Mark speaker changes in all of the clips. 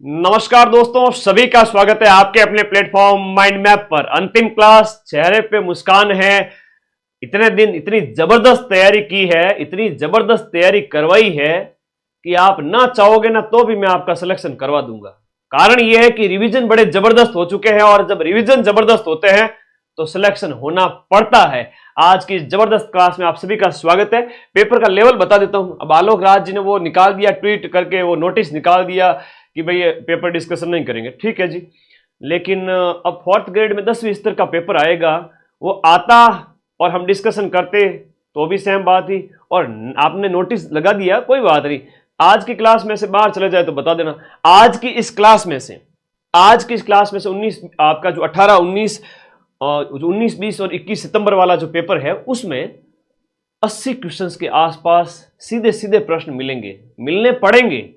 Speaker 1: नमस्कार दोस्तों, सभी का स्वागत है आपके अपने प्लेटफॉर्म माइंड मैप पर। अंतिम क्लास, चेहरे पे मुस्कान है। इतने दिन इतनी जबरदस्त तैयारी की है, इतनी जबरदस्त तैयारी करवाई है कि आप ना चाहोगे ना तो भी मैं आपका सिलेक्शन करवा दूंगा। कारण यह है कि रिवीजन बड़े जबरदस्त हो चुके हैं और जब रिवीजन जबरदस्त होते हैं तो सिलेक्शन होना पड़ता है। आज की जबरदस्त क्लास में आप सभी का स्वागत है। पेपर का लेवल बता देता हूं। अब आलोक राज जी ने वो निकाल दिया, ट्वीट करके वो नोटिस निकाल दिया कि भाई ये पेपर डिस्कशन नहीं करेंगे। ठीक है जी, लेकिन अब फोर्थ ग्रेड में 10वीं स्तर का पेपर आएगा, वो आता और हम डिस्कशन करते तो भी सेम बात ही। और आपने नोटिस लगा दिया, कोई बात नहीं। आज की क्लास में से बाहर चले जाए तो बता देना। आज की इस क्लास में से 19 आपका जो 18, 19, 20 और 21 सितंबर वाला जो पेपर है उसमें 80 क्वेश्चंस के आसपास सीधे सीधे प्रश्न मिलने पड़ेंगे।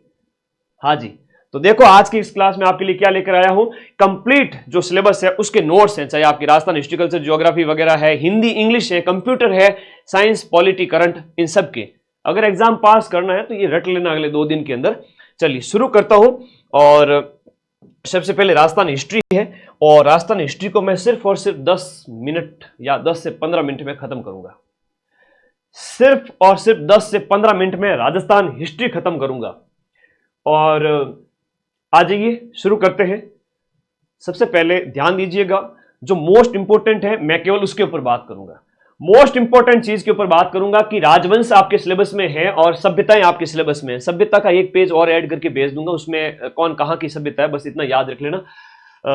Speaker 1: हाँ जी, तो देखो आज की इस क्लास में आपके लिए क्या लेकर आया हूं। कंप्लीट जो सिलेबस है उसके नोट्स हैं, चाहे आपकी राजस्थान हिस्ट्री कल्चर ज्योग्राफी वगैरह है, हिंदी इंग्लिश है, कंप्यूटर है, साइंस पॉलिटी करंट, इन सब के अगर एग्जाम पास करना है तो ये रट लेना अगले 2 दिन के अंदर। चलिए शुरू करता हूं। और सबसे पहले राजस्थान हिस्ट्री है और राजस्थान हिस्ट्री को मैं सिर्फ और सिर्फ 10 मिनट या 10 से 15 मिनट में खत्म करूंगा। सिर्फ और सिर्फ 10 से 15 मिनट में राजस्थान हिस्ट्री खत्म करूंगा। और आ जाइए शुरू करते हैं। सबसे पहले ध्यान दीजिएगा, जो मोस्ट इंपोर्टेंट है मैं केवल उसके ऊपर बात करूंगा। मोस्ट इंपोर्टेंट चीज के ऊपर बात करूंगा कि राजवंश आपके सिलेबस में है और सभ्यताएं आपके सिलेबस में है। सभ्यता का एक पेज और ऐड करके भेज दूंगा, उसमें कौन कहां की सभ्यता है बस इतना याद रख लेना।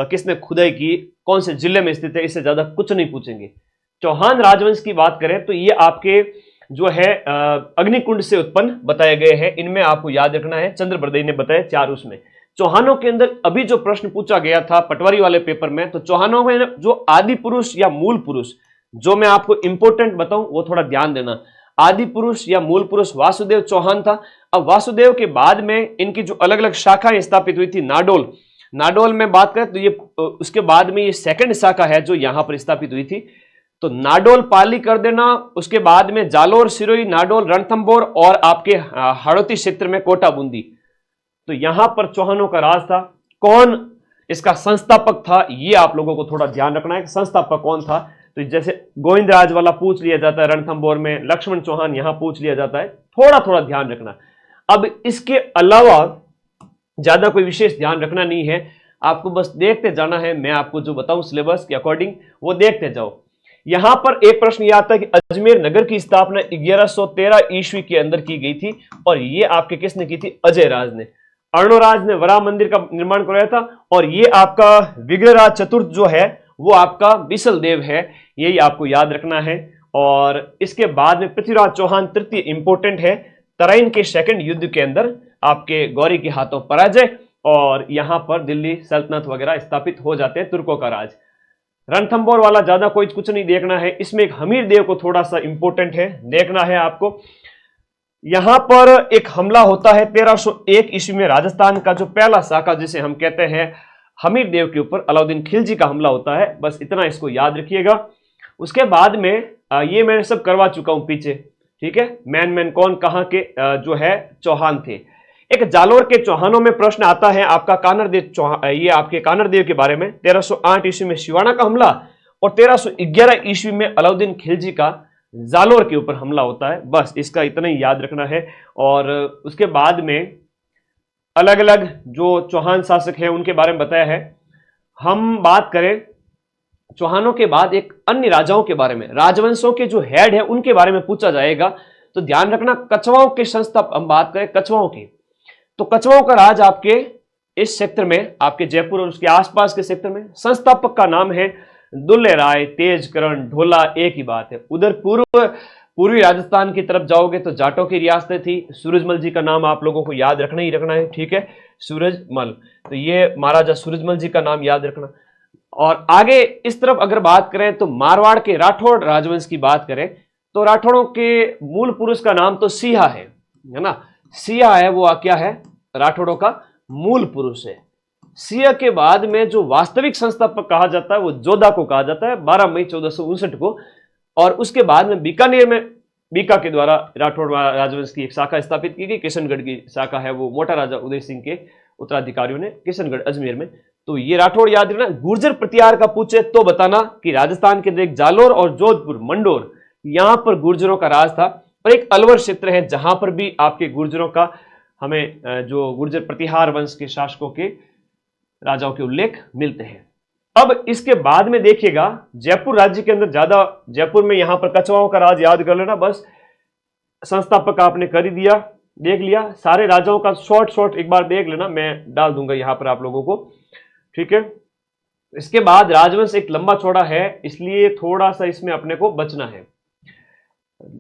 Speaker 1: किसने खुदाई की, कौन से जिले में स्थित है, इससे ज्यादा कुछ नहीं पूछेंगे। चौहान राजवंश की बात करें तो ये आपके जो है अग्निकुंड से उत्पन्न बताए गए हैं। इनमें आपको याद रखना है, चंद्रबरदई ने बताया 4 उसमें। चौहानों के अंदर अभी जो प्रश्न पूछा गया था पटवारी वाले पेपर में, तो चौहानों में जो आदि पुरुष या मूल पुरुष, जो मैं आपको इंपोर्टेंट बताऊं वो थोड़ा ध्यान देना। आदि पुरुष या मूल पुरुष वासुदेव चौहान था। अब वासुदेव के बाद में इनकी जो अलग अलग शाखाएं स्थापित हुई थी, नाडोल में बात करें तो ये उसके बाद में ये सेकंड शाखा है जो यहां पर स्थापित हुई थी। तो नाडोल पाली कर देना। उसके बाद में जालोर, सिरोही, नाडोल, रणथंभौर और आपके हाड़ौती क्षेत्र में कोटा बूंदी। तो यहां पर चौहानों का राज था। कौन इसका संस्थापक था ये आप लोगों को थोड़ा ध्यान रखना है, संस्थापक कौन था। तो जैसे गोविंद राज वाला पूछ लिया जाता है रणथंभौर में, लक्ष्मण चौहान यहां पूछ लिया जाता है, थोड़ा थोड़ा ध्यान रखना। अब इसके अलावा ज्यादा कोई विशेष ध्यान रखना नहीं है, आपको बस देखते जाना है। मैं आपको जो बताऊं सिलेबस के अकॉर्डिंग वो देखते जाओ। यहां पर एक प्रश्न यह आता है कि अजमेर नगर की स्थापना 1113 ईस्वी के अंदर की गई थी और ये आपके किसने की थी? अजय राज ने। अर्णोराज ने वराह मंदिर का निर्माण कराया था। और ये आपका विग्रहराज चतुर्थ जो है वो आपका बिसल देव है, यही आपको याद रखना है। और इसके बाद में पृथ्वीराज चौहान तृतीय इंपोर्टेंट है। तराइन के सेकंड युद्ध के अंदर आपके गौरी के हाथों पराजय और यहां पर दिल्ली सल्तनत वगैरह स्थापित हो जाते हैं, तुर्कों का राज। रणथंभौर वाला ज्यादा कोई कुछ नहीं देखना है, इसमें एक हमीर देव को थोड़ा सा इंपोर्टेंट है, देखना है आपको। यहां पर एक हमला होता है 1301 ईस्वी में, राजस्थान का जो पहला शाखा जिसे हम कहते हैं हमीर देव के ऊपर अलाउद्दीन खिलजी का हमला होता है। बस इतना इसको याद रखिएगा। उसके बाद में ये मैंने सब करवा चुका हूं पीछे, ठीक है। मैन कौन कहां के जो है चौहान थे। एक जालोर के चौहानों में प्रश्न आता है आपका कानरदेव चौहान, ये आपके कानरदेव के बारे में। 1308 ईस्वी में शिवाना का हमला और 1311 ईस्वी में अलाउद्दीन खिलजी का जालोर के ऊपर हमला होता है। बस इसका इतना ही याद रखना है। और उसके बाद में अलग अलग जो चौहान शासक हैं उनके बारे में बताया है। हम बात करें चौहानों के बाद एक अन्य राजाओं के बारे में, राजवंशों के जो हेड है उनके बारे में पूछा जाएगा। तो ध्यान रखना, कछवाओं के संस्थापक, हम बात करें कछवाओं की, तो कछवाओं का राज आपके इस क्षेत्र में, आपके जयपुर और उसके आसपास के क्षेत्र में, संस्थापक का नाम है दुल्ले राय, तेजकरण, ढोला, एक ही बात है। उधर पूर्वी राजस्थान की तरफ जाओगे तो जाटों की रियासतें थी। सूरजमल जी का नाम आप लोगों को याद रखना ही रखना है, ठीक है, सूरजमल। तो ये महाराजा सूरजमल जी का नाम याद रखना। और आगे इस तरफ अगर बात करें तो मारवाड़ के राठौड़ राजवंश की बात करें तो राठौड़ों के मूल पुरुष का नाम तो सिया है ना। सिया है वो क्या है? राठौड़ों का मूल पुरुष है। सिया के बाद में जो वास्तविक संस्थापक कहा जाता है वो जोधा को कहा जाता है, 12 मई 1459 को। और उसके बाद में बीकानेर में बीका के द्वारा राठौड़ राजवंश की एक शाखा स्थापित की गई। किशनगढ़ की शाखा है वो मोटा राजा उदय सिंह के उत्तराधिकारियों ने किशनगढ़ अजमेर में। तो ये राठौड़ याद रखना। गुर्जर प्रतिहार का पूछे तो बताना कि राजस्थान के अंदर एक जालोर और जोधपुर मंडोर यहां पर गुर्जरों का राज था, और एक अलवर क्षेत्र है जहां पर भी आपके गुर्जरों का हमें जो गुर्जर प्रतिहार वंश के शासकों के राजाओं के उल्लेख मिलते हैं। अब इसके बाद में देखिएगा जयपुर राज्य के अंदर ज्यादा, जयपुर में यहां पर कछवाओं का राज याद कर लेना, बस संस्थापक आपने कर ही दिया, देख लिया। सारे राजाओं का शॉर्ट एक बार देख लेना, मैं डाल दूंगा यहां पर आप लोगों को, ठीक है। इसके बाद राजवंश एक लंबा चौड़ा है, इसलिए थोड़ा सा इसमें अपने को बचना है।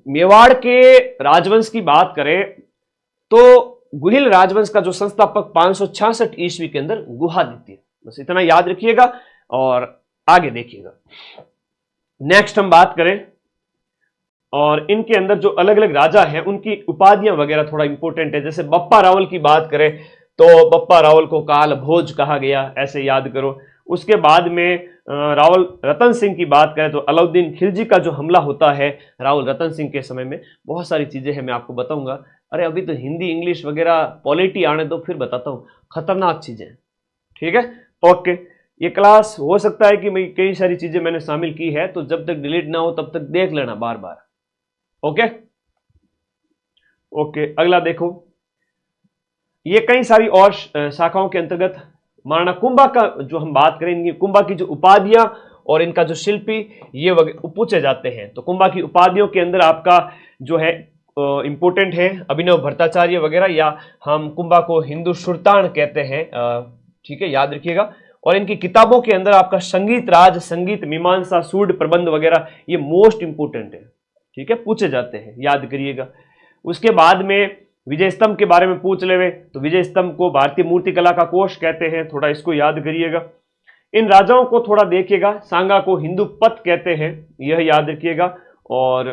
Speaker 1: मेवाड़ के राजवंश की बात करें तो गुहिल राजवंश का जो संस्थापक 566 ईस्वी के अंदर गुहादित्य, बस इतना याद रखिएगा और आगे देखिएगा। नेक्स्ट हम बात करें, और इनके अंदर जो अलग अलग राजा हैं उनकी उपाधियां वगैरह थोड़ा इंपॉर्टेंट है। जैसे बप्पा रावल की बात करें तो बप्पा रावल को काल भोज कहा गया, ऐसे याद करो। उसके बाद में रावल रतन सिंह की बात करें तो अलाउद्दीन खिलजी का जो हमला होता है रावल रतन सिंह के समय में, बहुत सारी चीजें हैं मैं आपको बताऊंगा। अरे अभी तो हिंदी इंग्लिश वगैरह पॉलिटी आने दो फिर बताता हूं, खतरनाक चीजें, ठीक है। ओके, ये क्लास हो सकता है कि मैं कई सारी चीजें मैंने शामिल की है, तो जब तक डिलीट ना हो तब तक देख लेना बार बार। ओके ओके, अगला देखो, ये कई सारी और शाखाओं के अंतर्गत महाराणा कुंभा का जो हम बात करें, इनकी कुंभा की जो उपाधियां और इनका जो शिल्पी ये पूछे जाते हैं। तो कुंभा की उपाधियों के अंदर आपका जो है इंपोर्टेंट है अभिनव भट्टाचार्य वगैरह, या हम कुंभा को हिंदू सुल्तान कहते हैं, ठीक है, याद रखिएगा। और इनकी किताबों के अंदर आपका संगीत राज, संगीत मीमांसा, सूड प्रबंध वगैरह ये मोस्ट इंपोर्टेंट है, ठीक है, पूछे जाते हैं, याद करिएगा। उसके बाद में विजय स्तंभ के बारे में पूछ लेवे तो विजय स्तंभ को भारतीय मूर्तिकला का कोष कहते हैं, थोड़ा इसको याद करिएगा। इन राजाओं को थोड़ा देखिएगा, सांगा को हिंदू पथ कहते हैं, यह याद रखिएगा। और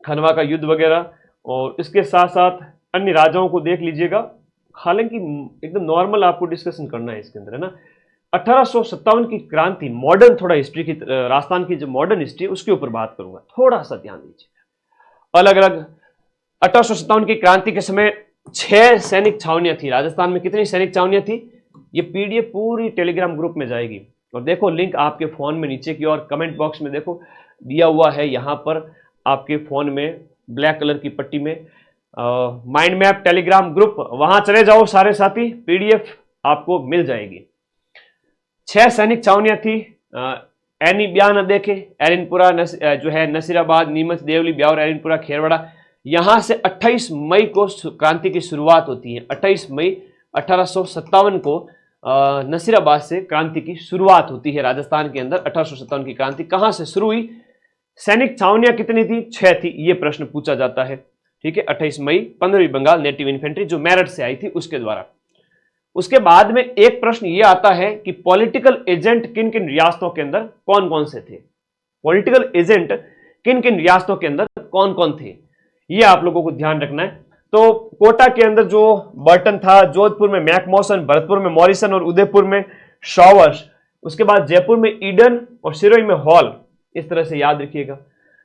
Speaker 1: खनवा का युद्ध वगैरह, और इसके साथ साथ अन्य राजाओं को देख लीजिएगा। हालांकि एकदम नॉर्मल आपको डिस्कशन करना है इसके अंदर, है ना। 1857 की क्रांति, मॉडर्न थोड़ा हिस्ट्री की, राजस्थान की जो मॉडर्न हिस्ट्री उसके ऊपर बात करूंगा, थोड़ा सा ध्यान दीजिएगा। अलग अलग 1857 की क्रांति के समय 6 सैनिक छावनियां थी राजस्थान में। कितनी सैनिक छावनियां थी, ये पीडीएफ पूरी टेलीग्राम ग्रुप में जाएगी, और देखो लिंक आपके फोन में नीचे की ओर कमेंट बॉक्स में देखो दिया हुआ है, यहां पर आपके फोन में ब्लैक कलर की पट्टी में माइंड मैप टेलीग्राम ग्रुप, वहां चले जाओ सारे साथी, पीडीएफ आपको मिल जाएगी। 6 सैनिक छावनियां थी, एनी ब्यान देखे, एरिनपुरा जो है नसीराबाद, नीमच, देवली, ब्यावर, एरिनपुरा, खेरवाड़ा। यहां से 28 मई को क्रांति की शुरुआत होती है। 28 मई 1857 को नसीराबाद से क्रांति की शुरुआत होती है राजस्थान के अंदर। 1857 की क्रांति कहां से शुरू हुई, सैनिक छावनियां कितनी थी, 6 थी, ये प्रश्न पूछा जाता है, ठीक है। 28 मई 15वीं बंगाल नेटिव इन्फेंट्री जो मेरठ से आई थी उसके द्वारा। उसके बाद में एक प्रश्न यह आता है कि पॉलिटिकल एजेंट किन किन रियासतों के अंदर कौन कौन से थे, पॉलिटिकल एजेंट किन किन रियासतों के अंदर कौन कौन थे, ये आप लोगों को ध्यान रखना है। तो कोटा के अंदर जो बर्टन था, जोधपुर में मैकमोसन, भरतपुर में मॉरिसन और उदयपुर में शॉवर्स, उसके बाद जयपुर में ईडन और सिरोही में हॉल, इस तरह से याद रखिएगा।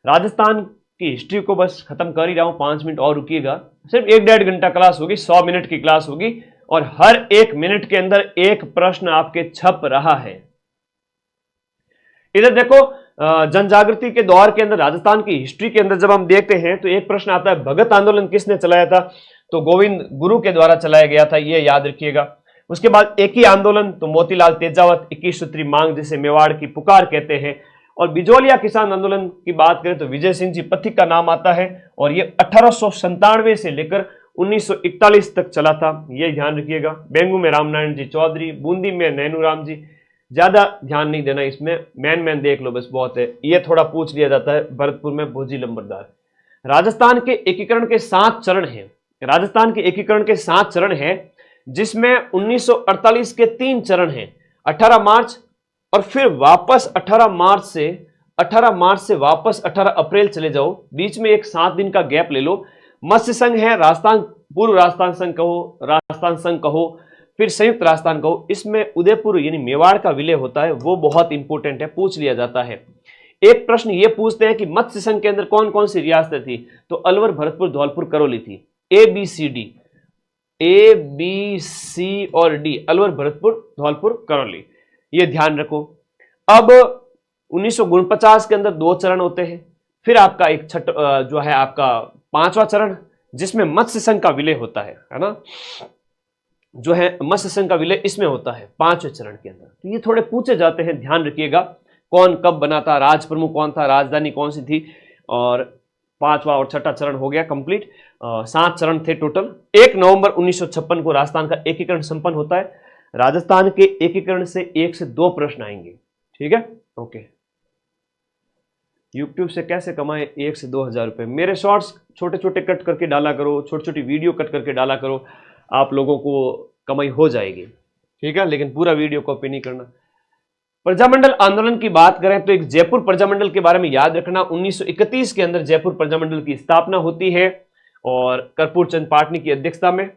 Speaker 1: राजस्थान की हिस्ट्री को बस खत्म कर ही रहा हूं, 5 मिनट और रुकिएगा, सिर्फ 1-1.5 घंटा क्लास होगी, 100 मिनट की क्लास होगी, और हर 1 मिनट के अंदर एक प्रश्न आपके छप रहा है। इधर देखो, जनजागृति के दौर के अंदर राजस्थान की हिस्ट्री के अंदर जब हम देखते हैं तो एक प्रश्न आता है, भगत आंदोलन किसने चलाया था, तो गोविंद गुरु के द्वारा चलाया गया था, ये याद रखिएगा। उसके बाद एक ही आंदोलन, तो मोतीलाल तेजावत, 21 सूत्री मांग जिसे मेवाड़ की पुकार कहते हैं। और बिजोलिया किसान आंदोलन की बात करें तो विजय सिंह जी पथिक का नाम आता है, और ये 1897 से लेकर 1941 तक चला था, ये ध्यान रखिएगा। बेंगू में रामनारायण जी चौधरी, बूंदी में नैनूराम जी, ज्यादा ध्यान नहीं देना इसमें, मैन देख लो बस बहुत है। ये थोड़ा पूछ लिया जाता है, भरतपुर में भोजी लंबरदार। राजस्थान के एकीकरण के 7 चरण हैं, राजस्थान के एकीकरण के 7 चरण हैं, जिसमें 1948 के 3 चरण हैं, 18 मार्च और फिर वापस 18 मार्च से वापस 18 अप्रैल चले जाओ, बीच में एक 7 दिन का गैप ले लो। मत्स्य संघ है, राजस्थान, पूर्व राजस्थान संघ कहो, राजस्थान संघ कहो, फिर संयुक्त राजस्थान कहो। इसमें उदयपुर यानी मेवाड़ का विलय होता है, वो बहुत इंपॉर्टेंट है, पूछ लिया जाता है। एक प्रश्न ये पूछते हैं कि मत्स्य संघ के अंदर कौन कौन सी रियासतें थी, तो अलवर, भरतपुर, धौलपुर, करौली थी, ABCD। ए बी सी और डी, अलवर भरतपुर धौलपुर करौली, ये ध्यान रखो। अब 1949 के अंदर 2 चरण होते हैं, फिर आपका एक जो है आपका 5वां चरण, जिसमें मत्स्य संघ का विलय होता है ना, जो है मत्स्य संघ का विलय इसमें होता है 5वें चरण के अंदर। तो ये थोड़े पूछे जाते हैं, ध्यान रखिएगा। कौन कब बना था, राज प्रमुख कौन था, राजधानी कौन सी थी, और 5वां और 6वां चरण हो गया कंप्लीट। 7 चरण थे टोटल। 1 नवंबर 1956 को राजस्थान का एकीकरण संपन्न होता है। राजस्थान के एकीकरण से 1 से 2 प्रश्न आएंगे, ठीक है, ओके। यूट्यूब से कैसे कमाए 1 से 2 हजार रुपए? मेरे शॉर्ट्स छोटे छोटे कट करके डाला करो, छोटी छोटी वीडियो कट करके डाला करो, आप लोगों को कमाई हो जाएगी, ठीक है, लेकिन पूरा वीडियो कॉपी नहीं करना। प्रजामंडल आंदोलन की बात करें तो एक जयपुर प्रजामंडल के बारे में याद रखना। 1931 के अंदर जयपुर प्रजामंडल की स्थापना होती है और कर्पूर चंद पाटनी की अध्यक्षता में।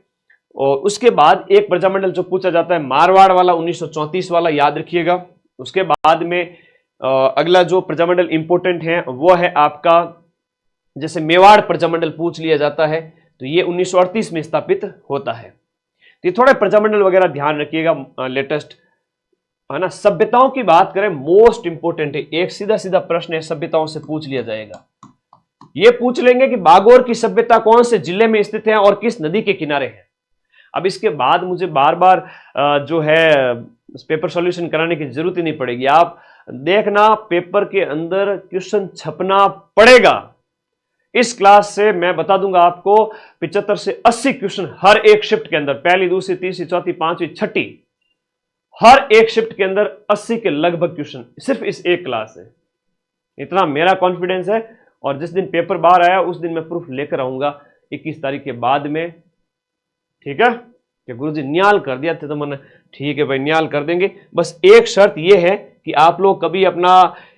Speaker 1: और उसके बाद एक प्रजामंडल जो पूछा जाता है मारवाड़ वाला, 1934 वाला, याद रखिएगा। उसके बाद में अगला जो प्रजामंडल इंपोर्टेंट है वो है आपका, जैसे मेवाड़ प्रजामंडल पूछ लिया जाता है तो ये 1938 में स्थापित होता है। तो ये थोड़े प्रजामंडल वगैरह ध्यान रखिएगा, लेटेस्ट है ना। सभ्यताओं की बात करें, मोस्ट इंपोर्टेंट है, एक सीधा सीधा प्रश्न है, सभ्यताओं से पूछ लिया जाएगा। ये पूछ लेंगे कि बागोर की सभ्यता कौन से जिले में स्थित है और किस नदी के किनारे है। अब इसके बाद मुझे बार बार जो है पेपर सॉल्यूशन कराने की जरूरत ही नहीं पड़ेगी। आप देखना पेपर के अंदर क्वेश्चन छपना पड़ेगा। इस क्लास से मैं बता दूंगा आपको 75 से 80 क्वेश्चन हर एक शिफ्ट के अंदर, पहली, दूसरी, तीसरी, चौथी, पांचवी, छठी, हर एक शिफ्ट के अंदर 80 के लगभग क्वेश्चन सिर्फ इस एक क्लास से। इतना मेरा कॉन्फिडेंस है। और जिस दिन पेपर बाहर आया उस दिन मैं प्रूफ लेकर आऊंगा 21 तारीख के बाद में, ठीक है। कि गुरुजी न्याल कर दिया थे तो मैंने, ठीक है भाई न्याल कर देंगे। बस एक शर्त यह है कि आप लोग कभी अपना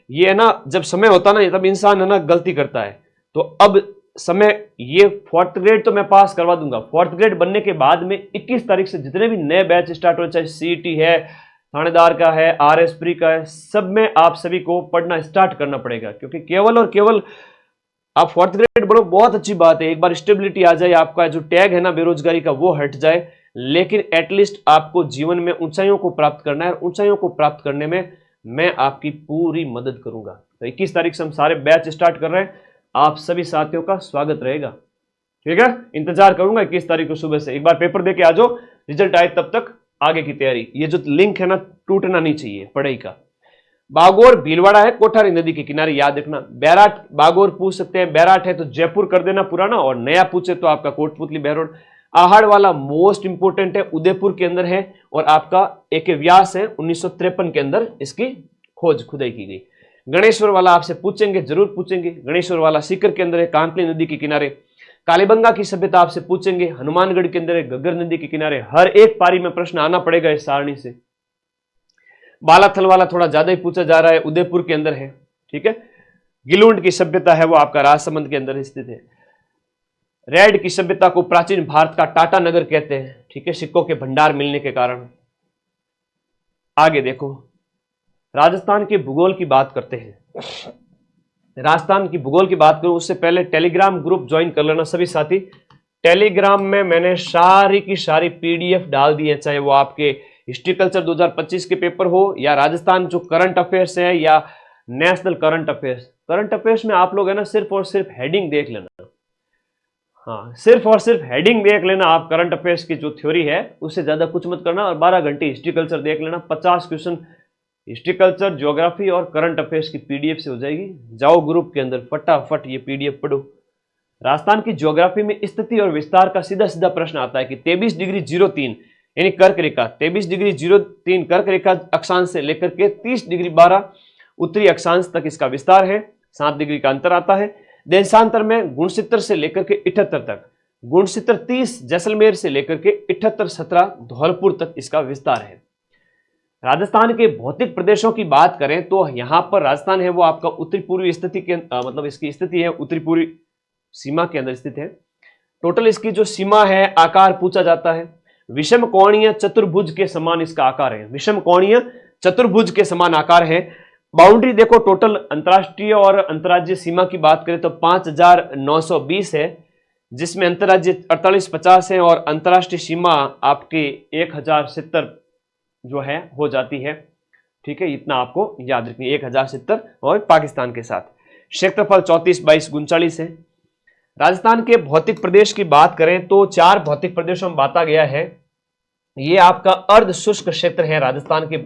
Speaker 1: ये है ना, जब समय होता ना तब इंसान है ना गलती करता है। तो अब समय, ये 4th ग्रेड तो मैं पास करवा दूंगा। 4th ग्रेड बनने के बाद में 21 तारीख से जितने भी नए बैच स्टार्ट हो, चाहे सीईटी है, थानेदार का है, आरएस प्री का है, सब में आप सभी को पढ़ना स्टार्ट करना पड़ेगा। क्योंकि केवल और केवल आप 4th ग्रेड बढ़ो, बहुत अच्छी बात है, एक बार स्टेबिलिटी आ जाए, आपका जो टैग है ना बेरोजगारी का वो हट जाए, लेकिन एटलीस्ट आपको जीवन में ऊंचाइयों को प्राप्त करना है। और ऊंचाइयों को प्राप्त करने में मैं आपकी पूरी मदद करूंगा। तो 21 तारीख से हम सारे बैच स्टार्ट कर रहे हैं, आप सभी साथियों का स्वागत रहेगा, ठीक है। इंतजार करूंगा 21 तारीख को सुबह से। एक बार पेपर देके आ जाओ, रिजल्ट आए तब तक आगे की तैयारी। ये जो लिंक है ना टूटना नहीं चाहिए पढ़ाई का। बागोर भीलवाड़ा है कोठारी नदी के किनारे, याद रखना। बैराट बागोर पूछ सकते हैं, बैराट है तो जयपुर कर देना पुराना, और नया पूछे तो आपका कोटपुतली बहरोड। आहड़ वाला मोस्ट इंपोर्टेंट है, उदयपुर के अंदर है, और आपका एक व्यास है 1953 के अंदर इसकी खोज खुदाई की गई। गणेश्वर वाला आपसे पूछेंगे, जरूर पूछेंगे। गणेश्वर वाला सीकर के अंदर है, कांकली नदी के किनारे। कालीबंगा की सभ्यता आपसे पूछेंगे, हनुमानगढ़ के अंदर है, घग्गर नदी के किनारे। हर एक पारी में प्रश्न आना पड़ेगा इस सारणी से। बालाथल वाला थोड़ा ज्यादा ही पूछा जा रहा है, उदयपुर के अंदर है, ठीक है। गिलुंड की सभ्यता है वो आपका राजसमंद के अंदर स्थित है। रेड की सभ्यता को प्राचीन भारत का टाटा नगर कहते हैं, ठीक है, सिक्कों के भंडार मिलने के कारण। आगे देखो, राजस्थान के भूगोल की बात करते हैं। राजस्थान की भूगोल की बात करूं उससे पहले टेलीग्राम ग्रुप ज्वाइन कर लेना सभी साथी। टेलीग्राम में मैंने सारी की सारी पीडीएफ डाल दी है, चाहे वो आपके हिस्ट्री कल्चर 2025 के पेपर हो, या राजस्थान जो करंट अफेयर्स है, या national current affairs. Current affairs में आप लोग है ना सिर्फ और सिर्फ हेडिंग देख लेना। हाँ, सिर्फ और सिर्फ हेडिंग देख लेना आप। करंट अफेयर्स की जो थ्योरी है उससे ज्यादा कुछ मत करना, और 12 घंटे हिस्ट्री कल्चर देख लेना। 50 क्वेश्चन हिस्ट्री कल्चर, ज्योग्राफी और करंट अफेयर्स की पीडीएफ से हो जाएगी। जाओ ग्रुप के अंदर, फटाफट ये पीडीएफ पढ़ो। राजस्थान की ज्योग्राफी में स्थिति और विस्तार का सीधा सीधा प्रश्न आता है कि 23 डिग्री 03 यानी कर्क रेखा, 23 डिग्री 03 कर्क रेखा अक्षांश से लेकर के 30 डिग्री 12 उत्तरी अक्षांश तक इसका विस्तार है। 7 डिग्री का अंतर आता है। देशांतर में गुणसित्र से लेकर के 78 तक, गुणसित्र 30 जैसलमेर से लेकर के 78 17 धौलपुर तक इसका विस्तार है। राजस्थान के भौतिक प्रदेशों की बात करें तो यहां पर राजस्थान है वो आपका उत्तरी पूर्वी स्थिति के मतलब इसकी स्थिति है उत्तरी पूर्वी सीमा के अंदर स्थित है। टोटल इसकी जो सीमा है, आकार पूछा जाता है। विषम कोणीय चतुर्भुज के समान इसका आकार है। विषम कोणीय चतुर्भुज के समान आकार है। बाउंड्री देखो, टोटल अंतरराष्ट्रीय और अंतर्राज्यीय सीमा की बात करें तो 5920 है, जिसमें अंतर्राज्यीय 4850 है और अंतर्राष्ट्रीय सीमा आपकी 1070 जो है हो जाती है। ठीक है, इतना आपको याद रखनी है, 1070 और पाकिस्तान के साथ। क्षेत्रफल 34/22 है। राजस्थान के भौतिक प्रदेश की बात करें तो 4 भौतिक प्रदेशों में बांटा गया है। ये आपका अर्ध शुष्क क्षेत्र है। राजस्थान के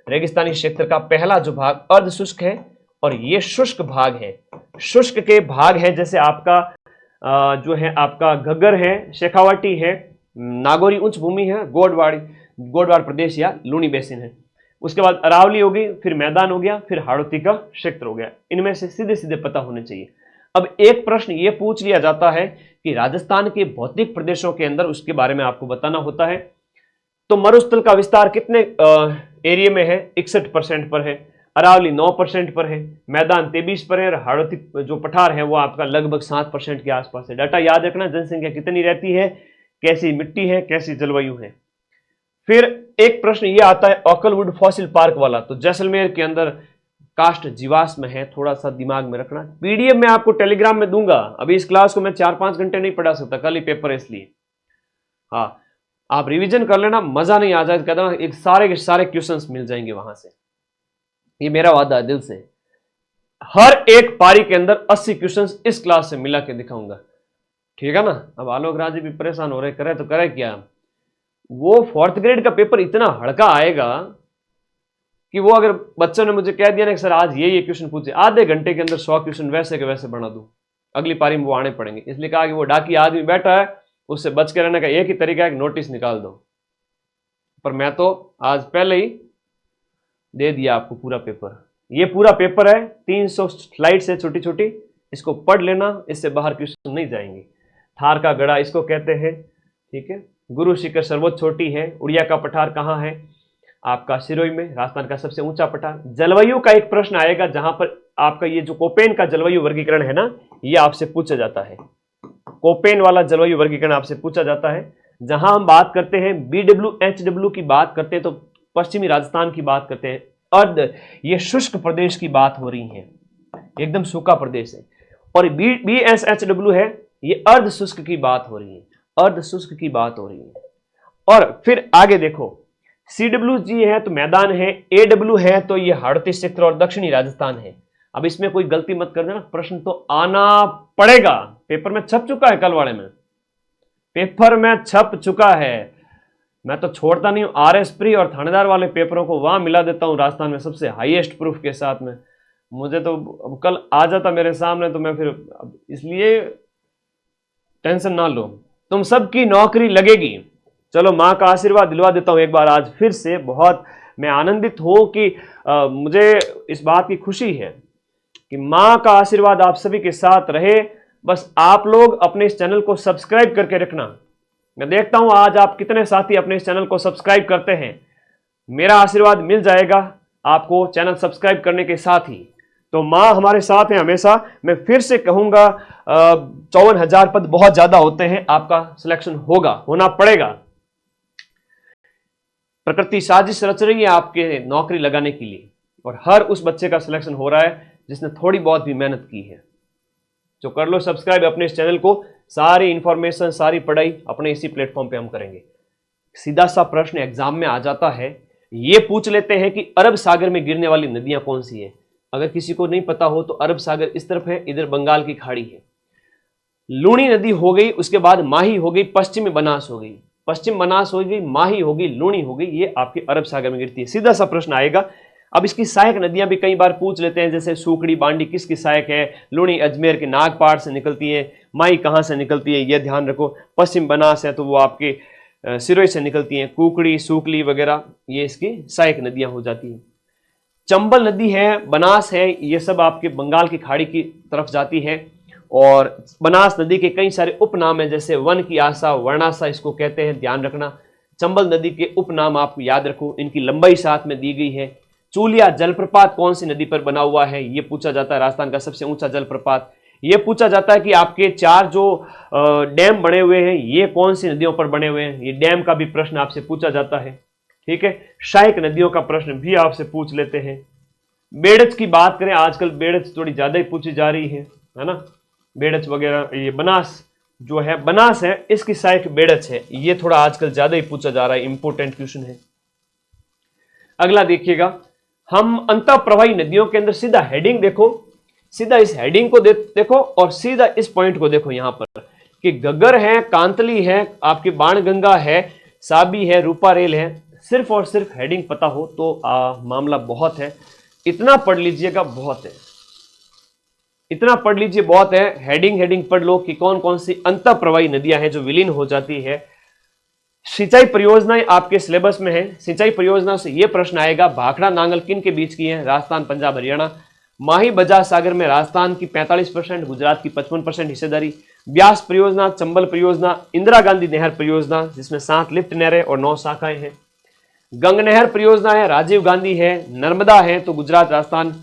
Speaker 1: रेगिस्तानी क्षेत्र का पहला जो भाग अर्ध शुष्क है और ये शुष्क भाग है। शुष्क के भाग है जैसे आपका जो है आपका घग्गर है, शेखावाटी है, नागौरी उच्च भूमि है, गोडवाड़ प्रदेश या लूनी बेसिन है। उसके बाद अरावली होगी, फिर मैदान हो गया, फिर हाड़ौती का क्षेत्र हो गया। इनमें से सीधे सीधे पता होने चाहिए। अब एक प्रश्न ये पूछ लिया जाता है कि राजस्थान के भौतिक प्रदेशों के अंदर उसके बारे में आपको बताना होता है। तो मरुस्थल का विस्तार कितने एरिया में है? 61% पर है। अरावली 9% पर है, मैदान 23 पर है और हाड़ौती जो पठार है वो आपका लगभग 7% के आसपास है। डाटा याद रखना, जनसंख्या कितनी रहती है, कैसी मिट्टी है, कैसी जलवायु है। फिर एक प्रश्न ये आता है ऑकलवुड फॉसिल पार्क वाला, तो जैसलमेर के अंदर काष्ठ जीवाश्म है, थोड़ा सा दिमाग में रखना। पीडीएफ में आपको टेलीग्राम में दूंगा। अभी इस क्लास को मैं 4-5 घंटे नहीं पढ़ा सकता, कल ही पेपर है इसलिए। हाँ, आप रिवीजन कर लेना, मजा नहीं आ जाए तो कहता एक सारे के सारे क्वेश्चंस मिल जाएंगे वहां से, ये मेरा वादा है दिल से। हर एक पारी के अंदर 80 क्वेश्चंस इस क्लास से मिला के दिखाऊंगा, ठीक है ना। अब आलोक राज भी परेशान हो रहे, करे तो करे क्या। वो 4th ग्रेड का पेपर इतना हल्का आएगा कि वो अगर बच्चों ने मुझे कह दिया ना कि सर आज ये क्वेश्चन पूछे, आधे घंटे के अंदर 100 क्वेश्चन वैसे के वैसे बना दूं, अगली पारी में वो आने पड़ेंगे। इसलिए कहा कि वो डाकी आदमी बैठा है, उससे बच के रहने का एक ही तरीका है कि नोटिस निकाल दो। पर मैं तो आज पहले ही दे दिया आपको पूरा पेपर। ये पूरा पेपर है, 300 स्लाइड्स है छोटी छोटी, इसको पढ़ लेना, इससे बाहर क्वेश्चन नहीं जाएंगे। थार का गड़ा इसको कहते हैं, ठीक है। गुरु शिखर सर्वोच्च चोटी है। उड़िया का पठार कहाँ है? आपका सिरोही में, राजस्थान का सबसे ऊंचा पठार। जलवायु का एक प्रश्न आएगा जहां पर आपका ये जो कोपेन का जलवायु वर्गीकरण है ना, ये आपसे पूछा जाता है। कोपेन वाला जलवायु वर्गीकरण आपसे पूछा जाता है। जहां हम बात करते हैं BWHW की बात करते हैं तो पश्चिमी राजस्थान की बात करते हैं। अर्ध ये शुष्क प्रदेश की बात हो रही है, एकदम सूखा प्रदेश है। और BSHW है, ये अर्ध शुष्क की बात हो रही है, अर्ध शुष्क की बात हो रही है। और फिर आगे देखो, CWG है तो मैदान है, AW है तो ये हाड़ौती क्षेत्र और दक्षिणी राजस्थान है। अब इसमें कोई गलती मत कर देना, प्रश्न तो आना पड़ेगा। पेपर में छप चुका है, कल वाले में पेपर में छप चुका है। मैं तो छोड़ता नहीं हूं, RS प्री और थानेदार वाले पेपरों को वहां मिला देता हूं राजस्थान में सबसे हाईएस्ट प्रूफ के साथ में। मुझे तो अब कल आ जाता मेरे सामने तो मैं फिर, इसलिए टेंशन ना लो, तुम सबकी नौकरी लगेगी। चलो माँ का आशीर्वाद दिलवा देता हूं एक बार आज फिर से। बहुत मैं आनंदित हूं कि मुझे इस बात की खुशी है कि माँ का आशीर्वाद आप सभी के साथ रहे। बस आप लोग अपने इस चैनल को सब्सक्राइब करके रखना। मैं देखता हूं आज आप कितने साथी अपने इस चैनल को सब्सक्राइब करते हैं। मेरा आशीर्वाद मिल जाएगा आपको चैनल सब्सक्राइब करने के साथ ही। तो माँ हमारे साथ है हमेशा। मैं फिर से कहूंगा 54,000 पद बहुत ज्यादा होते हैं, आपका सिलेक्शन होना पड़ेगा। प्रकृति साजिश रच रही है आपके नौकरी लगाने के लिए और हर उस बच्चे का सिलेक्शन हो रहा है जिसने थोड़ी बहुत भी मेहनत की है। जो कर लो सब्सक्राइब अपने इस चैनल को। सारी इंफॉर्मेशन, सारी पढ़ाई अपने इसी प्लेटफॉर्म पे हम करेंगे। सीधा सा प्रश्न एग्जाम में आ जाता है, ये पूछ लेते हैं कि अरब सागर में गिरने वाली नदियां कौन सी है। अगर किसी को नहीं पता हो तो अरब सागर इस तरफ है, इधर बंगाल की खाड़ी है। लूणी नदी हो गई, उसके बाद माही हो गई, पश्चिम में बनास हो गई, पश्चिम बनास हो गई, माही हो गई, लूणी हो गई, ये आपके अरब सागर में गिरती है। सीधा सा प्रश्न आएगा। अब इसकी सहायक नदियां भी कई बार पूछ लेते हैं, जैसे सूखड़ी बांडी किसकी सहायक है। लूणी अजमेर के नागपाड़ से निकलती है, माही कहां से निकलती है ये ध्यान रखो। पश्चिम बनास है तो वो आपके सिरोही से निकलती है। कुकड़ी, सूकली वगैरह ये इसकी सहायक नदियां हो जाती है। चंबल नदी है, बनास है, ये सब आपके बंगाल की खाड़ी की तरफ जाती है। और बनास नदी के कई सारे उपनाम है, जैसे वन की आशा, वर्णाशा इसको कहते हैं, ध्यान रखना। चंबल नदी के उपनाम आपको याद रखो, इनकी लंबाई साथ में दी गई है। चूलिया जलप्रपात कौन सी नदी पर बना हुआ है, ये पूछा जाता है। राजस्थान का सबसे ऊंचा जलप्रपात। ये पूछा जाता है कि आपके 4 जो डैम बने हुए हैं ये कौन सी नदियों पर बने हुए हैं, ये डैम का भी प्रश्न आपसे पूछा जाता है, ठीक है। सहायक नदियों का प्रश्न भी आपसे पूछ लेते हैं। बेड़च की बात करें, आजकल बेड़च थोड़ी ज्यादा ही पूछी जा रही है ना। बेड़च वगैरह, ये बनास जो है बनास है, इसकी सहायक बेड़च है। ये थोड़ा आजकल ज्यादा ही पूछा जा रहा है, इंपॉर्टेंट क्वेश्चन है। अगला देखिएगा, हम अंतः प्रवाही नदियों के अंदर सीधा हेडिंग देखो, सीधा इस हेडिंग को देखो और सीधा इस पॉइंट को देखो यहां पर कि गगर है, कांतली है, आपकी बाणगंगा है, साबी है, रूपारेल है। सिर्फ और सिर्फ हेडिंग पता हो तो मामला बहुत है। इतना पढ़ लीजिएगा, बहुत है, इतना पढ़ लीजिए, बहुत है। हेडिंग पढ़ लो कि कौन कौन सी अंतः प्रवाही नदियां हैं जो विलीन हो जाती है। सिंचाई परियोजनाएं आपके सिलेबस में है। सिंचाई परियोजना से यह प्रश्न आएगा, भाखड़ा नांगल किन के बीच की है? राजस्थान, पंजाब, हरियाणा। माही बजाज सागर में राजस्थान की 45%, गुजरात की 55% हिस्सेदारी। ब्यास परियोजना, चंबल परियोजना, इंदिरा गांधी नहर परियोजना जिसमें 7 लिफ्ट नहरें और 9 शाखाएं हैं। गंग नहर परियोजना है, राजीव गांधी है। नर्मदा है तो गुजरात, राजस्थान,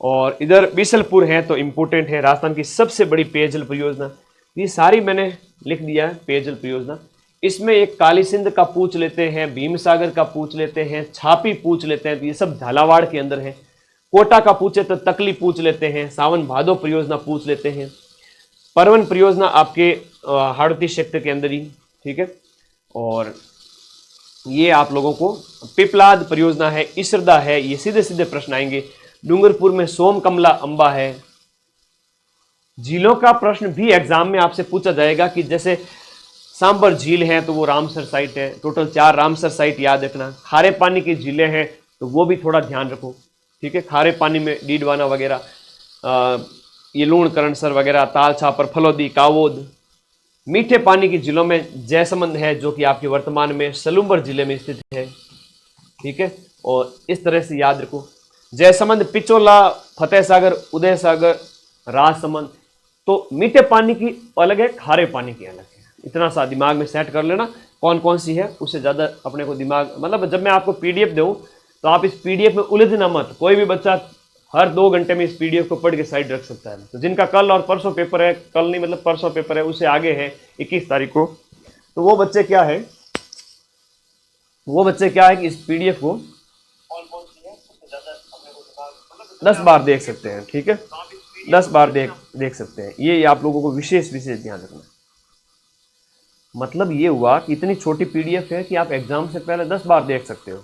Speaker 1: और इधर बीसलपुर है तो इंपोर्टेंट है, राजस्थान की सबसे बड़ी पेयजल परियोजना। ये सारी मैंने लिख दिया है पेयजल परियोजना। इसमें एक काली सिंध का पूछ लेते हैं, भीम सागर का पूछ लेते हैं, छापी पूछ लेते हैं, तो ये सब झालावाड़ के अंदर है। कोटा का पूछे तो तकली पूछ लेते हैं, सावन भादो परियोजना पूछ लेते हैं, परवन परियोजना आपके हाड़ौती क्षेत्र के अंदर ही, ठीक है। और ये आप लोगों को पिपलाद परियोजना है, इसरदा है, ये सीधे सीधे प्रश्न आएंगे। डूंगरपुर में सोम कमला अंबा है। झीलों का प्रश्न भी एग्जाम में आपसे पूछा जाएगा कि जैसे सांबर झील है तो वो रामसर साइट है, टोटल 4 रामसर साइट याद रखना। खारे पानी की झीलें हैं तो वो भी थोड़ा ध्यान रखो, ठीक है। खारे पानी में डीडवाना वगैरह, ये लूण करणसर वगैरह, ताल छापर, फलोदी, कावोद। मीठे पानी की झीलों में जयसमंद है जो कि आपके वर्तमान में सलूम्बर जिले में स्थित है, ठीक है। और इस तरह से याद रखो, जयसमंद, पिचोला, फतेह सागर, उदय सागर, राजसमंद। तो मीठे पानी की अलग है, खारे पानी की अलग है। इतना सा दिमाग में सेट कर लेना कौन कौन सी है। उससे ज़्यादा अपने को दिमाग, मतलब जब मैं आपको पीडीएफ दूँ तो आप इस पीडीएफ में उलझना मत। कोई भी बच्चा हर 2 घंटे में इस पीडीएफ को पढ़ के साइड रख सकता है। तो जिनका कल और परसों पेपर है, कल नहीं मतलब परसों पेपर है, उससे आगे है 21 तारीख को, तो वो बच्चे क्या है कि इस पीडीएफ को 10 बार देख सकते हैं, ठीक है। 10 बार देख सकते हैं। ये आप लोगों को विशेष ध्यान रखना। मतलब ये हुआ कि इतनी छोटी पीडीएफ है कि आप एग्जाम से पहले 10 बार देख सकते हो।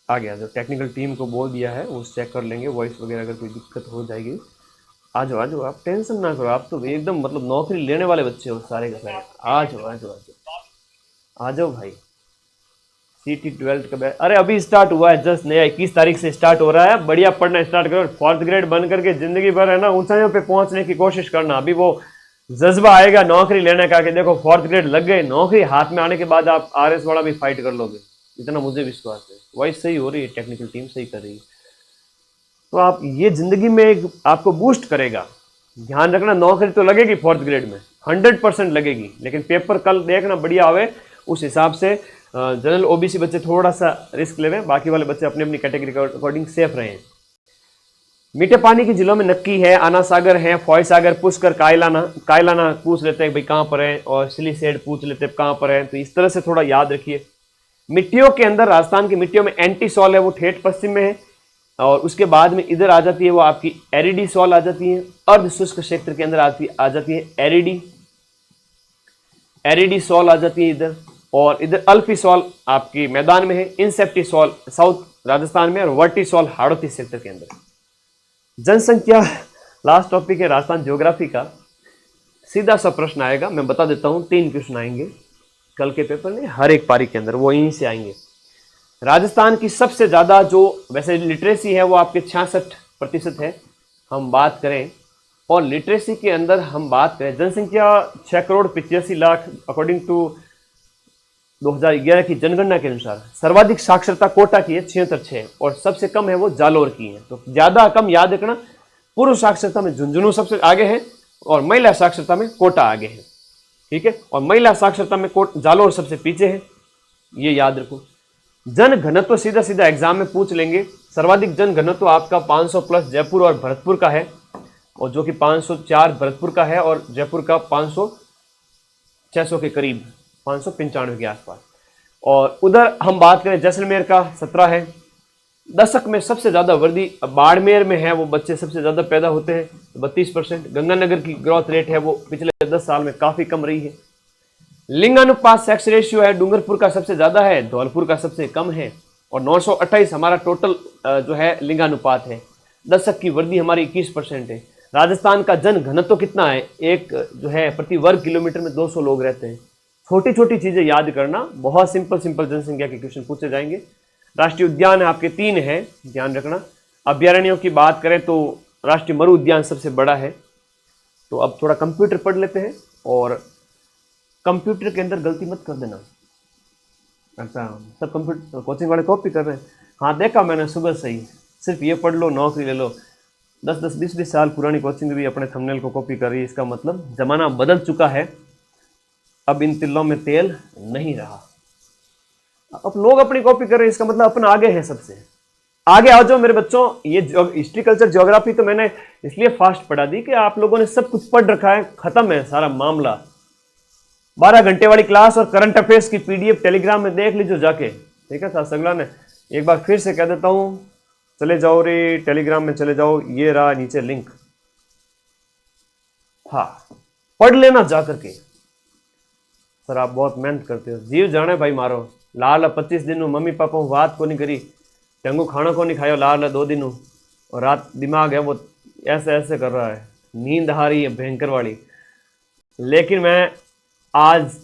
Speaker 1: आ गया, जो टेक्निकल टीम को बोल दिया है वो चेक कर लेंगे, वॉइस वगैरह अगर कोई दिक्कत हो जाएगी। आ जाओ, आप टेंशन ना करो, आप तो एकदम मतलब नौकरी लेने वाले बच्चे हो सारे के सारे। आ जाओ भाई। सीटी 12 का बैच अरे अभी स्टार्ट हुआ है, जस्ट नया 21 तारीख से स्टार्ट हो रहा है। बढ़िया पढ़ना स्टार्ट करो, 4th ग्रेड बन करके जिंदगी भर है ना ऊंचाइयों पे पहुंचने की कोशिश करना। अभी वो जज्बा आएगा नौकरी लेने का कि देखो 4th ग्रेड लग गए, नौकरी हाथ में आने के बाद आप RS वाला भी फाइट कर लोगे, इतना मुझे विश्वास है। वॉइस सही हो रही है, टेक्निकल टीम सही कर रही है, तो आप ये जिंदगी में एक आपको बूस्ट करेगा। ध्यान रखना, नौकरी तो लगेगी 4th ग्रेड में 100% लगेगी, लेकिन पेपर कल देखना बढ़िया आवे, उस हिसाब से जनरल ओबीसी बच्चे थोड़ा सा रिस्क ले रहे हैं, बाकी वाले बच्चे अपनी अपनी कैटेगरी के अकॉर्डिंग सेफ रहे हैं। मीठे पानी की जिलों में नक्की है, आना सागर है, फॉय सागर, पुष्कर, कायलाना पूछ लेते हैं भाई कहाँ पर है, और सिलीसेड पूछ लेते हैं कहाँ पर है। तो इस तरह से थोड़ा याद रखिए। मिट्टियों के अंदर राजस्थान की मिट्टियों में एंटी सॉल है, वो ठेठ पश्चिम में है, और उसके बाद में इधर आ जाती है वो आपकी एरिडी सॉल आ जाती है। अर्ध शुष्क क्षेत्र के अंदर आ जाती है एरिडी सॉल आ जाती है इधर, और इधर अल्फी सॉल आपकी मैदान में है, इंसेप्टी सॉल साउथ राजस्थान में, और वर्टी सॉल हाड़ौती क्षेत्र के अंदर। जनसंख्या लास्ट टॉपिक है राजस्थान ज्योग्राफी का। सीधा सा प्रश्न आएगा, मैं बता देता हूं, 3 क्वेश्चन आएंगे कल के पेपर में, हर एक पारी के अंदर वो यहीं से आएंगे। राजस्थान की सबसे ज्यादा जो वैसे लिटरेसी है वो आपके 66% है, हम बात करें, और लिटरेसी के अंदर हम बात करें, जनसंख्या 6,85,00,000 अकॉर्डिंग टू 2011 की जनगणना के अनुसार। सर्वाधिक साक्षरता कोटा की है 76.6, और सबसे कम है वो जालोर की है। तो ज्यादा कम याद रखना, पुरुष साक्षरता में झुंझुनू सबसे आगे है, और महिला साक्षरता में कोटा आगे है, ठीक है। और महिला साक्षरता में जालोर सबसे पीछे है, ये याद रखो। जन घनत्व सीधा सीधा एग्जाम में पूछ लेंगे। सर्वाधिक जन घनत्व आपका 500 प्लस जयपुर और भरतपुर का है, और जो कि 504 भरतपुर का है, और जयपुर का 600 के करीब, 595 के आसपास। और उधर हम बात करें जैसलमेर का 17 है, दशक में सबसे ज्यादा वृद्धि बाड़मेर में है, वो बच्चे सबसे ज्यादा पैदा होते हैं 32%। गंगानगर की ग्रोथ रेट है वो पिछले 10 साल में काफी कम रही है। लिंगानुपात सेक्स रेशियो है, डूंगरपुर का सबसे ज्यादा है, धौलपुर का सबसे कम है, और 928 हमारा टोटल जो है लिंगानुपात है। दशक की वृद्धि हमारी 21% है। राजस्थान का जन घनत्व कितना है, एक जो है प्रति वर्ग किलोमीटर में 200 लोग रहते हैं। छोटी छोटी चीजें याद करना, बहुत सिंपल सिंपल जनसंख्या के क्वेश्चन पूछे जाएंगे। राष्ट्रीय उद्यान आपके 3 है, ध्यान रखना। अभ्यारण्यों की बात करें तो राष्ट्रीय मरु उद्यान सबसे बड़ा है। तो अब थोड़ा कंप्यूटर पढ़ लेते हैं, और कंप्यूटर के अंदर गलती मत कर देना। अच्छा, सब कंप्यूटर कोचिंग वाले कॉपी कर रहे हैं। हाँ देखा मैंने सुबह से ही, सिर्फ ये पढ़ लो नौकरी ले लो। 10-10, 20-20 साल पुरानी कोचिंग भी अपने थंबनेल को कॉपी कर रही है। इसका मतलब जमाना बदल चुका है, अब इन तिलों में तेल नहीं रहा। अब लोग अपनी कॉपी कर रहे हैं, इसका मतलब अपन आगे हैं, सबसे आगे आ जाओ मेरे बच्चों। ये हिस्ट्री कल्चर ज्योग्राफी तो मैंने इसलिए फास्ट पढ़ा दी कि आप लोगों ने सब कुछ पढ़ रखा है, खत्म है सारा मामला। 12 घंटे वाली क्लास और करंट अफेयर्स की पीडीएफ टेलीग्राम में देख लीजिए जाके, ठीक है। सगला ने एक बार फिर से कह देता हूं, चले जाओ रे टेलीग्राम में, चले जाओ, ये रहा नीचे लिंक। हाँ, पढ़ लेना जा करके। सर आप बहुत मेहनत करते हो, जीव जाने भाई मारो। लाल 25 दिन मम्मी पापा बात को नहीं करी, टंगू खाना को नहीं खाया लाल 2 दिन, और रात दिमाग है वो ऐसे ऐसे कर रहा है, नींद आ रही है भयंकर वाली। लेकिन मैं आज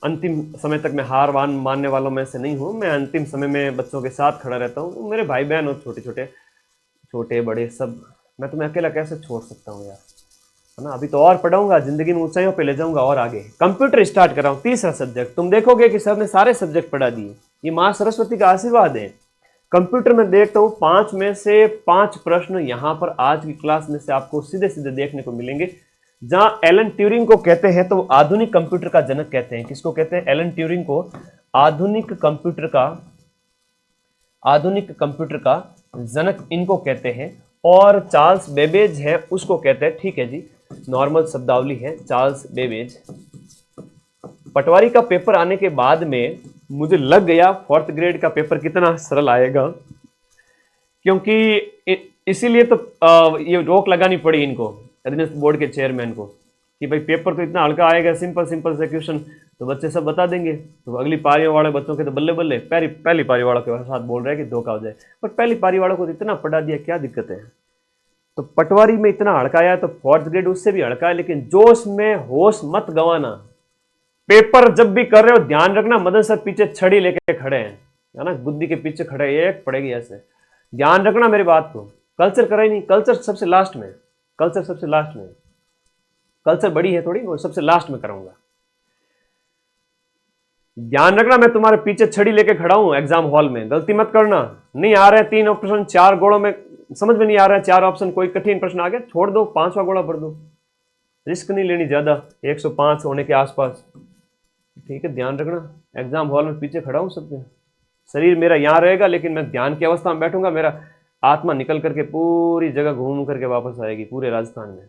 Speaker 1: अंतिम समय तक मैं हार मानने वालों में से नहीं हूँ। मैं अंतिम समय में बच्चों के साथ खड़ा रहता हूँ। मेरे भाई बहन और छोटे बड़े सब, मैं तुम्हें अकेला कैसे छोड़ सकता हूँ यार, है ना। अभी तो और पढ़ाऊंगा, जिंदगी में ऊंचाइयों पे ले जाऊंगा और आगे। कंप्यूटर स्टार्ट कर रहा हूँ, 3रा सब्जेक्ट। तुम देखोगे कि सर ने सारे सब्जेक्ट पढ़ा दिए, ये माँ सरस्वती का आशीर्वाद है। कंप्यूटर में देखता हूँ 5 में से 5 प्रश्न यहाँ पर आज की क्लास में से आपको सीधे सीधे देखने को मिलेंगे। जहां एलन ट्यूरिंग को कहते हैं तो आधुनिक कंप्यूटर का जनक कहते हैं। किसको कहते हैं? एलन ट्यूरिंग को आधुनिक कंप्यूटर का जनक इनको कहते हैं। और चार्ल्स बेबेज है, उसको कहते हैं, ठीक है जी, नॉर्मल शब्दावली है, चार्ल्स बेबेज। पटवारी का पेपर आने के बाद में मुझे लग गया 4th ग्रेड का पेपर कितना सरल आएगा, क्योंकि इसीलिए तो ये रोक लगानी पड़ी इनको, अधीनस्थ बोर्ड के चेयरमैन को, कि भाई पेपर तो इतना हल्का आएगा, सिंपल सिंपल से क्वेश्चन तो बच्चे सब बता देंगे। तो अगली पारियों वाले बच्चों के तो बल्ले बल्ले, पहली पारी वालों के साथ बोल रहे हैं कि धोखा हो जाए, पर पहली पारी वालों को तो इतना पढ़ा दिया, क्या दिक्कत है। तो पटवारी में इतना हड़का आया तो 4th ग्रेड उससे भी हड़का है। लेकिन जोश में होश मत गंवाना। पेपर जब भी कर रहे हो ध्यान रखना, मदन सर पीछे छड़ी लेके खड़े हैं, है ना, बुद्धि के पीछे खड़े, एक पड़ेगी ऐसे, ध्यान रखना मेरी बात को। कल्चर करा ही नहीं, कल्चर सबसे लास्ट में, कल्चर बड़ी है थोड़ी, और सबसे लास्ट में कराऊंगा। ध्यान रखना, मैं तुम्हारे पीछे छड़ी लेके खड़ा हूं एग्जाम हॉल में, गलती मत करना। नहीं आ रहे 3 ऑप्शन 4 गोड़ों में, समझ में नहीं आ रहा है 4 ऑप्शन, कोई कठिन प्रश्न आ गया, छोड़ दो, 5वां गोड़ा भर दो, रिस्क नहीं लेनी ज्यादा, 105 होने के आसपास, ठीक है। ध्यान रखना, एग्जाम हॉल में पीछे खड़ा हूं सबके, शरीर मेरा यहां रहेगा, लेकिन मैं ध्यान की अवस्था में बैठूंगा, मेरा आत्मा निकल करके पूरी जगह घूम करके वापस आएगी, पूरे राजस्थान में।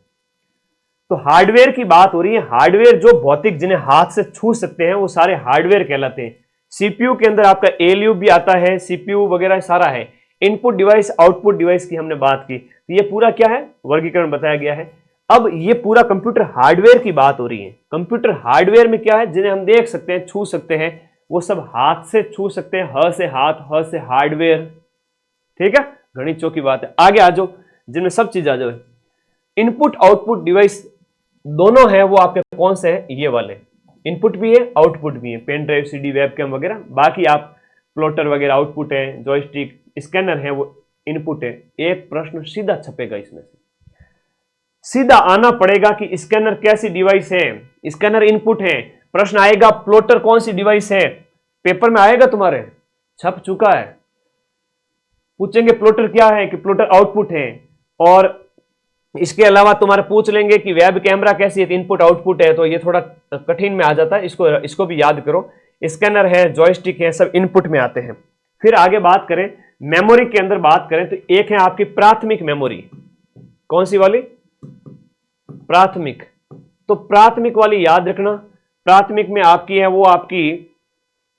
Speaker 1: तो हार्डवेयर की बात हो रही है। हार्डवेयर जो भौतिक, जिन्हें हाथ से छू सकते हैं, वो सारे हार्डवेयर कहलाते हैं। सीपीयू के अंदर आपका एलयू भी आता है, सीपीयू वगैरह सारा है। इनपुट डिवाइस, आउटपुट डिवाइस की हमने बात की, तो ये पूरा क्या है, वर्गीकरण बताया गया है। अब ये पूरा कंप्यूटर हार्डवेयर की बात हो रही है। कंप्यूटर हार्डवेयर में क्या है, जिन्हें हम देख सकते हैं, छू सकते हैं, वो सब हाथ से छू सकते हैं, ह से हाथ, ह से हार्डवेयर, ठीक है। घनी चौकी बात है। आगे आ जाओ, जिनमें सब चीज आ जाए। इनपुट आउटपुट डिवाइस दोनों है, वो आपके कौन से हैं, ये वाले। इनपुट भी है, आउटपुट भी है, पेन ड्राइव, सीडी, वेबकैम वगैरह। बाकी आप प्लॉटर वगैरह आउटपुट है, जॉयस्टिक, स्कैनर है, वो इनपुट है। एक प्रश्न सीधा छपेगा इसमें से, सीधा आना पड़ेगा कि स्कैनर कैसी डिवाइस है, स्कैनर इनपुट है। प्रश्न आएगा प्लॉटर कौन सी डिवाइस है, पेपर में आएगा तुम्हारे, छप चुका है। पूछेंगे प्लॉटर क्या है, कि प्लॉटर आउटपुट है। और इसके अलावा तुम्हारे पूछ लेंगे कि वेब कैमरा कैसी है, इनपुट आउटपुट है, तो ये थोड़ा कठिन में आ जाता है, इसको भी याद करो। स्कैनर है, जॉयस्टिक है, सब इनपुट में आते हैं। फिर आगे बात करें मेमोरी के अंदर बात करें तो एक है आपकी प्राथमिक मेमोरी। कौन सी वाली? प्राथमिक। तो प्राथमिक वाली याद रखना, प्राथमिक में आपकी है वो आपकी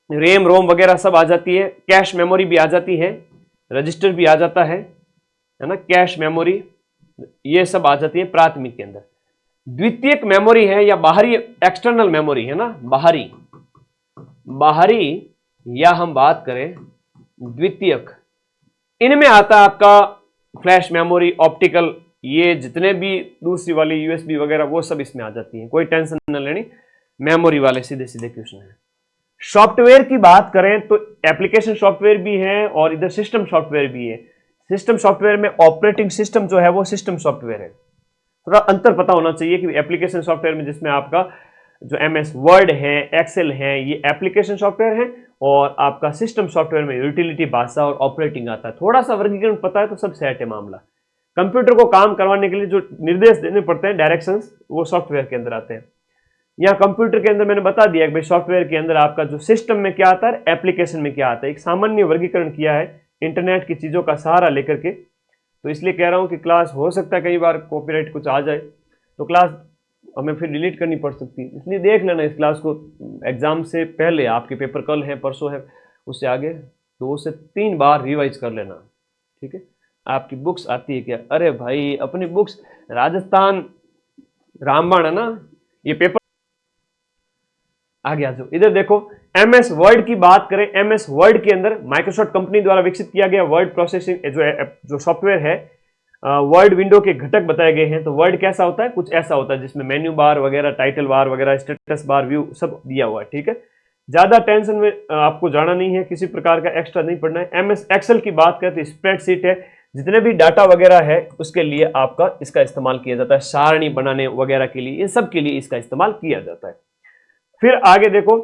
Speaker 1: रैम रोम वगैरह सब आ जाती है, कैश मेमोरी भी आ जाती है, रजिस्टर भी आ जाता है ना, कैश मेमोरी, ये सब आ जाती है प्राथमिक के अंदर। द्वितीयक मेमोरी है या बाहरी एक्सटर्नल मेमोरी है ना, बाहरी या हम बात करें द्वितीयक, इनमें आता है आपका फ्लैश मेमोरी, ऑप्टिकल, ये जितने भी दूसरी वाली यूएसबी वगैरह वो सब इसमें आ जाती है, कोई टेंशन न लेनी, मेमोरी वाले सीधे सीधे क्वेश्चन है। सॉफ्टवेयर की बात करें तो एप्लीकेशन सॉफ्टवेयर भी है और इधर सिस्टम सॉफ्टवेयर भी है। सिस्टम सॉफ्टवेयर में ऑपरेटिंग सिस्टम जो है वो सिस्टम सॉफ्टवेयर है, थोड़ा अंतर पता होना चाहिए कि एप्लीकेशन सॉफ्टवेयर में जिसमें आपका जो एमएस वर्ड है, एक्सेल है, ये एप्लीकेशन सॉफ्टवेयर है, और आपका सिस्टम सॉफ्टवेयर में यूटिलिटी, भाषा और ऑपरेटिंग आता है। थोड़ा सा वर्गीकरण पता है तो सब सेट है मामला। कंप्यूटर को काम करवाने के लिए जो निर्देश देने पड़ते हैं, डायरेक्शंस, वो सॉफ्टवेयर के अंदर आते हैं। यहाँ कंप्यूटर के अंदर मैंने बता दिया कि भाई सॉफ्टवेयर के अंदर आपका जो सिस्टम में क्या आता है, एप्लीकेशन में क्या आता है, एक सामान्य वर्गीकरण किया है इंटरनेट की चीजों का सहारा लेकर के। तो इसलिए कह रहा हूं कि क्लास हो सकता है कई बार कॉपीराइट कुछ आ जाए तो क्लास हमें फिर डिलीट करनी पड़ सकती है, इसलिए देख लेना इस क्लास को एग्जाम से पहले, आपके पेपर कल है परसों है, उससे आगे 2 से 3 बार रिवाइज कर लेना, ठीक है। आपकी बुक्स आती है क्या? अरे भाई अपनी बुक्स राजस्थान रामबाण है ना, ये पेपर आगे आ जाओ। इधर देखो एमएस वर्ड की बात करें, एमएस वर्ड के अंदर माइक्रोसॉफ्ट कंपनी द्वारा विकसित किया गया वर्ड प्रोसेसिंग जो सॉफ्टवेयर है, वर्ड विंडो के घटक बताए गए हैं। तो वर्ड कैसा होता है, कुछ ऐसा होता है जिसमें मेन्यू बार वगैरह, टाइटल बार वगैरह, स्टेटस बार, व्यू सब दिया हुआ है, ठीक है। ज्यादा टेंशन में आपको जाना नहीं है, किसी प्रकार का एक्स्ट्रा नहीं पढ़ना है। एमएस एक्सेल की बात करें तो स्प्रेडशीट है, जितने भी डाटा वगैरह है उसके लिए आपका इसका इस्तेमाल किया जाता है, सारणी बनाने वगैरह के लिए, इन सब के लिए इसका इस्तेमाल किया जाता है। फिर आगे देखो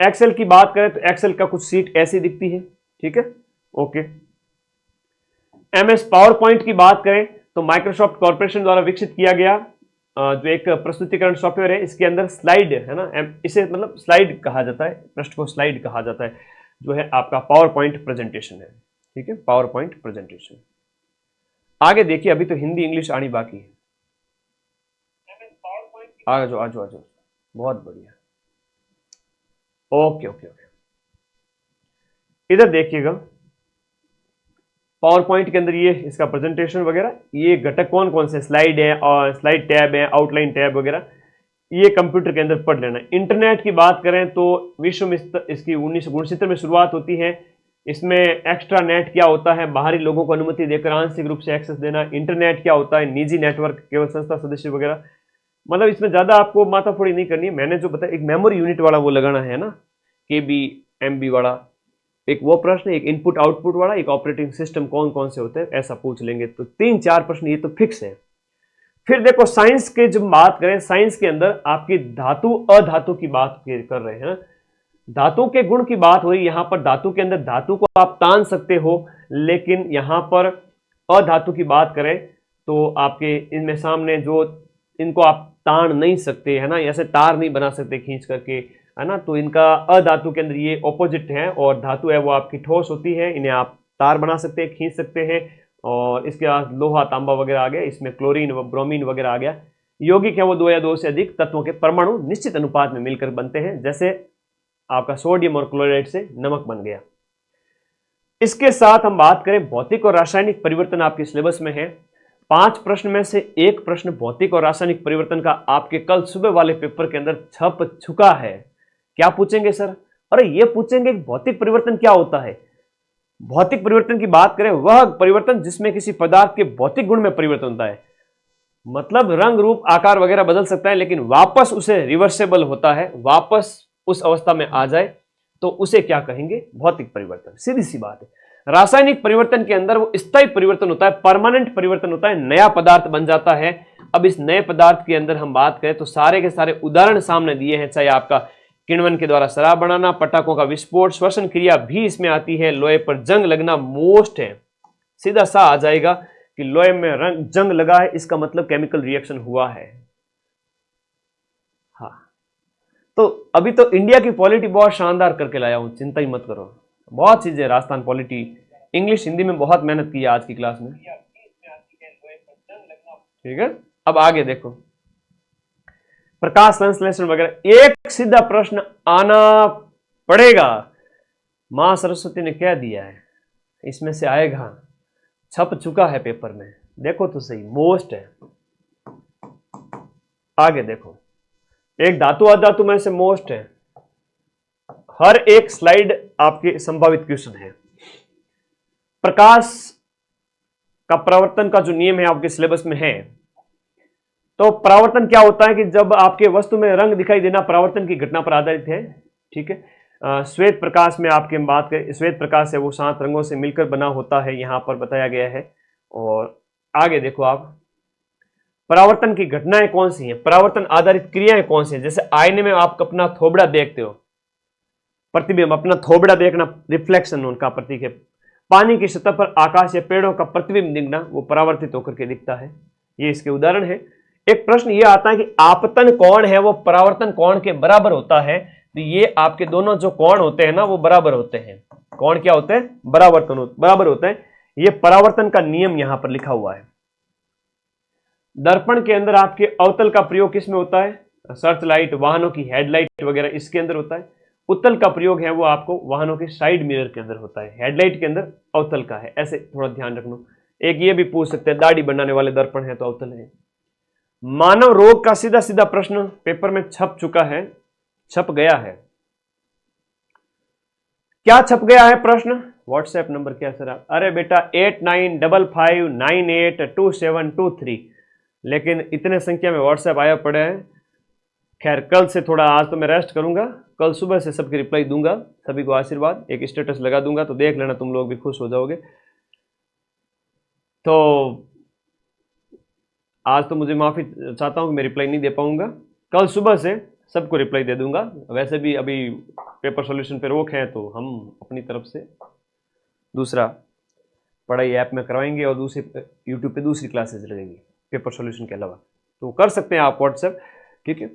Speaker 1: एक्सेल की बात करें तो एक्सेल का कुछ सीट ऐसी दिखती है, ठीक है, ओके। एमएस पावर पॉइंट की बात करें तो माइक्रोसॉफ्ट कॉर्पोरेशन द्वारा विकसित किया गया जो एक प्रस्तुतिकरण सॉफ्टवेयर है, इसके अंदर स्लाइड है ना, इसे मतलब स्लाइड कहा जाता है, पृष्ठ को स्लाइड कहा जाता है, जो है आपका पावर पॉइंट प्रेजेंटेशन है, ठीक है, पावर पॉइंट प्रेजेंटेशन। आगे देखिए, अभी तो हिंदी इंग्लिश आनी बाकी है। आ जाओ आ जाओ आ जाओ, बहुत बढ़िया, ओके ओके ओके। इधर देखिएगा पावर पॉइंट के अंदर ये इसका प्रेजेंटेशन वगैरह, ये घटक कौन कौन से, स्लाइड है और स्लाइड टैब है, आउटलाइन टैब वगैरह, ये कंप्यूटर के अंदर पढ़ लेना। इंटरनेट की बात करें तो विश्व में इसकी 1969 में शुरुआत होती है। इसमें एक्स्ट्रा नेट क्या होता है, बाहरी लोगों को अनुमति देकर आंशिक रूप से एक्सेस देना। इंटरनेट क्या होता है, निजी नेटवर्क, केवल संस्था सदस्य वगैरह। मतलब इसमें ज्यादा आपको माथाफोड़ी नहीं करनी है, मैंने जो बताया एक मेमोरी यूनिट वाला वो लगाना है ना, केबी एमबी वाला, एक वो प्रश्न, एक इनपुट आउटपुट वाला, एक ऑपरेटिंग सिस्टम कौन कौन से होते हैं, ऐसा पूछ लेंगे। तो 3-4 प्रश्न ये तो फिक्स है। फिर देखो साइंस के जब बात करें, साइंस के अंदर आपकी धातु अधातु की बात कर रहे हैं ना, धातु के गुण की बात हुई। यहां पर धातु के अंदर धातु को आप तान सकते हो, लेकिन यहां पर अधातु की बात करें तो आपके इनमें सामने जो इनको आप तान नहीं सकते है ना, ऐसे तार नहीं बना सकते खींच करके, है ना, तो इनका अधातु के अंदर ये ऑपोजिट है, और धातु है वो आपकी ठोस होती है, इन्हें आप तार बना सकते हैं, खींच सकते हैं। और इसके बाद लोहा तांबा वगैरह आ गया, इसमें क्लोरीन व ब्रोमीन वगैरह आ गया। यौगिक है वो 2 या 2 से अधिक तत्वों के परमाणु निश्चित अनुपात में मिलकर बनते हैं, जैसे आपका सोडियम और क्लोराइड से नमक बन गया। इसके साथ हम बात करें भौतिक और रासायनिक परिवर्तन, आपके सिलेबस में है 5 प्रश्न में से एक प्रश्न भौतिक और रासायनिक परिवर्तन का आपके कल सुबह वाले पेपर के अंदर छप चुका है। क्या पूछेंगे सर? अरे ये पूछेंगे कि भौतिक परिवर्तन क्या होता है। भौतिक परिवर्तन की बात करें, वह परिवर्तन जिसमें किसी पदार्थ के भौतिक गुण में परिवर्तन होता है, मतलब रंग रूप आकार वगैरह बदल सकता है, लेकिन वापस उसे रिवर्सेबल होता है, वापस उस अवस्था में आ जाए तो उसे क्या कहेंगे? भौतिक परिवर्तन। सीधी सी बात है। रासायनिक परिवर्तन के अंदर वो स्थायी परिवर्तन होता है, परमानेंट परिवर्तन होता है, नया पदार्थ बन जाता है। अब इस नए पदार्थ के अंदर हम बात करें तो सारे के सारे उदाहरण सामने दिए हैं, चाहे आपका किण्वन के द्वारा शराब बनाना, पटाखों का विस्फोट, श्वसन क्रिया भी इसमें आती है, लोहे पर जंग लगना मोस्ट है। सीधा सा आ जाएगा कि लोहे में जंग लगा है, इसका मतलब केमिकल रिएक्शन हुआ है। हाँ, तो अभी तो इंडिया की पॉलिटी बहुत शानदार करके लाया हूं, चिंता ही मत करो। बहुत चीजें राजस्थान पॉलिटी, इंग्लिश हिंदी में बहुत मेहनत की है आज की क्लास में, ठीक है। अब आगे देखो प्रकाश संश्लेषण वगैरह, एक सीधा प्रश्न आना पड़ेगा, मां सरस्वती ने कह दिया है। इसमें से आएगा, छप चुका है पेपर में, देखो तो सही, मोस्ट है। आगे देखो, एक धातु अधातु में से मोस्ट है। हर एक स्लाइड आपके संभावित क्वेश्चन है। प्रकाश का परावर्तन का जो नियम है आपके सिलेबस में है। तो परावर्तन क्या होता है कि जब आपके वस्तु में रंग दिखाई देना परावर्तन की घटना पर आधारित है। ठीक है, श्वेत प्रकाश में आपके बात करें, श्वेत प्रकाश है वो 7 रंगों से मिलकर बना होता है, यहां पर बताया गया है। और आगे देखो आप, परावर्तन की घटनाएं कौन सी हैं, परावर्तन आधारित क्रियाएं कौन सी हैं। जैसे आईने में आप अपना थोबड़ा देखते हो, प्रतिबिंब, अपना थोबड़ा देखना रिफ्लेक्शन उनका प्रतीक है। पानी की सतह पर आकाश या पेड़ों का प्रतिबिंब दिखना, वो परावर्तित होकर के दिखता है। ये इसके उदाहरण है। एक प्रश्न ये आता है कि आपतन कोण है वो परावर्तन कोण के बराबर होता है। तो ये आपके दोनों जो कोण होते हैं ना वो बराबर होते हैं। कोण क्या होते हैं, बराबर होते हैं। ये परावर्तन का नियम यहां पर लिखा हुआ है। दर्पण के अंदर आपके अवतल का प्रयोग किस में होता है, सर्च लाइट, वाहनों की हेडलाइट वगैरह इसके अंदर होता है। उत्तल का प्रयोग है वो आपको वाहनों के साइड मिरर के अंदर होता है। हेडलाइट के अंदर अवतल का है, ऐसे थोड़ा ध्यान रखना। एक ये भी पूछ सकते हैं, दाढ़ी बनाने वाले दर्पण है तो अवतल है। मानव रोग का सीधा सीधा प्रश्न पेपर में छप चुका है, छप गया है। क्या छप गया है प्रश्न, व्हाट्सएप नंबर क्या सर आप, अरे बेटा 8955982723। लेकिन इतने संख्या में व्हाट्सएप आया पड़े हैं। खैर कल से थोड़ा, आज तो मैं रेस्ट करूंगा, कल सुबह से सबकी रिप्लाई दूंगा, सभी को आशीर्वाद, एक स्टेटस लगा दूंगा तो देख लेना, तुम लोग भी खुश हो जाओगे। तो आज तो मुझे माफी चाहता हूं कि मैं रिप्लाई नहीं दे पाऊंगा, कल सुबह से सबको रिप्लाई दे दूंगा। वैसे भी अभी पेपर सॉल्यूशन पे रोक है तो हम अपनी तरफ से दूसरा पढ़ाई ऐप में करवाएंगे और दूसरे यूट्यूब पे दूसरी क्लासेस लगेंगी पेपर सॉल्यूशन के अलावा, तो कर सकते हैं आप व्हाट्सएप। ठीक है,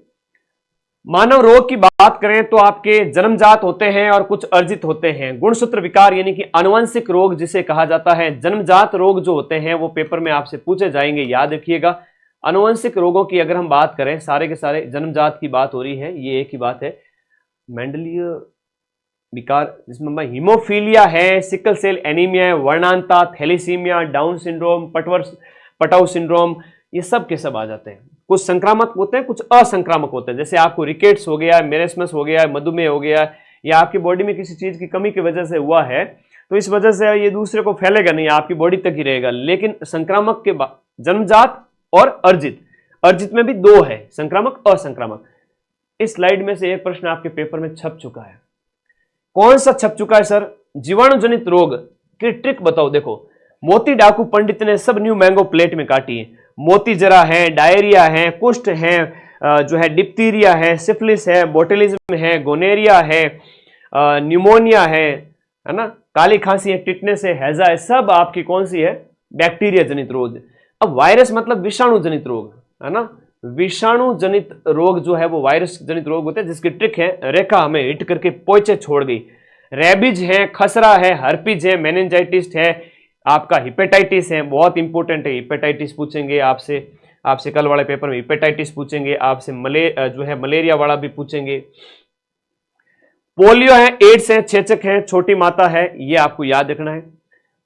Speaker 1: मानव रोग की बात करें तो आपके जन्मजात होते हैं और कुछ अर्जित होते हैं। गुणसूत्र विकार यानी कि आनुवंशिक रोग जिसे कहा जाता है। जन्मजात रोग जो होते हैं वो पेपर में आपसे पूछे जाएंगे, याद रखिएगा। आनुवंशिक रोगों की अगर हम बात करें, सारे के सारे जन्मजात की बात हो रही है, ये एक ही बात है। मेंडलीय विकार जिसमें हीमोफीलिया है, सिकल सेल एनीमिया है, वर्णांता, thalassaemia, Down syndrome, Patau syndrome, ये सब के सब आ जाते हैं। कुछ संक्रामक होते हैं, कुछ असंक्रामक होते हैं। जैसे आपको रिकेट्स हो गया, मेरेस्मस हो गया, मधुमेह हो गया, या आपकी बॉडी में किसी चीज की कमी की वजह से हुआ है तो इस वजह से ये दूसरे को फैलेगा नहीं, आपकी बॉडी तक ही रहेगा। लेकिन संक्रामक के बाद जन्मजात और अर्जित में भी 2 है, संक्रामक असंक्रामक। इस स्लाइड में से एक प्रश्न आपके पेपर में छप चुका है। कौन सा छप चुका है सर, जीवाणु जनित रोग की ट्रिक बताओ। देखो, मोती डाकू पंडित ने सब न्यू मैंगो प्लेट में काटी है। मोती जरा है, डायरिया है, कुष्ठ है, जो है डिप्थीरिया है, सिफिलिस है, बोटेलिज्म है, गोनेरिया है, न्यूमोनिया है ना, काली खांसी है, टिटनेस है, हैजा है, सब आपकी कौन सी है, बैक्टीरिया जनित रोग। अब वायरस मतलब विषाणु जनित रोग है ना, विषाणु जनित रोग जो है वो वायरस जनित रोग होते हैं, जिसकी ट्रिक है, रेखा हमें हिट करके पोचे छोड़ गई। रेबीज है, खसरा है, हर्पीज है, मेनिंजाइटिस है, आपका हिपेटाइटिस है, बहुत इंपॉर्टेंट है। हिपेटाइटिस पूछेंगे आपसे कल वाले पेपर में हिपेटाइटिस पूछेंगे आपसे, जो है मलेरिया वाला भी पूछेंगे। पोलियो है, एड्स है, चेचक है, छोटी माता है, ये आपको याद रखना है।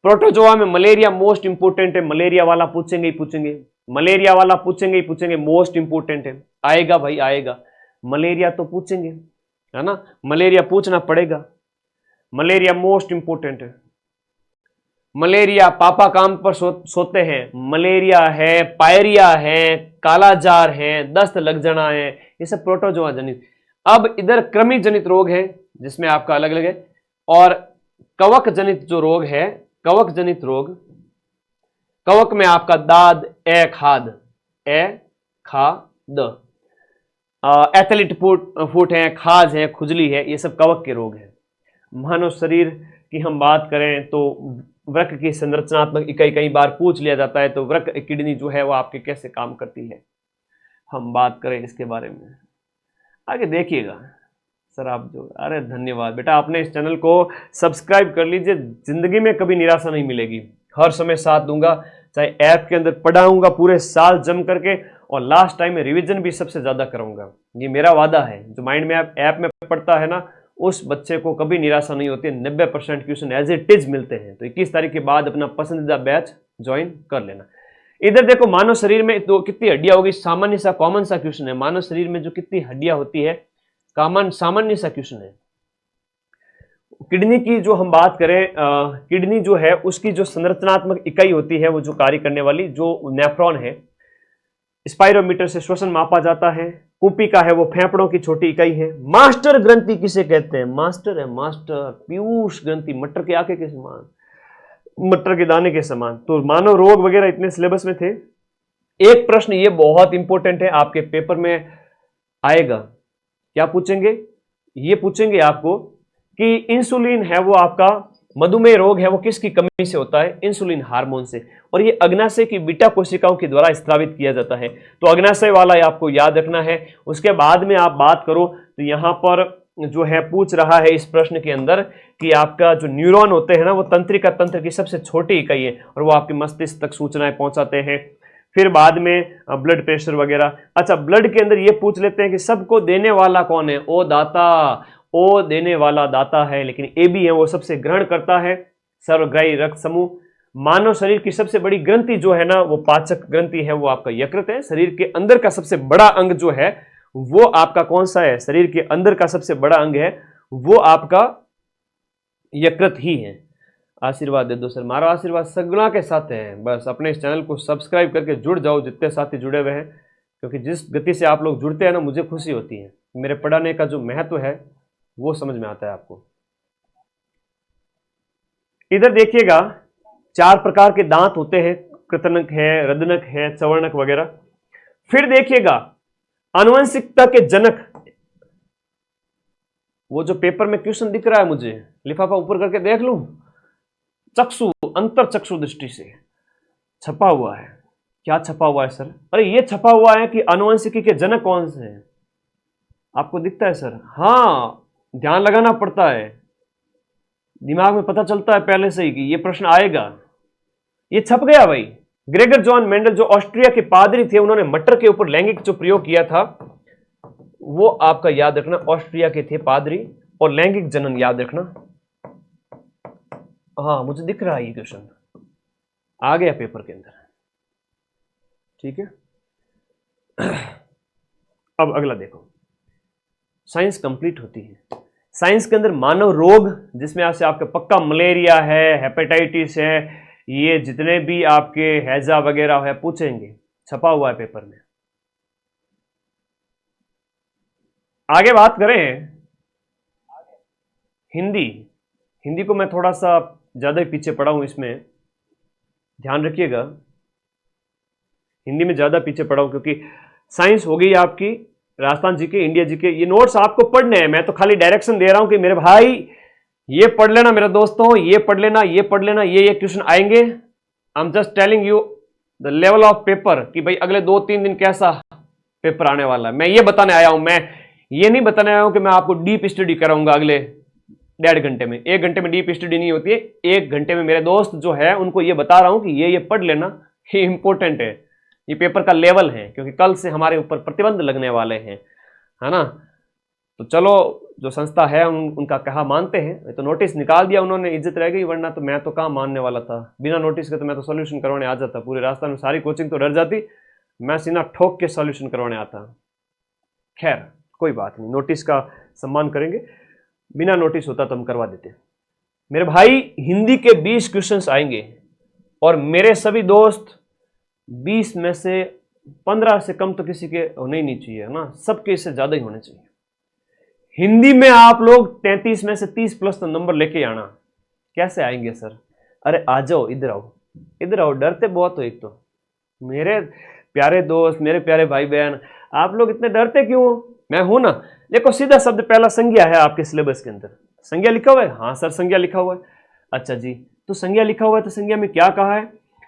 Speaker 1: प्रोटोजोआ में मलेरिया मोस्ट इंपोर्टेंट है, मलेरिया वाला पूछेंगे ही पूछेंगे, मलेरिया वाला पूछेंगे ही पूछेंगे, मोस्ट इंपोर्टेंट है। आएगा भाई आएगा, मलेरिया तो पूछेंगे है ना, मलेरिया पूछना पड़ेगा, मलेरिया मोस्ट इंपोर्टेंट है। मलेरिया पापा काम पर सोते हैं, मलेरिया है, पायरिया है, कालाजार है, दस्त लग जाना है, ये सब प्रोटोजोआ जनित। अब इधर कृमि जनित रोग है जिसमें आपका अलग अलग है, और कवक जनित जो रोग है, कवक जनित रोग, कवक में आपका दाद, खाद, एथलीट फुट है, खाज है, खुजली है, ये सब कवक के रोग है। मानव शरीर की हम बात करें तो वृक्क की संरचनात्मक इकाई कई बार पूछ लिया जाता है, तो वृक्क किडनी जो है वो आपके कैसे काम करती है, हम बात करें इसके बारे में, आगे देखिएगा सर आप जो। अरे धन्यवाद बेटा, आपने इस चैनल को सब्सक्राइब कर लीजिए, जिंदगी में कभी निराशा नहीं मिलेगी, हर समय साथ दूंगा, चाहे ऐप के अंदर पढ़ाऊंगा पूरे साल जम करके, और लास्ट टाइम में रिवीजन भी सबसे ज्यादा कराऊंगा, ये मेरा वादा है। जो माइंड मैप ऐप में पढ़ता है ना उस बच्चे को कभी निराशा नहीं होती। 90% क्वेश्चन एज इट इज मिलते हैं। तो 21 तारीख के बाद अपना पसंदीदा बैच ज्वाइन कर लेना। इधर देखो, मानव शरीर में तो कितनी हड्डियां होगी, सामान्य सा कॉमन सा क्वेश्चन है। मानव शरीर में जो कितनी हड्डियां होती है, कॉमन सामान्य सा क्वेश्चन है। किडनी की जो हम बात करें, किडनी जो है उसकी जो संरचनात्मक इकाई होती है, वो जो कार्य करने वाली जो नेफ्रॉन है, स्पाइरोमीटर से श्वसन मापा जाता है। कुपिका है वो फेफड़ों की छोटी इकाई है। मास्टर ग्रंथि किसे कहते हैं? मास्टर है मास्टर, पीयूष ग्रंथि, मटर के आके के समान, मटर के दाने के समान। तो मानव रोग वगैरह इतने सिलेबस में थे। एक प्रश्न ये बहुत इंपॉर्टेंट है, आपके पेपर में आएगा। क्या पूछेंगे? ये पूछेंगे आपको कि इंसुलिन है वो आपका मधुमेह रोग है वो किसकी कमी से होता है? इंसुलिन हार्मोन से। और ये अग्नाशय की बीटा कोशिकाओं के द्वारा स्रावित किया जाता है। तो अग्नाशय वाला आपको याद रखना है। उसके बाद में आप बात करो तो यहां पर जो है पूछ रहा है इस प्रश्न के अंदर कि आपका जो न्यूरॉन होते हैं ना, वो तंत्रिका तंत्र की सबसे छोटी इकाई है और वो आपके मस्तिष्क तक सूचनाएं पहुंचाते हैं। फिर बाद में ब्लड प्रेशर वगैरह। अच्छा, ब्लड के अंदर ये पूछ लेते हैं कि सबको देने वाला कौन है? ओ दाता। ओ देने वाला दाता है, लेकिन ए भी है वो सबसे ग्रहण करता है। सर्वग्राही रक्त समूह। मानव शरीर की सबसे बड़ी ग्रंथि जो है ना, वो पाचक ग्रंथि है, वो आपका यकृत है। शरीर के अंदर का सबसे बड़ा अंग जो है वो आपका कौन सा है? शरीर के अंदर का सबसे बड़ा अंग है वो आपका यकृत ही है। आशीर्वाद दे दो सर। मारा आशीर्वाद सगुना के साथ है। बस अपने इस चैनल को सब्सक्राइब करके जुड़ जाओ, जितने साथी जुड़े हुए हैं, क्योंकि जिस गति से आप लोग जुड़ते हैं ना, मुझे खुशी होती है। मेरे पढ़ाने का जो महत्व है वो समझ में आता है आपको। इधर देखिएगा, 4 प्रकार के दांत होते हैं, कृतनक है, रदनक है, चवर्णक वगैरह। फिर देखिएगा, आनुवंशिकता के जनक, वो जो पेपर में क्वेश्चन दिख रहा है, मुझे लिफाफा ऊपर करके देख लूं, चक्षु, अंतर चक्षु दृष्टि से छपा हुआ है। क्या छपा हुआ है सर? अरे ये छपा हुआ है कि आनुवंशिकी के जनक कौन से हैं। आपको दिखता है सर? हाँ, ध्यान लगाना पड़ता है, दिमाग में पता चलता है पहले से ही कि ये प्रश्न आएगा। ये छप गया भाई। ग्रेगर जॉन मेंडल जो ऑस्ट्रिया के पादरी थे, उन्होंने मटर के ऊपर लैंगिक जो प्रयोग किया था वो आपका याद रखना। ऑस्ट्रिया के थे पादरी, और लैंगिक जनन याद रखना। हाँ, मुझे दिख रहा है ये क्वेश्चन आ गया पेपर के अंदर। ठीक है, अब अगला देखो। साइंस कंप्लीट होती है। साइंस के अंदर मानव रोग, जिसमें से आपका पक्का मलेरिया है, हेपेटाइटिस है, ये जितने भी आपके हैजा वगैरह है पूछेंगे, छपा हुआ है पेपर में। आगे बात करें हिंदी। हिंदी को मैं थोड़ा सा ज्यादा ही पीछे पड़ा हूं, इसमें ध्यान रखिएगा। हिंदी में ज्यादा पीछे पड़ा हूं क्योंकि साइंस हो गई आपकी, राजस्थान जीके, इंडिया जीके, ये नोट्स आपको पढ़ने हैं। मैं तो खाली डायरेक्शन दे रहा हूं कि मेरे भाई ये पढ़ लेना, मेरे दोस्तों ये पढ़ लेना, ये पढ़ लेना, ये क्वेश्चन आएंगे। I am just telling you the level of paper कि भाई अगले 2-3 दिन कैसा पेपर आने वाला है। मैं ये बताने आया हूं, मैं ये नहीं बताने आया हूं कि मैं आपको डीप स्टडी कराऊंगा अगले 1.5 घंटे में। 1 घंटे में डीप स्टडी नहीं होती है। 1 घंटे में मेरे दोस्त जो है उनको ये बता रहा हूं कि ये पढ़ लेना, ये इंपॉर्टेंट है, ये पेपर का लेवल है, क्योंकि कल से हमारे ऊपर प्रतिबंध लगने वाले हैं, है ना। तो चलो, जो संस्था है उनका कहा मानते हैं। तो नोटिस निकाल दिया उन्होंने, इज्जत रह गई, वरना तो मैं तो कहाँ मानने वाला था। बिना नोटिस के तो मैं तो सॉल्यूशन करवाने आ जाता। पूरे राजस्थान में सारी कोचिंग तो डर जाती, मैं सीना ठोक के सॉल्यूशन करवाने आता। खैर कोई बात नहीं, नोटिस का सम्मान करेंगे। बिना नोटिस होता तो हम करवा देते। मेरे भाई, हिंदी के 20 क्वेश्चंस आएंगे और मेरे सभी दोस्त 20 में से 15 से कम तो किसी के होने ही नहीं चाहिए, है ना। सबके इससे ज्यादा ही होने चाहिए। हिंदी में आप लोग 33 में से 30 प्लस तो नंबर लेके आना। कैसे आएंगे सर? अरे आ जाओ, इधर आओ, इधर आओ। डरते बहुत हो एक तो। मेरे प्यारे दोस्त, मेरे प्यारे भाई बहन, आप लोग इतने डरते क्यों? मैं हूं ना। देखो, सीधा शब्द पहला संज्ञा है आपके सिलेबस के अंदर। संज्ञा लिखा हुआ है? हाँ सर, संज्ञा लिखा हुआ है। अच्छा जी, तो संज्ञा लिखा हुआ है तो संज्ञा में क्या कहा है?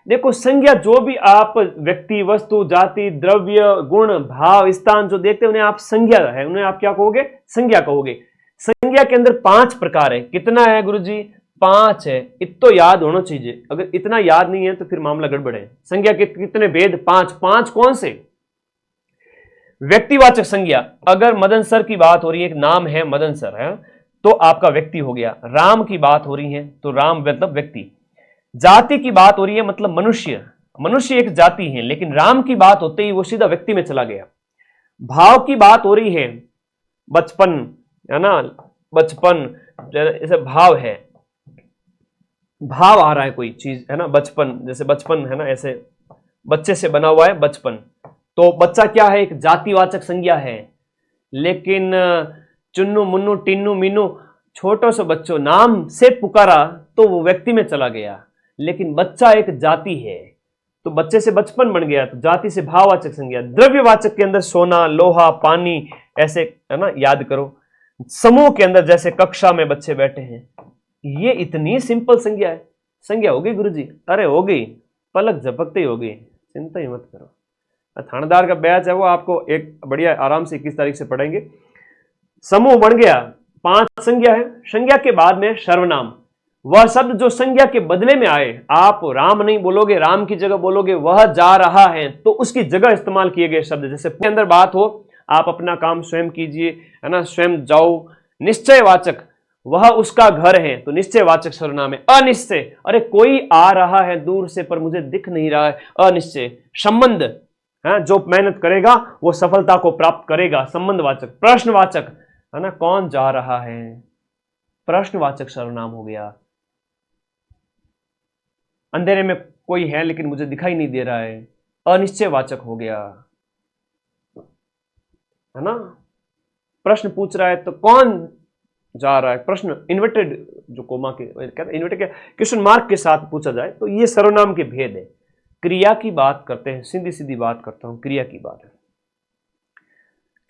Speaker 1: देखो, संज्ञा जो भी आप व्यक्ति, वस्तु, जाति, द्रव्य, गुण, भाव, स्थान जो देखते हैं उन्हें आप संज्ञा है, उन्हें आप क्या कहोगे? संज्ञा कहोगे। संज्ञा के अंदर 5 प्रकार है। कितना है गुरुजी? 5 है। इतना याद होना चाहिए। अगर इतना याद नहीं है तो फिर मामला गड़बड़ है। संज्ञा के कितने भेद? 5 कौन से? व्यक्तिवाचक संज्ञा, अगर मदन सर की बात हो रही है, एक नाम है मदन सर, है तो आपका व्यक्ति हो गया। राम की बात हो रही है तो राम मतलब व्यक्ति। जाति की बात हो रही है मतलब मनुष्य, मनुष्य एक जाति है, लेकिन राम की बात होते ही वो सीधा व्यक्ति में चला गया। भाव की बात हो रही है, बचपन है ना, बचपन जैसे भाव है, भाव आ रहा है कोई चीज है ना, बचपन जैसे बचपन है ना, ऐसे बच्चे से बना हुआ है बचपन, तो बच्चा क्या है, एक जातिवाचक संज्ञा है। लेकिन चुन्नू मुन्नू टिन्नू मीनू छोटो से बच्चों नाम से पुकारा तो वो व्यक्ति में चला गया, लेकिन बच्चा एक जाति है तो बच्चे से बचपन बन गया, तो जाति से भाववाचक संज्ञा। द्रव्यवाचक के अंदर सोना, लोहा, पानी, ऐसे है ना, याद करो। समूह के अंदर जैसे कक्षा में बच्चे बैठे हैं, ये इतनी सिंपल संज्ञा है। संज्ञा हो गई गुरुजी? अरे हो गई, पलक झपकते ही हो गई, चिंता ही मत करो। थानेदार का बैच है वो आपको एक बढ़िया आराम से 21 तारीख से पढ़ेंगे। समूह बन गया, 5 संज्ञा है। संज्ञा के बाद में सर्वनाम, वह शब्द जो संज्ञा के बदले में आए। आप राम नहीं बोलोगे, राम की जगह बोलोगे वह जा रहा है, तो उसकी जगह इस्तेमाल किए गए शब्द। जैसे अंदर बात हो, आप अपना काम स्वयं कीजिए है ना, स्वयं जाओ। निश्चयवाचक, वह उसका घर है, तो निश्चयवाचक सर्वनाम है। अनिश्चय, अरे कोई आ रहा है दूर से पर मुझे दिख नहीं रहा है, अनिश्चय। संबंध है, जो मेहनत करेगा वो सफलता को प्राप्त करेगा, संबंधवाचक। प्रश्नवाचक है ना, कौन जा रहा है, प्रश्नवाचक सर्वनाम हो गया। अंधेरे में कोई है लेकिन मुझे दिखाई नहीं दे रहा है, अनिश्चयवाचक हो गया है ना। प्रश्न पूछ रहा है तो कौन जा रहा है, प्रश्न इन्वर्टेड, जो कोमा के कहते हैं इन्वर्टेड, क्वेश्चन मार्क के साथ पूछा जाए तो ये सर्वनाम के भेद है। क्रिया की बात करते हैं, सीधी सीधी बात करता हूं, क्रिया की बात है,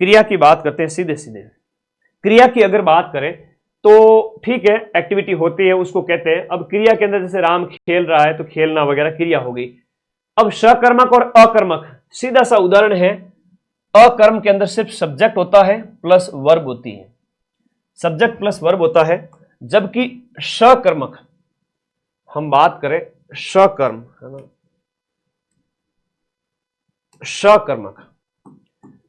Speaker 1: क्रिया की बात करते हैं सीधे सीधे। क्रिया की अगर बात करें तो ठीक है, एक्टिविटी होती है उसको कहते हैं। अब क्रिया के अंदर जैसे राम खेल रहा है तो खेलना वगैरह क्रिया हो गई। अब सकर्मक और अकर्मक, सीधा सा उदाहरण है, अकर्म के अंदर सिर्फ सब्जेक्ट होता है प्लस वर्ब होती है, सब्जेक्ट प्लस वर्ब होता है। जबकि सकर्मक, हम बात करें सकर्म है ना, सकर्मक,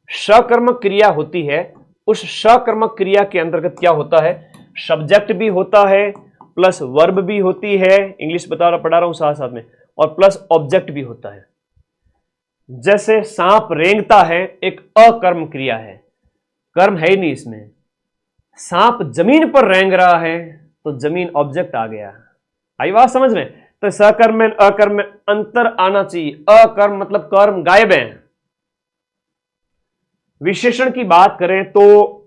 Speaker 1: सकर्मक क्रिया होती है। उस सकर्मक क्रिया के अंतर्गत क्या होता है, सब्जेक्ट भी होता है प्लस वर्ब भी होती है, इंग्लिश पढ़ा रहा हूं साथ साथ में, और प्लस ऑब्जेक्ट भी होता है। जैसे सांप रेंगता है, एक अकर्म क्रिया है, कर्म है ही नहीं इसमें। सांप जमीन पर रेंग रहा है तो जमीन ऑब्जेक्ट आ गया। आई बात समझ में? तो सकर्म में अकर्म में अंतर आना चाहिए। अकर्म मतलब कर्म गायब है। विशेषण की बात करें तो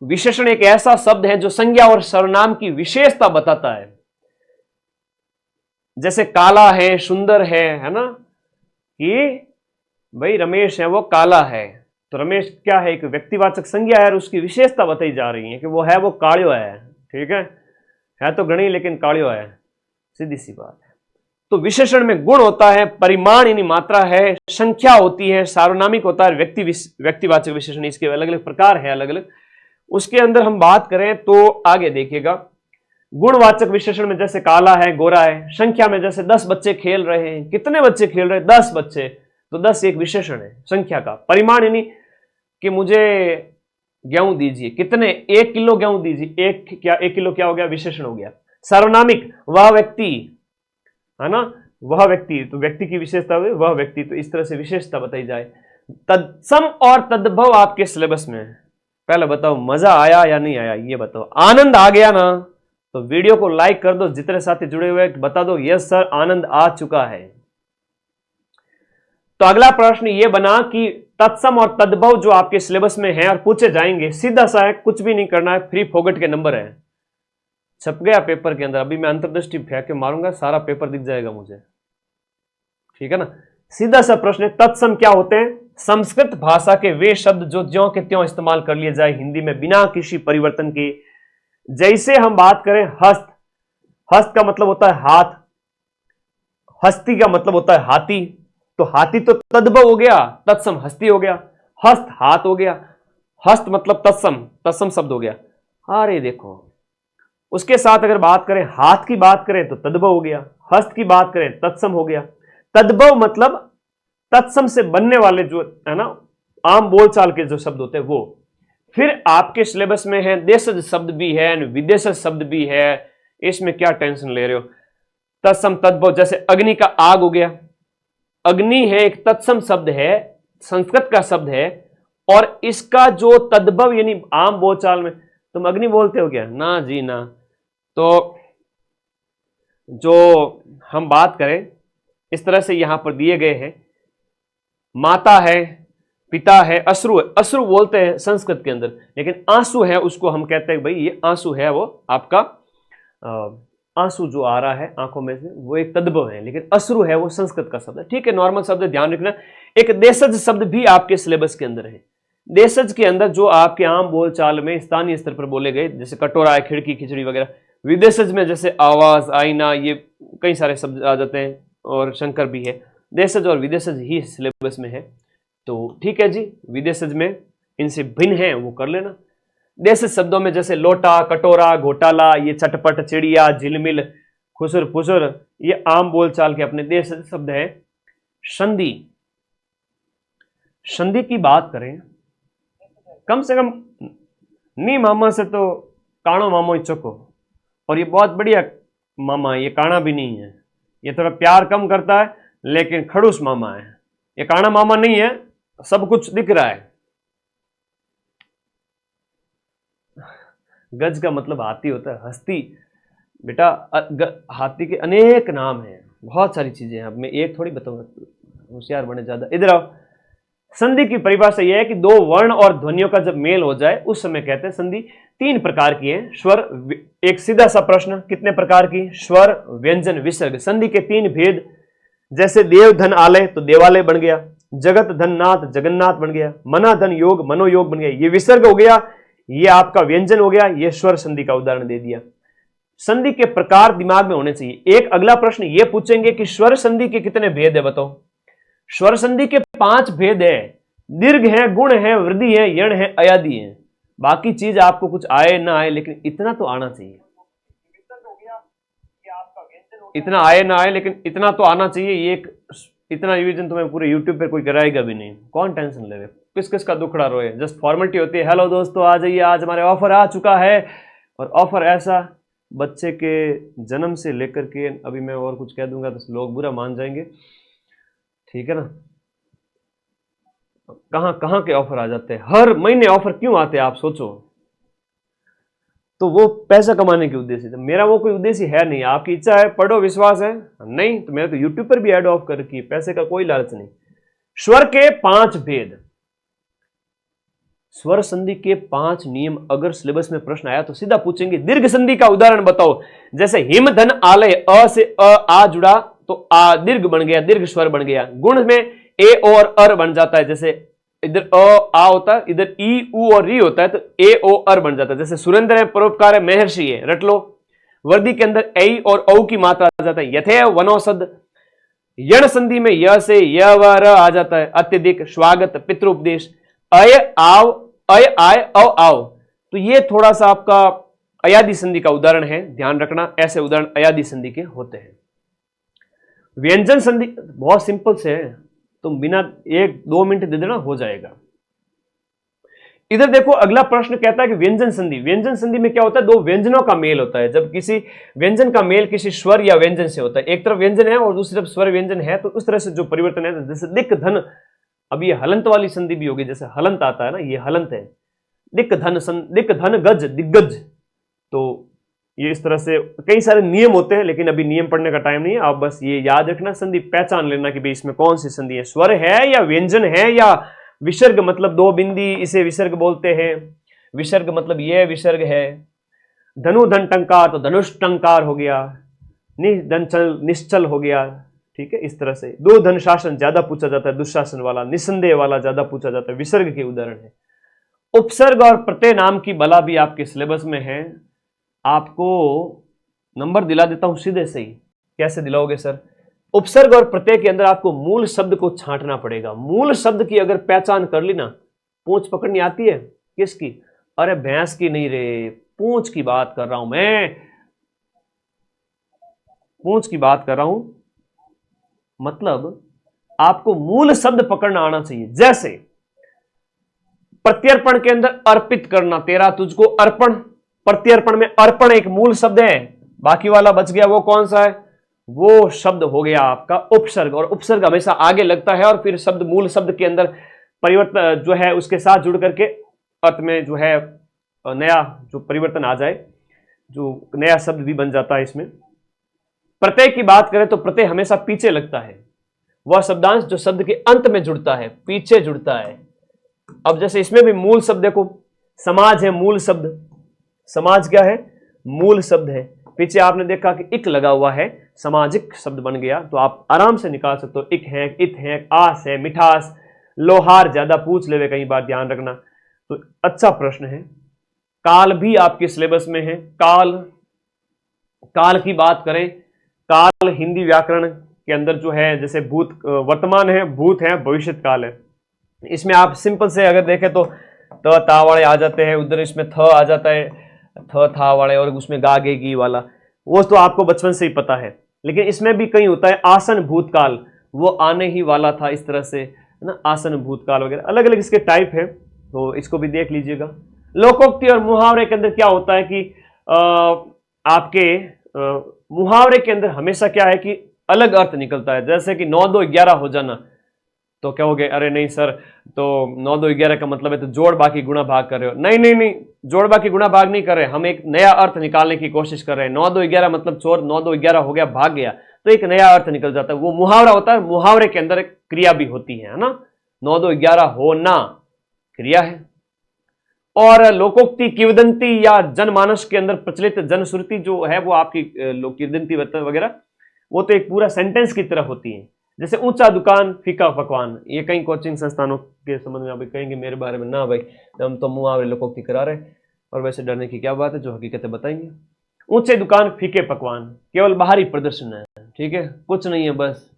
Speaker 1: विशेषण एक ऐसा शब्द है जो संज्ञा और सर्वनाम की विशेषता बताता है। जैसे काला है, सुंदर है ना, कि भाई रमेश है वो काला है, तो रमेश क्या है, एक व्यक्तिवाचक संज्ञा है और उसकी विशेषता बताई जा रही है कि वो है, वो कालियो है। ठीक है तो गणी लेकिन कालियो है, सीधी सी बात है। तो विशेषण में गुण होता है, परिमाण यानी मात्रा है, संख्या होती है, सार्वनामिक होता है, व्यक्तिवाचक विशेषण, इसके अलग अलग प्रकार है, अलग अलग। उसके अंदर हम बात करें तो आगे देखिएगा, गुणवाचक विशेषण में जैसे काला है, गोरा है। संख्या में जैसे 10 बच्चे खेल रहे हैं, कितने बच्चे खेल रहे हैं, 10 बच्चे, तो 10 एक विशेषण है संख्या का। परिमाण यानी कि मुझे गेहूं दीजिए, कितने, 1 किलो गेहूं दीजिए, 1 किलो क्या हो गया, विशेषण हो गया। सार्वनामिक, वह व्यक्ति है ना, वह व्यक्ति, तो व्यक्ति की विशेषता हुई वह व्यक्ति, तो इस तरह से विशेषता बताई जाए। तत्सम और तद्भव आपके सिलेबस में है। पहले बताओ मजा आया या नहीं आया, ये बताओ। आनंद आ गया ना तो वीडियो को लाइक कर दो, जितने साथी जुड़े हुए बता दो यस सर आनंद आ चुका है। तो अगला प्रश्न ये बना कि तत्सम और तद्भव जो आपके सिलेबस में है और पूछे जाएंगे, सीधा सा है, कुछ भी नहीं करना है, फ्री फोगट के नंबर है, छप गया पेपर के अंदर। अभी मैं अंतर्दृष्टि फेंक के मारूंगा, सारा पेपर दिख जाएगा मुझे, ठीक है ना। सीधा सा प्रश्न है, तत्सम क्या होते हैं? संस्कृत भाषा के वे शब्द जो ज्यों के त्यों इस्तेमाल कर लिए जाए हिंदी में बिना किसी परिवर्तन के। जैसे हम बात करें हस्त, हस्त का मतलब होता है हाथ, हस्ती का मतलब होता है हाथी, तो हाथी तो तद्भव हो गया, तत्सम हस्ती हो गया, हस्त हाथ हो गया, हस्त मतलब तत्सम, तत्सम शब्द हो गया। अरे देखो, उसके साथ अगर बात करें हाथ की बात करें तो तद्भव हो गया, हस्त की बात करें तत्सम हो गया। तद्भव मतलब तत्सम से बनने वाले जो है ना, आम बोलचाल के जो शब्द होते हैं वो। फिर आपके सिलेबस में है देशज शब्द भी है, विदेशज शब्द भी है, इसमें क्या टेंशन ले रहे हो। तत्सम तद्भव, जैसे अग्नि का आग हो गया, अग्नि है एक तत्सम शब्द है, संस्कृत का शब्द है, और इसका जो तद्भव यानी आम बोलचाल में तुम अग्नि बोलते हो क्या, ना जी ना। तो जो हम बात करें इस तरह से यहां पर दिए गए हैं, माता है, पिता है, अश्रु है, अश्रु बोलते हैं संस्कृत के अंदर, लेकिन आंसू है उसको हम कहते हैं भाई ये आंसू है, वो आपका आंसू जो आ रहा है आंखों में से वो एक तद्भव है, लेकिन अश्रु है वो संस्कृत का शब्द है। ठीक है, नॉर्मल शब्द ध्यान रखना। एक देशज शब्द भी आपके सिलेबस के अंदर है। देशज के अंदर जो आपके आम बोलचाल में स्थानीय स्तर पर बोले गए, जैसे कटोरा है, खिड़की, खिचड़ी वगैरह। विदेशज में जैसे आवाज, आईना, ये कई सारे शब्द आ जाते हैं, और शंकर भी है। देशज और विदेशज ही सिलेबस में है, तो ठीक है जी, विदेशज में इनसे भिन्न है वो कर लेना। देशज शब्दों में जैसे लोटा, कटोरा, घोटाला, ये चटपट, चिड़िया, झिलमिल, खुसुर फुसुर, ये आम बोलचाल के अपने देशज शब्द है। संधि, संधि की बात करें, कम से कम नी मामा से तो काणो मामो ही चको, और ये बहुत बढ़िया मामा, ये काणा भी नहीं है, ये थोड़ा प्यार कम करता है लेकिन खड़ूस मामा है। ये काणा मामा नहीं है, सब कुछ दिख रहा है। गज का मतलब हाथी होता है, हस्ती बेटा। हाथी के अनेक नाम हैं, बहुत सारी चीजें हैं, अब मैं एक थोड़ी बताऊंगा, होशियार बने ज्यादा। इधर आओ। संधि की परिभाषा यह है कि दो वर्ण और ध्वनियों का जब मेल हो जाए उस समय कहते हैं संधि। तीन प्रकार की है स्वर। एक सीधा सा प्रश्न, कितने प्रकार की? स्वर, व्यंजन, विसर्ग। संधि के तीन भेद, जैसे देव धन आलय तो देवालय बन गया, जगत धन नाथ जगन्नाथ बन गया, मना धन योग मनोयोग बन गया। ये विसर्ग हो गया, ये आपका व्यंजन हो गया, ये स्वर संधि का उदाहरण दे दिया। संधि के प्रकार दिमाग में होने चाहिए। एक अगला प्रश्न ये पूछेंगे कि स्वर संधि के कितने भेद है, बताओ। स्वर संधि के 5 भेद है। दीर्घ है, गुण है, वृद्धि है, यण है, अयादि है। बाकी चीज आपको कुछ आए ना आए, लेकिन इतना तो आना चाहिए। इतना आए ना आए, लेकिन इतना तो आना चाहिए। ये एक इतना रिवीजन तुम्हें पूरे यूट्यूब पे कोई कराएगा भी नहीं, कौन टेंशन ले रहे, किस किस का दुखड़ा रोए, जस्ट फॉर्मेलिटी होती है। हेलो दोस्तों, आ जाइए, आज हमारे ऑफर आ चुका है। और ऑफर ऐसा, बच्चे के जन्म से लेकर के, अभी मैं और कुछ कह दूंगा तो लोग बुरा मान जाएंगे, ठीक है ना। कहां कहां के ऑफर आ जाते हैं, हर महीने ऑफर क्यों आते हैं आप सोचो। तो वो पैसा कमाने के उद्देश्य से, मेरा वो कोई उद्देश्य है नहीं। आपकी इच्छा है, पढ़ो, विश्वास है नहीं तो मेरे तो यूट्यूब पर भी ऐड ऑफ कर रखी है, पैसे का कोई लालच नहीं। स्वर के 5 भेद, स्वर संधि के 5 नियम। अगर सिलेबस में प्रश्न आया तो सीधा पूछेंगे दीर्घ संधि का उदाहरण बताओ। जैसे हिम धन आलय, अ से आ जुड़ा तो आ दीर्घ बन गया, दीर्घ स्वर बन गया। गुण में ए और अर बन जाता है, जैसे इधर आ होता है, इधर ई उ और री होता है, तो ए ओ अर बन जाता है। जैसे सुरेंद्र है, परोपकार है, महर्षि है, रट लो। वर्दी के अंदर ऐ और औ की मात्रा आ जाता है, यथेव वनौषध। यण संधि में य से य व र आ जाता है, अत्यधिक, स्वागत, पितृउपदेश। अय आव, अय आय, अव आव, तो ये थोड़ा सा आपका अयादि संधि का उदाहरण है, ध्यान रखना। ऐसे उदाहरण अयादि संधि के होते हैं। व्यंजन संधि बहुत सिंपल से है, तुम बिना 1-2 मिनट दे देना हो जाएगा। इधर देखो, अगला प्रश्न कहता है कि व्यंजन संधि। व्यंजन संधि में क्या होता है, 2 व्यंजनों का मेल होता है। जब किसी व्यंजन का मेल किसी स्वर या व्यंजन से होता है, एक तरफ व्यंजन है और दूसरी तरफ स्वर व्यंजन है, तो उस तरह से जो परिवर्तन है, जैसे दिक धन, अब ये हलंत वाली संधि भी होगी, जैसे हलंत आता है ना, ये हलंत है। दिक धन गज, दिग्गज। तो ये इस तरह से कई सारे नियम होते हैं, लेकिन अभी नियम पढ़ने का टाइम नहीं है। आप बस ये याद रखना, संधि पहचान लेना कि भाई इसमें कौन सी संधि है, स्वर है या व्यंजन है या विसर्ग, मतलब 2 बिंदी, इसे विसर्ग बोलते हैं। विसर्ग मतलब ये विसर्ग है। धनु धन टंकार तो धनुष टंकार हो गया, निधन निश्चल हो गया, ठीक है। इस तरह से 2 धन शासन ज्यादा पूछा जाता है, दुशासन वाला, निसंदेह वाला ज्यादा पूछा जाता है, विसर्ग के उदाहरण है। उपसर्ग और प्रत्यय नाम की बला भी आपके सिलेबस में है। आपको नंबर दिला देता हूं सीधे से ही। कैसे दिलाओगे सर? उपसर्ग और प्रत्यय के अंदर आपको मूल शब्द को छांटना पड़ेगा। मूल शब्द की अगर पहचान कर ली ना, पूंछ पकड़नी आती है किसकी? अरे भैंस की नहीं रे, पूंछ की बात कर रहा हूं मैं, पूंछ की बात कर रहा हूं। मतलब आपको मूल शब्द पकड़ना आना चाहिए। जैसे प्रत्यर्पण के अंदर अर्पित करना, तेरा तुझको अर्पण, प्रत्यर्पण में अर्पण एक मूल शब्द है, बाकी वाला बच गया, वो कौन सा है? वो शब्द हो गया आपका उपसर्ग, और उपसर्ग हमेशा आगे लगता है और फिर शब्द मूल शब्द के अंदर परिवर्तन जो है उसके साथ जुड़ करके अर्थ में जो है नया जो परिवर्तन आ जाए, जो नया शब्द भी बन जाता है इसमें। प्रत्यय की बात करें तो प्रत्यय हमेशा पीछे लगता है, वह शब्दांश जो शब्द के अंत में जुड़ता है, पीछे जुड़ता है। अब जैसे इसमें भी मूल शब्द देखो, समाज है मूल शब्द, समाज क्या है? मूल शब्द है। पीछे आपने देखा कि इक लगा हुआ है, सामाजिक शब्द बन गया, तो आप आराम से निकाल सकते हो, इक है, इत है, आस है, मिठास, लोहार ज्यादा पूछ लेवे कई बार, ध्यान रखना। तो अच्छा प्रश्न है। काल भी आपके सिलेबस में है। काल, काल की बात करें, काल हिंदी व्याकरण के अंदर जो है, जैसे भूत वर्तमान है, भूत है, भविष्य काल है। इसमें आप सिंपल से अगर देखें तो त ता वाले आ जाते हैं, उधर इसमें थ आ जाता है, थ था वाले, और उसमें गा गे गी वाला, वो तो आपको बचपन से ही पता है। लेकिन इसमें भी कहीं होता है आसन भूतकाल, वो आने ही वाला था, इस तरह से है ना, आसन भूतकाल वगैरह, अलग अलग इसके टाइप है, तो इसको भी देख लीजिएगा। लोकोक्ति और मुहावरे के अंदर क्या होता है कि आपके मुहावरे के अंदर हमेशा क्या है कि अलग अर्थ निकलता है। जैसे कि 9 2 11 हो जाना, तो कहोगे अरे नहीं सर, तो 9 2 11 का मतलब है तो जोड़ बाकी गुणा भाग कर रहे हो। नहीं नहीं नहीं, जोड़ बाकी गुणा भाग नहीं कर रहे, हम एक नया अर्थ निकालने की कोशिश कर रहे हैं। 9 2 11 मतलब चोर, 9 2 11 हो गया, भाग गया, तो एक नया अर्थ निकल जाता है, वो मुहावरा होता है। मुहावरे के अंदर एक क्रिया भी होती है ना, 9 2 11 होना क्रिया है। और लोकोक्ति, किंवदंती या जनमानस के अंदर प्रचलित जनश्रुति जो है वो आपकी किंवदंती वगैरह, वो तो एक पूरा सेंटेंस की तरह होती है। जैसे ऊंचा दुकान फीका पकवान, ये कई कोचिंग संस्थानों के संबंध में आप कहेंगे मेरे बारे में, ना भाई हम तो मुहावरे लोकोक्ति करा रहे, और वैसे डरने की क्या बात है, जो हकीकत है बताएंगे। ऊंचे दुकान फीके पकवान केवल बाहरी प्रदर्शन है, ठीक है, कुछ नहीं है बस।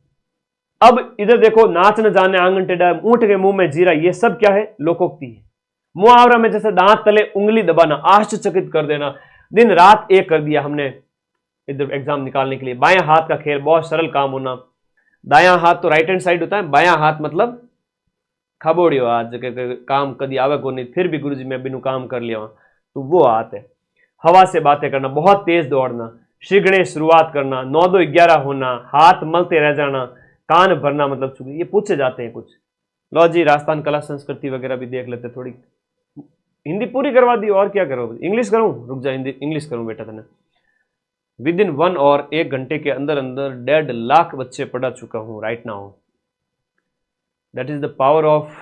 Speaker 1: अब इधर देखो, नाच न जाने आंगन टेढ़ा, ऊंट के मुंह में जीरा, ये सब क्या है? लोकोक्ति है। मुहावरा में जैसे दांत तले उंगली दबाना, आश्चर्यचकित कर देना, दिन रात एक कर दिया हमने इधर एग्जाम निकालने के लिए। बाएं हाथ का खेल, बहुत सरल काम होना। दायां हाथ तो राइट हैंड साइड होता है, बायां हाथ मतलब खबोड़ियो आज काम कदी आवे को नहीं, फिर भी गुरुजी मैं बिनु काम कर लिया, तो वो हाथ है। हवा से बातें करना, बहुत तेज दौड़ना, शीघ्र शुरुआत करना, 9 2 11 होना, हाथ मलते रह जाना, कान भरना मतलब चुकी, ये पूछे जाते हैं कुछ। लो जी, राजस्थान कला संस्कृति वगैरह भी देख लेते, थोड़ी हिंदी पूरी करवा दी, और क्या करो, इंग्लिश करूं? रुक जा, हिंदी इंग्लिश करूं बेटा तने। विद इन 1 और 1 घंटे के अंदर अंदर 1.5 लाख बच्चे पढ़ा चुका हूं right now. That is the power of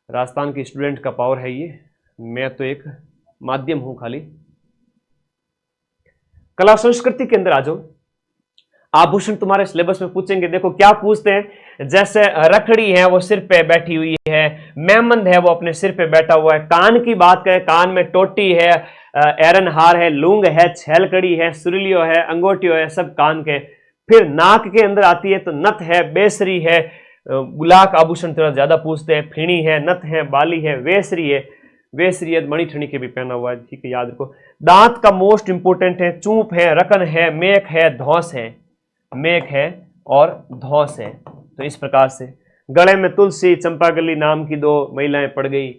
Speaker 1: Rajasthan के स्टूडेंट का पावर है ये, मैं तो एक माध्यम हूं खाली। कला संस्कृति के अंदर आ जाओ। आभूषण तुम्हारे सिलेबस में पूछेंगे, देखो क्या पूछते हैं, जैसे रखड़ी है वो सिर पे बैठी हुई है, मेमंद है वो अपने सिर पे बैठा हुआ है। कान की बात करें, कान में टोटी है, एरन हार है, लूंग है, छेलकड़ी है, सुरलियो है, अंगोटियो है, सब कान के। फिर नाक के अंदर आती है तो नथ है, बेसरी है, गुलाक आभूषण थोड़ा ज्यादा पूछते हैं, फिणी है, नथ है, बाली है, वेसरी है, वेसरी है, मणि ठणी के भी पहना हुआ है, ठीक है, याद रखो। दांत का मोस्ट इंपोर्टेंट है, चूप है, रकन है, मेख है, धौस है, मेघ है और धौस है। तो इस प्रकार से गले में तुलसी, चंपाकली नाम की 2 महिलाएं पड़ गई,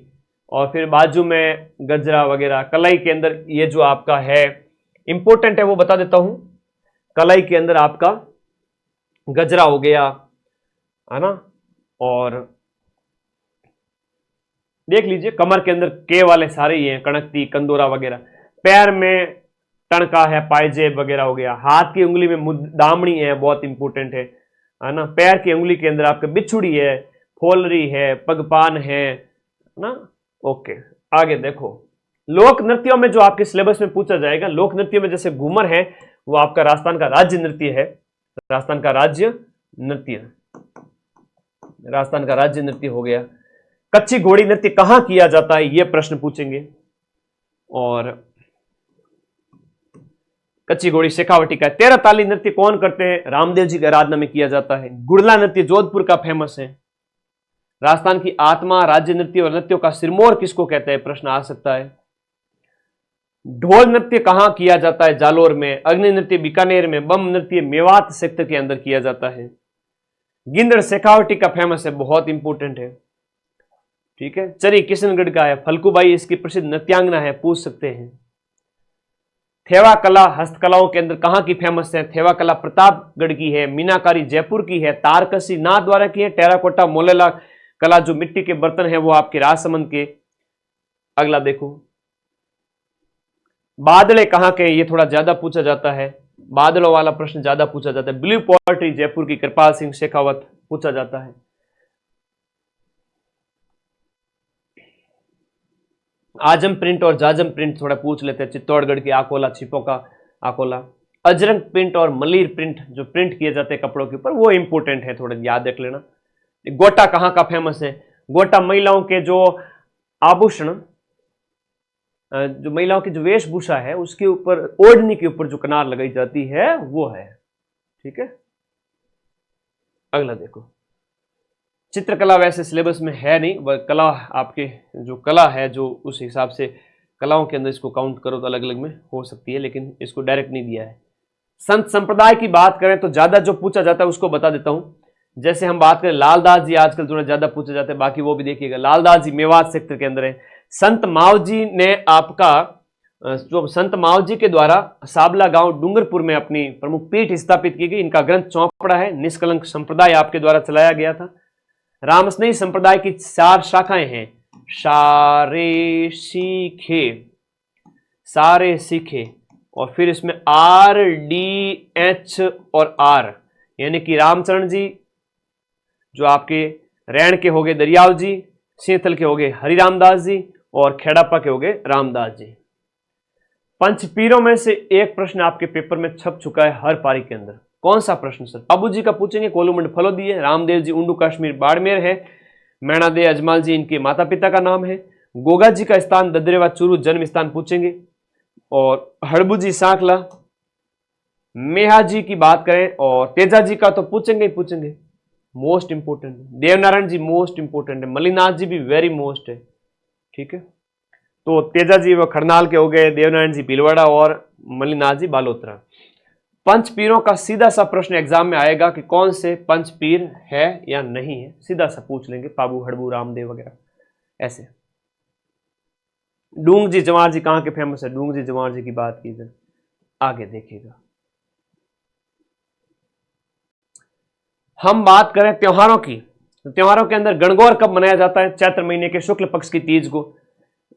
Speaker 1: और फिर बाजू में गजरा वगैरह। कलाई के अंदर ये जो आपका है इंपॉर्टेंट है वो बता देता हूं, कलाई के अंदर आपका गजरा हो गया है ना, और देख लीजिए कमर के अंदर के वाले सारे ही हैं, कणकती, कंदोरा वगैरह। पैर में टणका है, पायजेब वगैरह हो गया। हाथ की उंगली में दामड़ी है, बहुत इंपॉर्टेंट है ना। पैर की उंगली के अंदर आपके बिछुड़ी है, फोलरी है, पगपान है ना। ओके, आगे देखो, लोक नृत्यों में जो आपके सिलेबस में पूछा जाएगा, लोक नृत्यों में जैसे घूमर है वो आपका राजस्थान का राज्य नृत्य है, राजस्थान का राज्य नृत्य, राजस्थान का राज्य नृत्य हो गया। कच्ची घोड़ी नृत्य कहां किया जाता है, यह प्रश्न पूछेंगे। और कच्ची घोड़ी शेखावटी का है। 13 ताली नृत्य कौन करते हैं, रामदेव जी की आराधना में किया जाता है। गुड़ला नृत्य जोधपुर का फेमस है। राजस्थान की आत्मा, राज्य नृत्य और नृत्यों का सिरमौर किसको कहते हैं, प्रश्न आ सकता है। ढोल नृत्य कहां किया जाता है, जालोर में। अग्नि नृत्य बीकानेर में। बम नृत्य मेवात सेक्टर के अंदर किया जाता है। गिंदड़ शेखावटी का फेमस है, बहुत इंपॉर्टेंट है, ठीक है। चरी किशनगढ़ का है। फल्गुबाई इसकी प्रसिद्ध नृत्यांगना है, पूछ सकते हैं। थेवा कला हस्तकलाओं के अंदर कहां की फेमस है? थेवा कला प्रतापगढ़ की है। मीनाकारी जयपुर की है। तारकसी नाथद्वारा की है। टेराकोटा मोलेला कला जो मिट्टी के बर्तन है वो आपके राजसमंद के। अगला देखो, बादले कहां के? ये थोड़ा ज्यादा पूछा जाता है, बादलों वाला प्रश्न ज्यादा पूछा जाता है। ब्लू पोएट्री जयपुर की कृपाल सिंह शेखावत पूछा जाता है। आजम प्रिंट और जाजम प्रिंट थोड़ा पूछ लेते हैं। चित्तौड़गढ़ की आकोला, छिपो का आकोला। अजरंग प्रिंट और मलिर प्रिंट जो प्रिंट किए जाते हैं कपड़ों के ऊपर, वो इंपोर्टेंट है, थोड़ा याद रख लेना। गोटा कहां का फेमस है? गोटा महिलाओं के जो आभूषण, जो महिलाओं की जो वेशभूषा है उसके ऊपर, ओढ़नी के ऊपर जो कनार लगाई जाती है वो है। ठीक है। अगला देखो, चित्रकला वैसे सिलेबस में है नहीं, वह कला आपके जो कला है जो उस हिसाब से कलाओं के अंदर इसको काउंट करो तो अलग अलग में हो सकती है, लेकिन इसको डायरेक्ट नहीं दिया है। संत संप्रदाय की बात करें तो ज्यादा जो पूछा जाता है उसको बता देता हूं। जैसे हम बात करें लालदास जी, आजकल थोड़ा ज्यादा पूछे जाते हैं, बाकी वो भी देखिएगा। लालदास जी मेवात सेक्टर के अंदर है। संत मावजी ने आपका, जो संत मावजी के द्वारा साबला गांव डूंगरपुर में अपनी प्रमुख पीठ स्थापित की गई। इनका ग्रंथ चौपड़ा है। निष्कलंक संप्रदाय आपके द्वारा चलाया गया था। रामस्नेही संप्रदाय की 4 शाखाएं हैं। सारे सीखे, सारे सीखे, और फिर इसमें RDH और R, यानी कि रामचरण जी जो आपके रैण के हो गए दरियाव जी, सिंथल के हो गए हरिरामदास जी, और खेड़ापा के हो गए रामदास जी। पंचपीरों में से एक प्रश्न आपके पेपर में छप चुका है हर पारी के अंदर। कौन सा प्रश्न सर? बाबू जी का पूछेंगे, कोलूमंड फलोदी है। रामदेव जी उंडू कश्मीर बाड़मेर है। मैणा दे अजमाल जी इनके माता पिता का नाम है। गोगा जी का स्थान ददरेवा चूरू जन्म स्थान पूछेंगे। और हड़बू जी सांकला। मेहा जी की बात करें और तेजा जी का तो पूछेंगे ही पूछेंगे, मोस्ट इंपोर्टेंट। देवनारायण जी मोस्ट इंपोर्टेंट है। मलिनाथ जी भी वेरी मोस्ट है। ठीक है। तो तेजा जी वो खरनाल के हो गए, देवनारायण जी भीलवाड़ा और मलिनाथ जी बालोतरा। पंचपीरों का सीधा सा प्रश्न एग्जाम में आएगा कि कौन से पंचपीर है या नहीं है, सीधा सा पूछ लेंगे। पाबू, हड़बू, रामदेव वगैरह ऐसे। डूंग जी जवाहर जी कहां के फेमस है? डूंग जी जवाहर जी की बात की जाए, आगे देखिएगा। हम बात करें त्योहारों की, तो त्योहारों के अंदर गणगौर कब मनाया जाता है? चैत्र महीने के शुक्ल पक्ष की तीज को।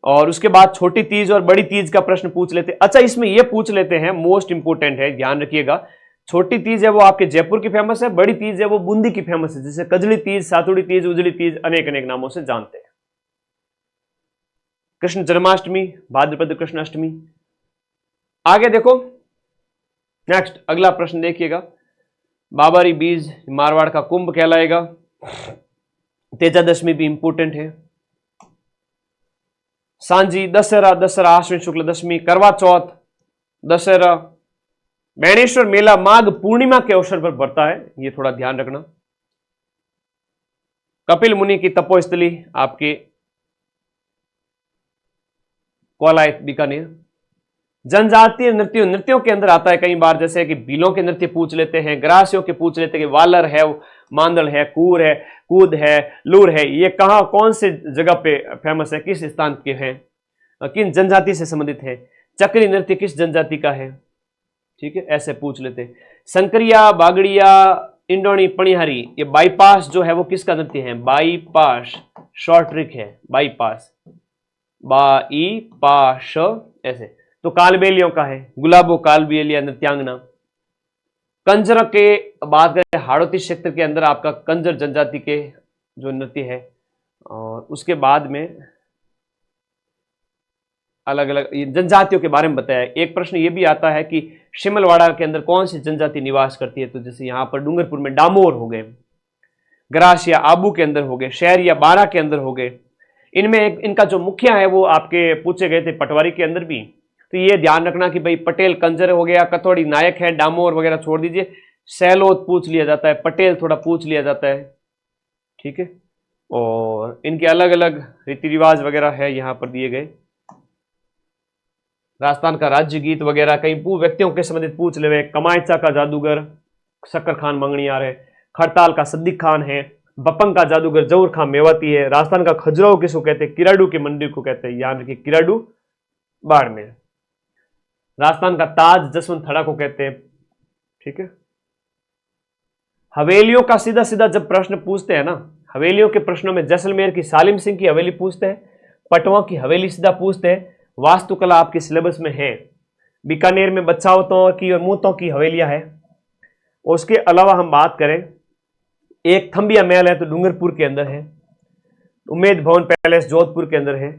Speaker 1: और उसके बाद छोटी तीज और बड़ी तीज का प्रश्न पूछ लेते हैं। अच्छा, इसमें यह पूछ लेते हैं, मोस्ट इंपोर्टेंट है, ध्यान रखिएगा। छोटी तीज है वो आपके जयपुर की फेमस है, बड़ी तीज है वो बूंदी की फेमस है, जैसे कजली तीज, सातुड़ी तीज, उजली तीज, अनेक अनेक नामों से जानते हैं। कृष्ण जन्माष्टमी, भाद्रपद कृष्ण अष्टमी। आगे देखो, नेक्स्ट अगला प्रश्न देखिएगा। बाबरी बीज मारवाड़ का कुंभ कहलाएगा। तेजा दशमी भी इंपोर्टेंट है। सांझी, दशहरा, दशहरा आश्विन शुक्ल दशमी, करवा चौथ, दशहरा, बैणेश्वर मेला माघ पूर्णिमा के अवसर पर बढ़ता है, ये थोड़ा ध्यान रखना। कपिल मुनि की तपोस्थली आपके कोलायत बीकानेर। जनजातीय नृत्यों, नृत्यों के अंदर आता है कई बार, जैसे कि भीलों के नृत्य पूछ लेते हैं, ग्रासियों के पूछ लेते हैं कि वालर है, मांदल है, कूर है, कूद है, लूर है, ये कहां कौन से जगह पे फेमस है, किस स्थान के हैं, किन जनजाति से संबंधित है। चक्री नृत्य किस जनजाति का है? ठीक है, ऐसे पूछ लेते हैं। संकरिया, बागड़िया, इंडोनी, पणिहारी, ये बाईपास जो है वो किसका नृत्य है? बाईपास, शॉर्ट ट्रिक है बाईपास, बाईपास ऐसे। तो कालबेलियों का है, गुलाबो कालबेलिया नृत्यांगना। कंजर के बात करें, हाड़ौती क्षेत्र के अंदर आपका कंजर जनजाति के जो नृत्य है, और उसके बाद में अलग अलग जनजातियों के बारे में बताया। एक प्रश्न ये भी आता है कि शिमलवाड़ा के अंदर कौन सी जनजाति निवास करती है? तो जैसे यहां पर डूंगरपुर में डामोर हो गए, ग्रास या आबू के अंदर हो गए, शहर या बारा के अंदर हो गए। इनमें इनका जो मुखिया है वो आपके पूछे गए थे पटवारी के अंदर भी। तो ये ध्यान रखना कि भाई पटेल कंजर हो गया, कथौड़ी नायक है, डामोर वगैरह छोड़ दीजिए, सैलोत पूछ लिया जाता है, पटेल थोड़ा पूछ लिया जाता है। ठीक है, और इनके अलग अलग रीति रिवाज वगैरह है यहां पर दिए गए। राजस्थान का राज्य गीत वगैरह कई व्यक्तियों के संबंधित पूछ ले। कमायचा का जादूगर शक्कर खान मंगनियार है। खड़ताल का सद्दीक खान है। बपंग का जादूगर जहूर खां मेवाती है। राजस्थान का खजुराहो किसको कहते हैं? किराडू के मंदिर को कहते हैं, याद रखिए किराडू बाड़मेर। राजस्थान का ताज जसवंत थड़ा को कहते हैं, ठीक है। हवेलियों का सीधा सीधा जब प्रश्न पूछते हैं ना, हवेलियों के प्रश्नों में जैसलमेर की सालिम सिंह की हवेली पूछते हैं, पटवा की हवेली सीधा पूछते हैं, वास्तुकला आपके सिलेबस में है, बीकानेर में बच्चावतों की और मूतों की हवेलियां है। उसके अलावा हम बात करें, एक थंबिया महल है तो डूंगरपुर के अंदर है, उम्मेद भवन पैलेस जोधपुर के अंदर है,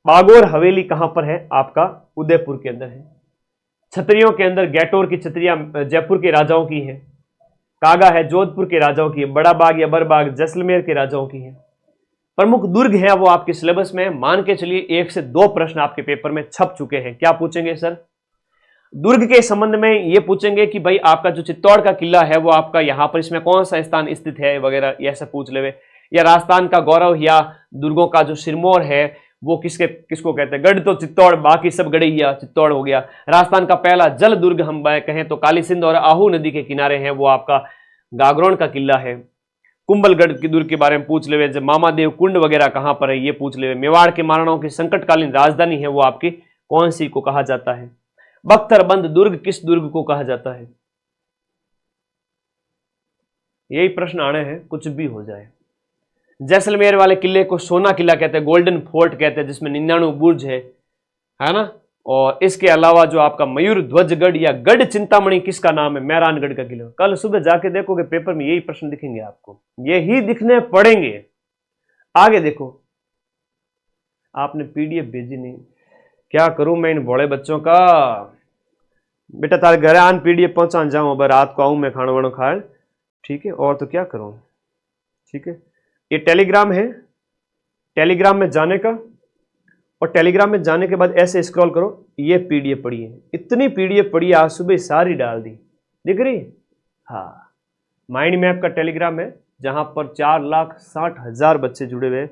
Speaker 1: बागोर हवेली कहां पर है? आपका उदयपुर के अंदर है। छतरियों के अंदर गैटोर की छतरियां जयपुर के राजाओं की है, कागा है जोधपुर के राजाओं की है, बड़ा बाग या बरबाग जैसलमेर के राजाओं की है। प्रमुख दुर्ग है वो आपके सिलेबस में, मान के चलिए 1 से 2 प्रश्न आपके पेपर में छप चुके हैं। क्या पूछेंगे सर? दुर्ग के संबंध में ये पूछेंगे कि भाई आपका जो चित्तौड़ का किला है वो आपका यहाँ पर इसमें कौन सा स्थान स्थित है वगैरह, ऐसा पूछ लेवे। या राजस्थान का गौरव या दुर्गों का जो सिरमौर है वो किसको कहते हैं? गढ़ तो चित्तौड़, बाकी सब गढ़िया चित्तौड़ हो गया। राजस्थान का पहला जल दुर्ग हम कहें तो काली सिंध और आहू नदी के किनारे है, वो आपका गागरोन का किला है। कुंभलगढ़ के दुर्ग के बारे में पूछ लेवे, जब मामादेव कुंड वगैरह कहां पर है ये पूछ लेवे। मेवाड़ के महाराणाओं की संकटकालीन राजधानी है वो आपकी कौन सी को कहा जाता है? बख्तरबंद दुर्ग किस दुर्ग को कहा जाता है? यही प्रश्न आने हैं, कुछ भी हो जाए। जैसलमेर वाले किले को सोना किला कहते हैं, गोल्डन फोर्ट कहते हैं, जिसमें 99 बुर्ज है ना। और इसके अलावा जो आपका मयूर ध्वजगढ़ या गढ़ चिंतामणि किसका नाम है? मेहरानगढ़ का किला। कल सुबह जाके देखोगे पेपर में यही प्रश्न दिखेंगे आपको, यही दिखने पड़ेंगे। आगे देखो, आपने पीडीएफ भेजी नहीं, क्या करूं मैं इन बड़े बच्चों का? बेटा तारे घर आन पीडीएफ पहुंचा जाऊं, अब रात को आऊं मैं खाना वाना खाए, ठीक है। और तो क्या करूं, ठीक है। ये टेलीग्राम है, टेलीग्राम में जाने का, और टेलीग्राम में जाने के बाद ऐसे स्क्रॉल करो, ये पीडीएफ पड़ी है। इतनी पीडीएफ पड़ी है, आज सुबह सारी डाल दी, दिख रही? हाँ, माइंड मैप का टेलीग्राम है जहां पर 4,60,000 बच्चे जुड़े हुए,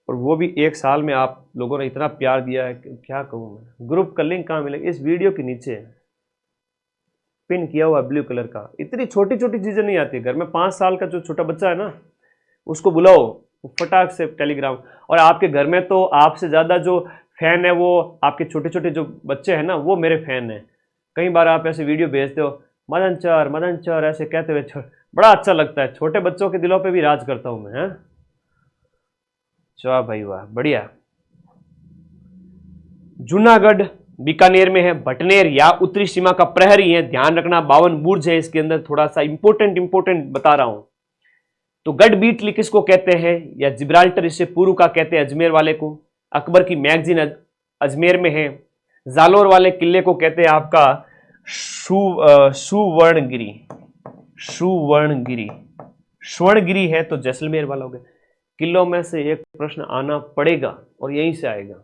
Speaker 1: और वो भी 1 साल में आप लोगों ने इतना प्यार दिया है कि क्या कहूँ मैं। ग्रुप का लिंक कहाँ मिलेगा? इस वीडियो के नीचे पिन किया हुआ ब्लू कलर का। इतनी छोटी छोटी चीजें नहीं आती घर में। 5 साल का जो छोटा बच्चा है ना, उसको बुलाओ, वो फटाक से टेलीग्राम। और आपके घर में तो आपसे ज्यादा जो फैन है वो आपके छोटे छोटे जो बच्चे हैं ना, वो मेरे फैन है। कई बार आप ऐसे वीडियो भेजते हो, मदन चार ऐसे कहते हुए, बड़ा अच्छा लगता है। छोटे बच्चों के दिलों पे भी राज करता हूं मैं। वाह भाई वाह, बढ़िया। जूनागढ़ बीकानेर में है, भटनेर या उत्तरी सीमा का प्रहरी है, ध्यान रखना। 52 बुर्ज है इसके अंदर, थोड़ा सा इंपोर्टेंट बता रहा हूं। तो गढ़ बीटली किसको कहते हैं? या जिब्राल्टर इसे पूर्व का कहते हैं अजमेर वाले को। अकबर की मैगजीन अजमेर में है। जालोर वाले किले को कहते हैं आपका सुवर्णगिरी। स्वर्णगिरी है तो जैसलमेर वाला हो गया। किलों में से एक प्रश्न आना पड़ेगा और यहीं से आएगा।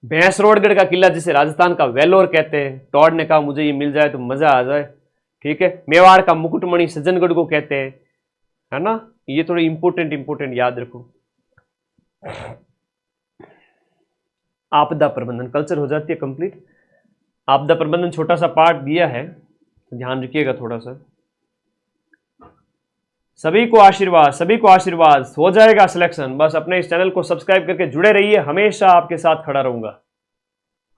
Speaker 1: भैंसरोडगढ़ का किला जिसे राजस्थान का वेलोर कहते हैं, टॉड ने कहा मुझे ये मिल जाए तो मजा आ जाए, ठीक है। मेवाड़ का मुकुटमणि सज्जनगढ़ को कहते हैं, है ना। ये थोड़े इंपोर्टेंट याद रखो। आपदा प्रबंधन कल्चर हो जाती है कंप्लीट। आपदा प्रबंधन छोटा सा पार्ट दिया है, ध्यान रखिएगा थोड़ा सा। सभी को आशीर्वाद, हो जाएगा सिलेक्शन। बस अपने इस चैनल को सब्सक्राइब करके जुड़े रहिए, हमेशा आपके साथ खड़ा रहूंगा।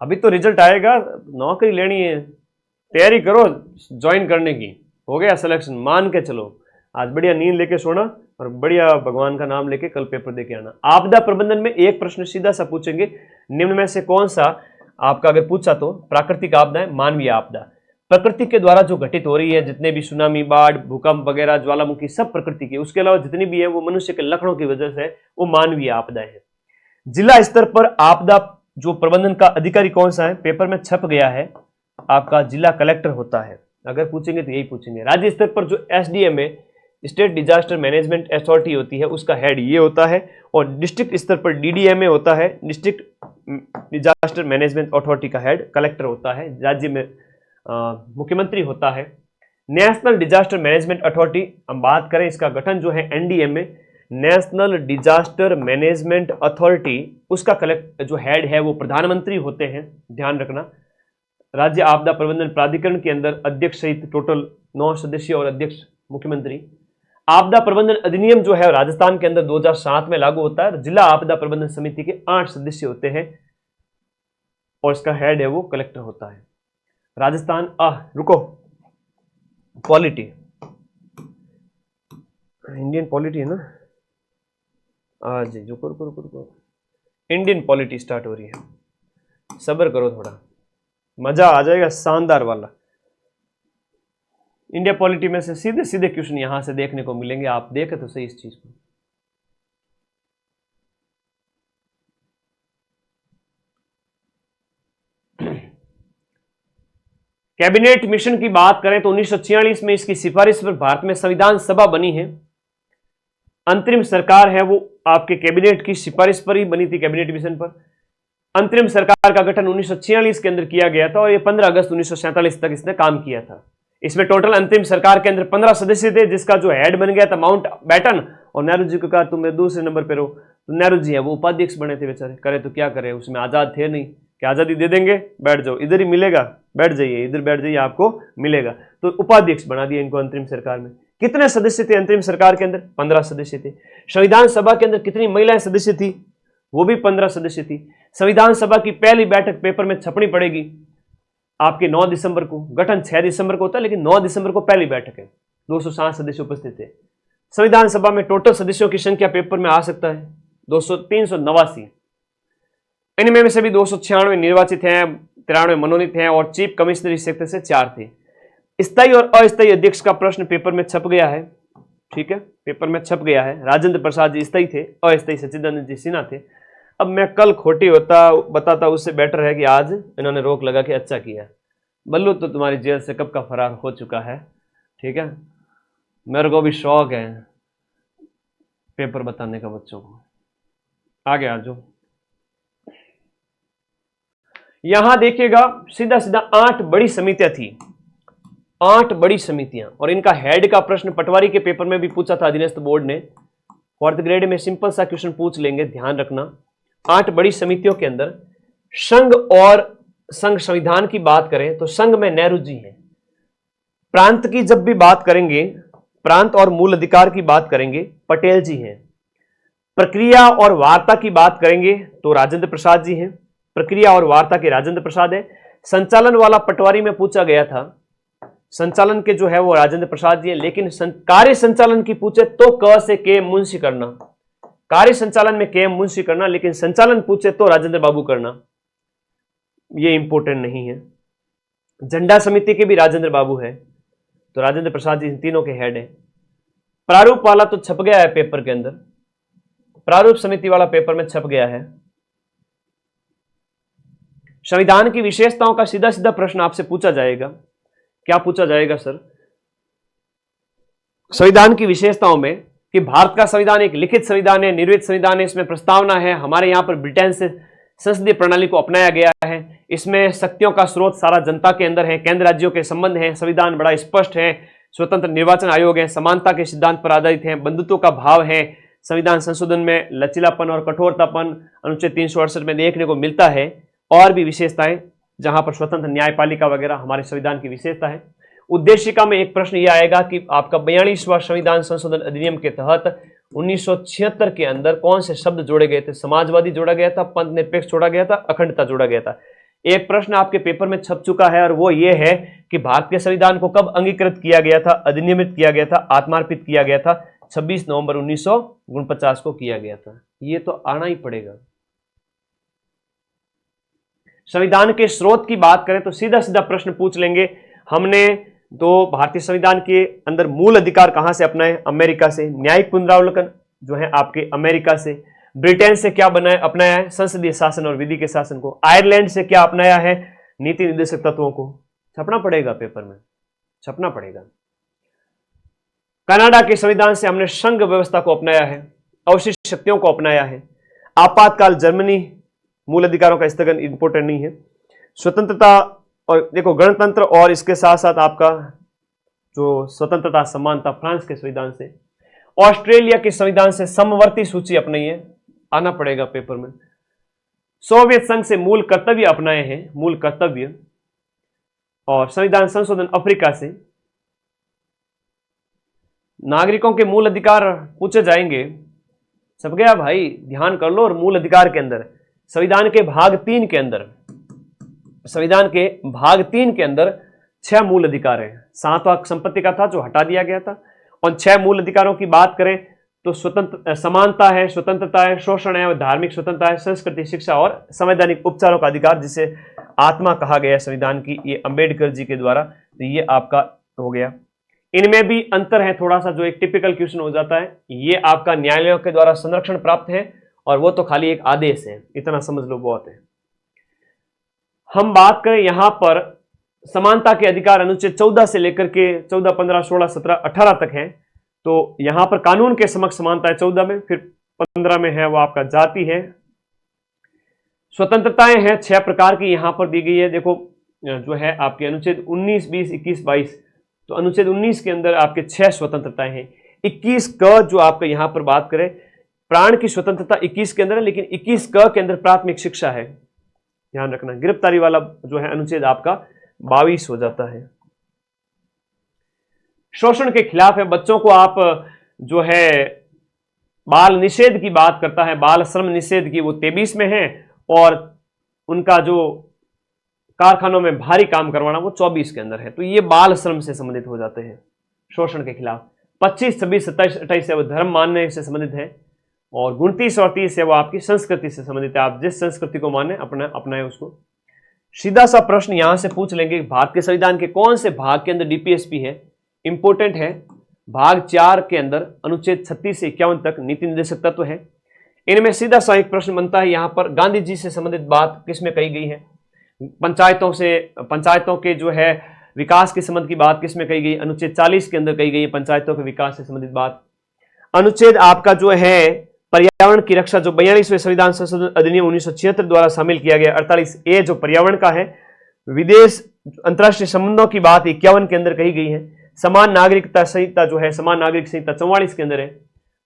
Speaker 1: अभी तो रिजल्ट आएगा, नौकरी लेनी है, तैयारी करो ज्वाइन करने की। हो गया सिलेक्शन, मान के चलो। आज बढ़िया नींद लेके सोना और बढ़िया भगवान का नाम लेके कल पेपर देके आना। आपदा प्रबंधन में एक प्रश्न सीधा सा पूछेंगे, निम्न में से कौन सा आपका अगर पूछा तो प्राकृतिक आपदा, मानवीय आपदा। प्रकृति के द्वारा जो घटित हो रही है, जितने भी सुनामी, बाढ़, भूकंप वगैरह, ज्वालामुखी, सब प्रकृति की। उसके अलावा जितनी भी है वो मनुष्य के लक्षणों की वजह से वो मानवीय आपदा है। जिला स्तर पर आपदा जो प्रबंधन का अधिकारी कौन सा है, पेपर में छप गया है, आपका जिला कलेक्टर होता है। अगर पूछेंगे तो यही पूछेंगे। राज्य स्तर पर जो एसडीएम है, स्टेट डिजास्टर मैनेजमेंट अथॉरिटी होती है, उसका हेड ये होता है। और डिस्ट्रिक्ट स्तर पर डीडीएमए होता है, डिस्ट्रिक्ट डिजास्टर मैनेजमेंट अथॉरिटी का हेड कलेक्टर होता है। राज्य में मुख्यमंत्री होता है। नेशनल डिजास्टर मैनेजमेंट अथॉरिटी, हम बात करें इसका गठन जो है NDMA, national disaster management authority, उसका जो हेड है वो प्रधानमंत्री होते हैं, ध्यान रखना। राज्य आपदा प्रबंधन प्राधिकरण के अंदर अध्यक्ष सहित टोटल 9 सदस्य और अध्यक्ष मुख्यमंत्री। आपदा प्रबंधन अधिनियम जो है राजस्थान के अंदर 2007 में लागू होता है। जिला आपदा प्रबंधन समिति के 8 सदस्य होते हैं और इसका हेड है वो कलेक्टर होता है। राजस्थान रुको, पॉलिटी, इंडियन पॉलिटी है ना आज, जो रुको, इंडियन पॉलिटी स्टार्ट हो रही है, सब्र करो थोड़ा, मजा आ जाएगा शानदार वाला। इंडिया पॉलिटी में से सीधे सीधे क्वेश्चन यहां से देखने को मिलेंगे, आप देखें तो सही इस चीज को। कैबिनेट मिशन की बात करें तो 1946 में इसकी सिफारिश पर भारत में संविधान सभा बनी है। अंतरिम सरकार है वो आपके कैबिनेट की सिफारिश पर ही बनी थी, कैबिनेट मिशन पर। अंतरिम सरकार का गठन 1946 के अंदर किया गया था और ये 15 अगस्त 1947 तक इसने काम किया था। इसमें टोटल अंतिम सरकार के अंदर 15 सदस्य थे, जिसका जो हेड बन गया था माउंट बैटन, और नेहरू जी को कहा तुम दूसरे नंबर पे रहो, तो नेहरू जी है वो उपाध्यक्ष बने थे बेचारे, करे तो क्या करे, उसमें आजाद थे नहीं कि आजादी दे देंगे बैठ जाओ, इधर ही मिलेगा, बैठ जाइए, इधर बैठ जाइए आपको मिलेगा, तो उपाध्यक्ष बना दिया इनको अंतरिम सरकार में। कितने सदस्य थे अंतरिम सरकार के अंदर? 15 सदस्य थे। संविधान सभा के अंदर कितनी महिलाएं सदस्य थी? वो भी 15 सदस्य थी। संविधान सभा की पहली बैठक पेपर में छपनी पड़ेगी आपके 9 दिसंबर को, गठन 6 दिसंबर को होता है लेकिन 9 दिसंबर को पहली बैठक है। 260 सदस्य उपस्थित थे। संविधान सभा में टोटल सदस्यों की संख्या पेपर में आ सकता है 389। इनमें से भी 296 निर्वाचित हैं, 93 मनोनीत हैं और चीफ कमिश्नर इस क्षेत्र से 4 थे। स्थायी और अस्थायी अध्यक्ष का प्रश्न पेपर में छप गया है, ठीक है, पेपर में छप गया है। राजेंद्र प्रसाद जी स्थायी थे, अस्थायी सच्चिदानंद जी सिन्हा थे। अब मैं कल खोटी बताता उससे बेटर है कि आज इन्होंने रोक लगा के अच्छा किया। बल्लू तो तुम्हारी जेल से कब का फरार हो चुका है, ठीक है, मेरे को भी शौक है पेपर बताने का बच्चों को। आगे आ जाओ, यहां देखिएगा सीधा सीधा 8 बड़ी समितियां थी, 8 बड़ी समितियां, और इनका हेड का प्रश्न पटवारी के पेपर में भी पूछा था अधीनस्थ बोर्ड ने। 4th ग्रेड में सिंपल सा क्वेश्चन पूछ लेंगे, ध्यान रखना। 8 बड़ी समितियों के अंदर संघ और संघ संविधान की बात करें तो संघ में नेहरू जी हैं। प्रांत की जब भी बात करेंगे, प्रांत और मूल अधिकार की बात करेंगे, पटेल जी हैं। प्रक्रिया और वार्ता की बात करेंगे तो राजेंद्र प्रसाद जी हैं, प्रक्रिया और वार्ता के राजेंद्र प्रसाद है। संचालन वाला पटवारी में पूछा गया था, संचालन के जो है वो राजेंद्र प्रसाद जी हैं, लेकिन कार्य संचालन की पूछे तो क से के मुंशी करना, कार्य संचालन में के मुंशी करना, लेकिन संचालन पूछे तो राजेंद्र बाबू करना, ये इंपॉर्टेंट नहीं है। झंडा समिति के भी राजेंद्र बाबू है, तो राजेंद्र प्रसाद जी इन तीनों के हेड है। प्रारूप वाला तो छप गया है पेपर के अंदर, प्रारूप समिति वाला पेपर में छप गया है। संविधान की विशेषताओं का सीधा सीधा प्रश्न आपसे पूछा जाएगा। क्या पूछा जाएगा सर? संविधान की विशेषताओं में कि भारत का संविधान एक लिखित संविधान है, निर्मित संविधान है, इसमें प्रस्तावना है, हमारे यहां पर ब्रिटेन से संसदीय प्रणाली को अपनाया गया है, इसमें शक्तियों का स्रोत सारा जनता के अंदर है, केंद्र राज्यों के संबंध है, संविधान बड़ा स्पष्ट है, स्वतंत्र निर्वाचन आयोग है, समानता के सिद्धांत पर आधारित है, बंधुत्व का भाव है, संविधान संशोधन में लचीलापन और कठोरतापन अनुच्छेद 368 में देखने को मिलता है, और भी विशेषताएं जहां पर स्वतंत्र न्यायपालिका वगैरह हमारे संविधान की विशेषता है। उद्देशिका में एक प्रश्न यह आएगा कि आपका 42वां संविधान संशोधन अधिनियम के तहत 1976 के अंदर कौन से शब्द जोड़े गए थे? समाजवादी जोड़ा गया था, पंथ निरपेक्ष जोड़ा गया था, अखंडता जोड़ा गया था। एक प्रश्न आपके पेपर में छप चुका है और वो ये है कि भारत के संविधान को कब अंगीकृत किया गया था, अधिनियमित किया गया था, आत्मार्पित किया गया था? 26 नवंबर 1949 को किया गया था। ये तो आना ही पड़ेगा। संविधान के स्रोत की बात करें तो सीधा सीधा प्रश्न पूछ लेंगे हमने, तो भारतीय संविधान के अंदर मूल अधिकार कहां से अपनाए? अमेरिका से। न्यायिक पुनरावलोकन जो है आपके अमेरिका से। ब्रिटेन से क्या बनाया अपनाया है? संसदीय शासन और विधि के शासन को। आयरलैंड से क्या अपनाया है? नीति निर्देशक तत्वों को। छपना पड़ेगा पेपर में, छपना पड़ेगा। कनाडा के संविधान से हमने संघ व्यवस्था को अपनाया है, अवशिष्ट शक्तियों को अपनाया है। आपातकाल जर्मनी, मूल अधिकारों का स्थगन इंपोर्टेंट नहीं है। स्वतंत्रता और देखो गणतंत्र और इसके साथ साथ आपका जो स्वतंत्रता समानता फ्रांस के संविधान से। ऑस्ट्रेलिया के संविधान से समवर्ती सूची अपनाई है, आना पड़ेगा पेपर में। सोवियत संघ से मूल कर्तव्य अपनाए हैं, मूल कर्तव्य। और संविधान संशोधन अफ्रीका से। नागरिकों के मूल अधिकार पूछे जाएंगे। सब गया भाई, ध्यान कर लो। और मूल अधिकार के अंदर संविधान के भाग 3 के अंदर, संविधान के भाग 3 के अंदर 6 मूल अधिकार है। 7वां संपत्ति का था जो हटा दिया गया था। और 6 मूल अधिकारों की बात करें तो स्वतंत्र समानता है, स्वतंत्रता है, शोषण है, धार्मिक स्वतंत्रता है, संस्कृति, शिक्षा और संवैधानिक उपचारों का अधिकार, जिसे आत्मा कहा गया संविधान की, ये अंबेडकर जी के द्वारा। तो ये आपका हो गया। इनमें भी अंतर है थोड़ा सा, जो एक टिपिकल क्वेश्चन हो जाता है। ये आपका न्यायालयों के द्वारा संरक्षण प्राप्त है और वो तो खाली एक आदेश है, इतना समझ लो बहुत है। हम बात करें यहां पर समानता के अधिकार, अनुच्छेद 14 से लेकर के 14, 15, 16, 17, 18 तक है। तो यहां पर कानून के समक्ष समानता है 14 में, फिर 15 में है वो आपका जाति है। स्वतंत्रताएं हैं 6 प्रकार की यहां पर दी गई है। देखो जो है आपके अनुच्छेद 19, 20, 21, 22, तो अनुच्छेद 19 के अंदर आपके 6 स्वतंत्रताएं हैं। 21 क जो आपका यहां पर बात करें, प्राण की स्वतंत्रता 21 के अंदर है, लेकिन 21 क के अंदर प्राथमिक शिक्षा है, ध्यान रखना। गिरफ्तारी वाला जो है अनुच्छेद आपका 22 हो जाता है। शोषण के खिलाफ है, बच्चों को आप जो है बाल निषेध की बात करता है, बाल श्रम निषेध की, वो 23 में है। और उनका जो कारखानों में भारी काम करवाना वो 24 के अंदर है। तो ये बाल श्रम से संबंधित हो जाते हैं शोषण के खिलाफ। 25, 26, 27, 28 है वो धर्म मानने से संबंधित है। और 29 और 30 है वो आपकी संस्कृति से संबंधित है, आप जिस संस्कृति को माने अपनाए उसको। सीधा सा प्रश्न यहां से पूछ लेंगे, भारत के संविधान के कौन से भाग के अंदर डीपीएसपी है? इंपोर्टेंट है। भाग 4 के अंदर अनुच्छेद 36 से 51 तक नीति निर्देशक तत्व है। इनमें सीधा सा एक प्रश्न बनता है, यहां पर गांधी जी से संबंधित बात किसमें कही गई है? पंचायतों के जो है विकास के संबंध की बात किसमें कही गई? अनुच्छेद 40 के अंदर कही गई है, पंचायतों के विकास से संबंधित बात। अनुच्छेद आपका जो है पर्यावरण की रक्षा, जो 42वें संविधान संशोधन अधिनियम 1976 द्वारा शामिल किया गया, 48A जो पर्यावरण का है। विदेश अंतर्राष्ट्रीय संबंधों की बात 51 के अंदर कही गई है। समान नागरिकता संहिता जो है, समान नागरिक संहिता 44 के अंदर है।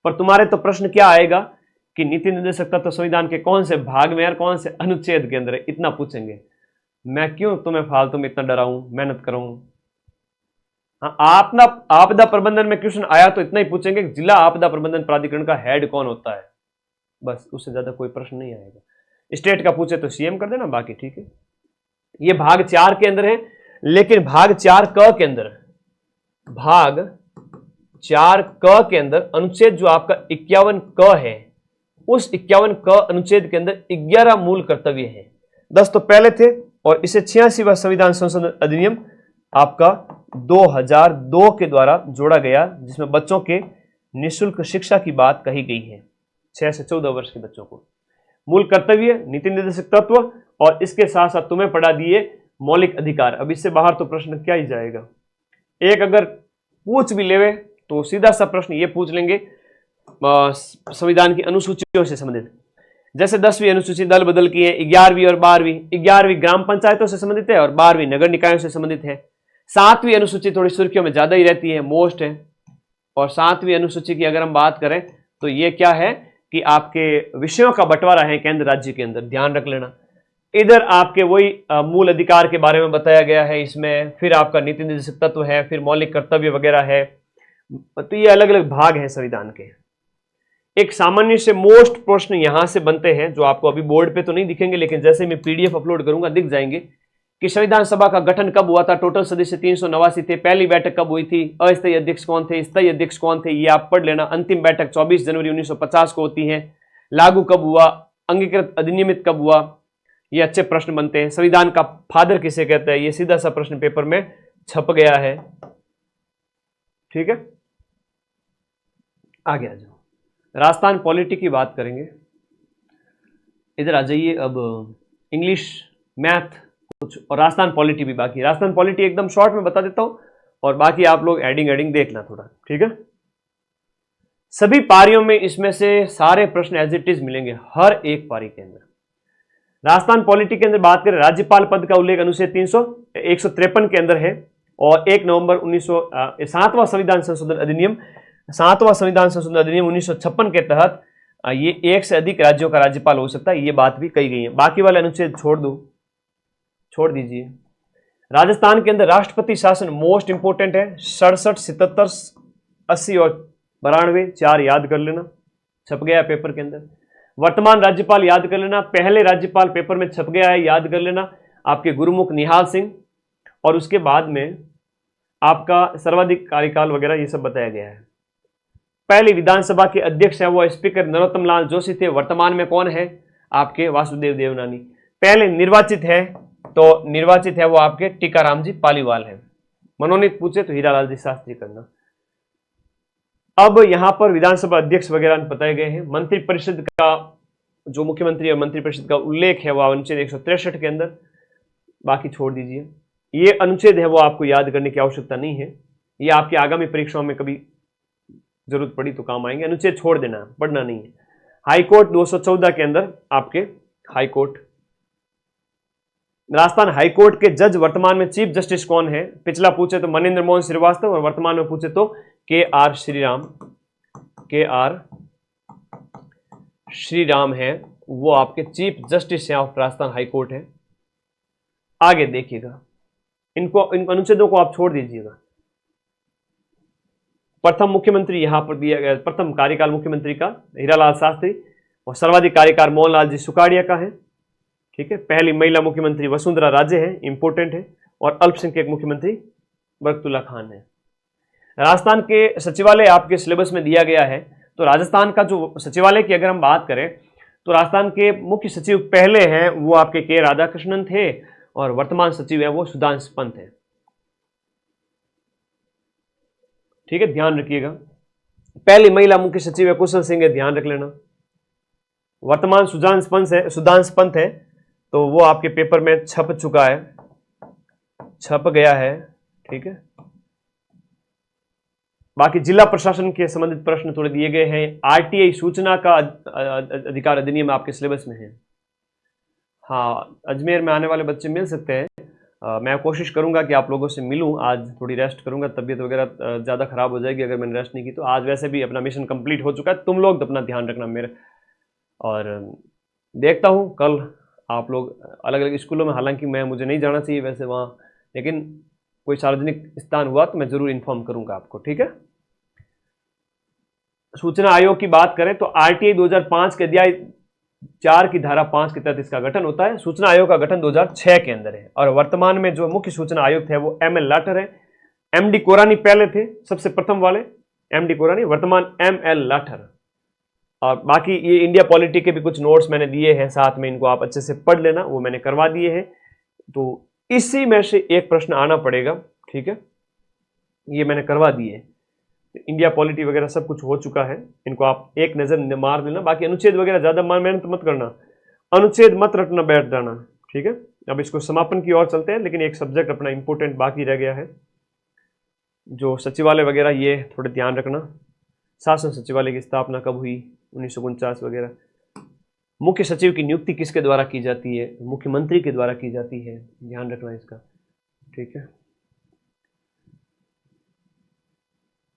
Speaker 1: पर तुम्हारे तो प्रश्न क्या आएगा कि नीति निर्देशक तत्व संविधान के कौन से भाग में और कौन से अनुच्छेद के अंदर है, इतना पूछेंगे। मैं क्यों तुम्हें फालतू में इतना डराऊं, मेहनत कराऊं? हाँ, आपदा प्रबंधन में क्वेश्चन आया तो इतना ही पूछेंगे, जिला आपदा प्रबंधन प्राधिकरण का हेड कौन होता है, बस, उससे ज्यादा कोई प्रश्न नहीं आएगा। स्टेट का पूछे तो सीएम कर देना, बाकी ठीक है। ये भाग 4 के अंदर है, लेकिन भाग 4 क के अंदर, भाग 4 क के अंदर अनुच्छेद जो आपका 51 क है, उस 51 क अनुच्छेद के अंदर 11 मूल कर्तव्य है। 10 तो पहले थे, और इसे 86वां संविधान संशोधन अधिनियम आपका 2002 के द्वारा जोड़ा गया, जिसमें बच्चों के निःशुल्क शिक्षा की बात कही गई है। 6 से 14 वर्ष के बच्चों को मूल कर्तव्य, नीति निर्देशक तत्व, और इसके साथ साथ तुम्हें पढ़ा दिए मौलिक अधिकार। अब इससे बाहर तो प्रश्न क्या ही जाएगा। एक अगर पूछ भी लेवे तो सीधा सा प्रश्न ये पूछ लेंगे संविधान की अनुसूचियों से संबंधित। जैसे 10वीं अनुसूची दल बदल की है, 11वीं और 12वीं ग्राम पंचायतों से संबंधित है और 12वीं नगर निकायों से संबंधित है। 7वीं अनुसूची थोड़ी सुर्खियों में ज्यादा ही रहती है, मोस्ट है। और 7वीं अनुसूची की अगर हम बात करें तो ये क्या है कि आपके विषयों का बंटवारा है केंद्र राज्य के अंदर, ध्यान रख लेना। इधर आपके वही मूल अधिकार के बारे में बताया गया है इसमें, फिर आपका नीति निर्देशक तत्व है, फिर मौलिक कर्तव्य वगैरह है। तो ये अलग अलग भाग हैं संविधान के। एक सामान्य से मोस्ट प्रश्न यहां से बनते हैं, जो आपको अभी बोर्ड पे तो नहीं दिखेंगे, लेकिन जैसे मैं पीडीएफ अपलोड करूंगा दिख जाएंगे कि संविधान सभा का गठन कब हुआ था, टोटल सदस्य 389 थे, पहली बैठक कब हुई थी, अस्थायी अध्यक्ष कौन थे, स्थायी अध्यक्ष कौन थे, ये आप पढ़ लेना। अंतिम बैठक 24 जनवरी 1950 को होती है। लागू कब हुआ, अंगीकृत अधिनियमित कब हुआ, ये अच्छे प्रश्न बनते हैं। संविधान का फादर किसे कहते हैं, ये सीधा सा प्रश्न पेपर में छप गया है। ठीक है, आगे आ जाओ। राजस्थान पॉलिटी की बात करेंगे, इधर आ जाइए। अब इंग्लिश, मैथ कुछ और राजस्थान पॉलिटी भी बाकी। राजस्थान पॉलिटी एकदम शॉर्ट में बता देता हूं, और बाकी आप लोग एडिंग देखना थोड़ा, ठीक है। सभी पारियों में इसमें से सारे प्रश्न एज इट इज मिलेंगे हर एक पारी के अंदर। राजस्थान पॉलिटी के अंदर बात करें, राज्यपाल पद का उल्लेख अनुच्छेद 153 के अंदर है, और 1 नवंबर 7वां संविधान संशोधन अधिनियम 1956 के तहत ये 1 से अधिक राज्यों का राज्यपाल हो सकता है, ये बात भी कही गई है। बाकी वाले अनुच्छेद छोड़ दीजिए। राजस्थान के अंदर राष्ट्रपति शासन मोस्ट इंपोर्टेंट है, 67, 77, 80 और 92 4 याद कर लेना, छप गया पेपर के अंदर। वर्तमान राज्यपाल याद कर लेना, पहले राज्यपाल पेपर में छप गया है, याद कर लेना, आपके गुरुमुख निहाल सिंह। और उसके बाद में आपका सर्वाधिक कार्यकाल वगैरह ये सब बताया गया है। पहली विधानसभा के अध्यक्ष है वो स्पीकर नरोत्तम लाल जोशी थे। वर्तमान में कौन है? आपके वासुदेव देवनानी। पहले निर्वाचित है तो निर्वाचित है वो आपके टीकाराम जी पालीवाल है। मनोनीत पूछे तो हीरालाल जी शास्त्री करना। अब यहां पर विधानसभा अध्यक्ष वगैरह बताए गए हैं। मंत्रिपरिषद का जो मुख्यमंत्री और मंत्रिपरिषद का उल्लेख है वो अनुच्छेद 163 के अंदर, बाकी छोड़ दीजिए। ये अनुच्छेद है वो आपको याद करने की आवश्यकता नहीं है, ये आपकी आगामी परीक्षाओं में कभी जरूरत पड़ी तो काम आएंगे। अनुच्छेद छोड़ देना, पढ़ना नहीं है। हाईकोर्ट 214 के अंदर आपके हाईकोर्ट, राजस्थान हाईकोर्ट के जज वर्तमान में चीफ जस्टिस कौन है? पिछला पूछे तो मनेंद्र मोहन श्रीवास्तव और वर्तमान में पूछे तो के.आर. श्रीराम है, वो आपके चीफ जस्टिस है ऑफ राजस्थान हाईकोर्ट है। आगे देखिएगा, इन अनुच्छेदों को आप छोड़ दीजिएगा। प्रथम मुख्यमंत्री यहां पर दिया गया, प्रथम कार्यकाल मुख्यमंत्री का हीरालाल शास्त्री और सर्वाधिक कार्यकाल मोहनलाल जी सुकाड़िया का है। ठीक है, पहली महिला मुख्यमंत्री वसुंधरा राजे है, इंपोर्टेंट है। और अल्पसंख्यक मुख्यमंत्री बरकतुल्ला खान है। राजस्थान के सचिवालय आपके सिलेबस में दिया गया है, तो राजस्थान का जो सचिवालय की अगर हम बात करें तो राजस्थान के मुख्य सचिव पहले हैं वो आपके के राधाकृष्णन थे और वर्तमान सचिव है वो सुधांशु पंत है। ठीक है, ध्यान रखिएगा। पहली महिला मुख्य सचिव है कुशल सिंह है, ध्यान रख लेना। वर्तमान सुधांशु पंत है, तो वो आपके पेपर में छप चुका है, छप गया है। ठीक है, बाकी जिला प्रशासन के संबंधित प्रश्न थोड़े दिए गए हैं। आरटीआई सूचना का अधिकार अधिनियम आपके सिलेबस में है। हाँ, अजमेर में आने वाले बच्चे मिल सकते हैं। मैं कोशिश करूंगा कि आप लोगों से मिलूं। आज थोड़ी रेस्ट करूंगा, तबीयत वगैरह ज़्यादा ख़राब हो जाएगी अगर मैंने रेस्ट नहीं की तो। आज वैसे भी अपना मिशन कंप्लीट हो चुका है, तुम लोग अपना ध्यान रखना मेरे। और देखता हूं कल आप लोग अलग अलग स्कूलों में, हालांकि मुझे नहीं जाना चाहिए वैसे वहाँ, लेकिन कोई सार्वजनिक स्थान हुआ तो मैं ज़रूर इन्फॉर्म करूंगा आपको। ठीक है, सूचना आयोग की बात करें तो आरटीआई 2005 के अध्याय 4 की धारा 5 के तहत इसका गठन होता है। सूचना आयोग का गठन 2006 के अंदर है और वर्तमान में जो मुख्य सूचना आयुक्त है वो एम.एल. लाठर है। एम.डी. कोरानी पहले थे, सबसे प्रथम वाले एम.डी. कोरानी, वर्तमान एम.एल. लाठर। और बाकी ये इंडिया पॉलिटी के भी कुछ नोट्स मैंने दिए हैं साथ में, इनको आप अच्छे से पढ़ लेना, वो मैंने करवा दिए हैं। तो इसी में से एक प्रश्न आना पड़ेगा। ठीक है, ये मैंने करवा दिए। इंडिया पॉलिटी वगैरह सब कुछ हो चुका है, इनको आप एक नज़र मार लेना। बाकी अनुच्छेद वगैरह ज़्यादा मेहनत मत करना, अनुच्छेद मत रटना बैठ जाना। ठीक है, अब इसको समापन की ओर चलते हैं, लेकिन एक सब्जेक्ट अपना इंपॉर्टेंट बाकी रह गया है, जो सचिवालय वगैरह, ये थोड़े ध्यान रखना। शासन सचिवालय की स्थापना कब हुई? 1949 वगैरह। मुख्य सचिव की नियुक्ति किसके द्वारा की जाती है? मुख्यमंत्री के द्वारा की जाती है, ध्यान रखना इसका। ठीक है,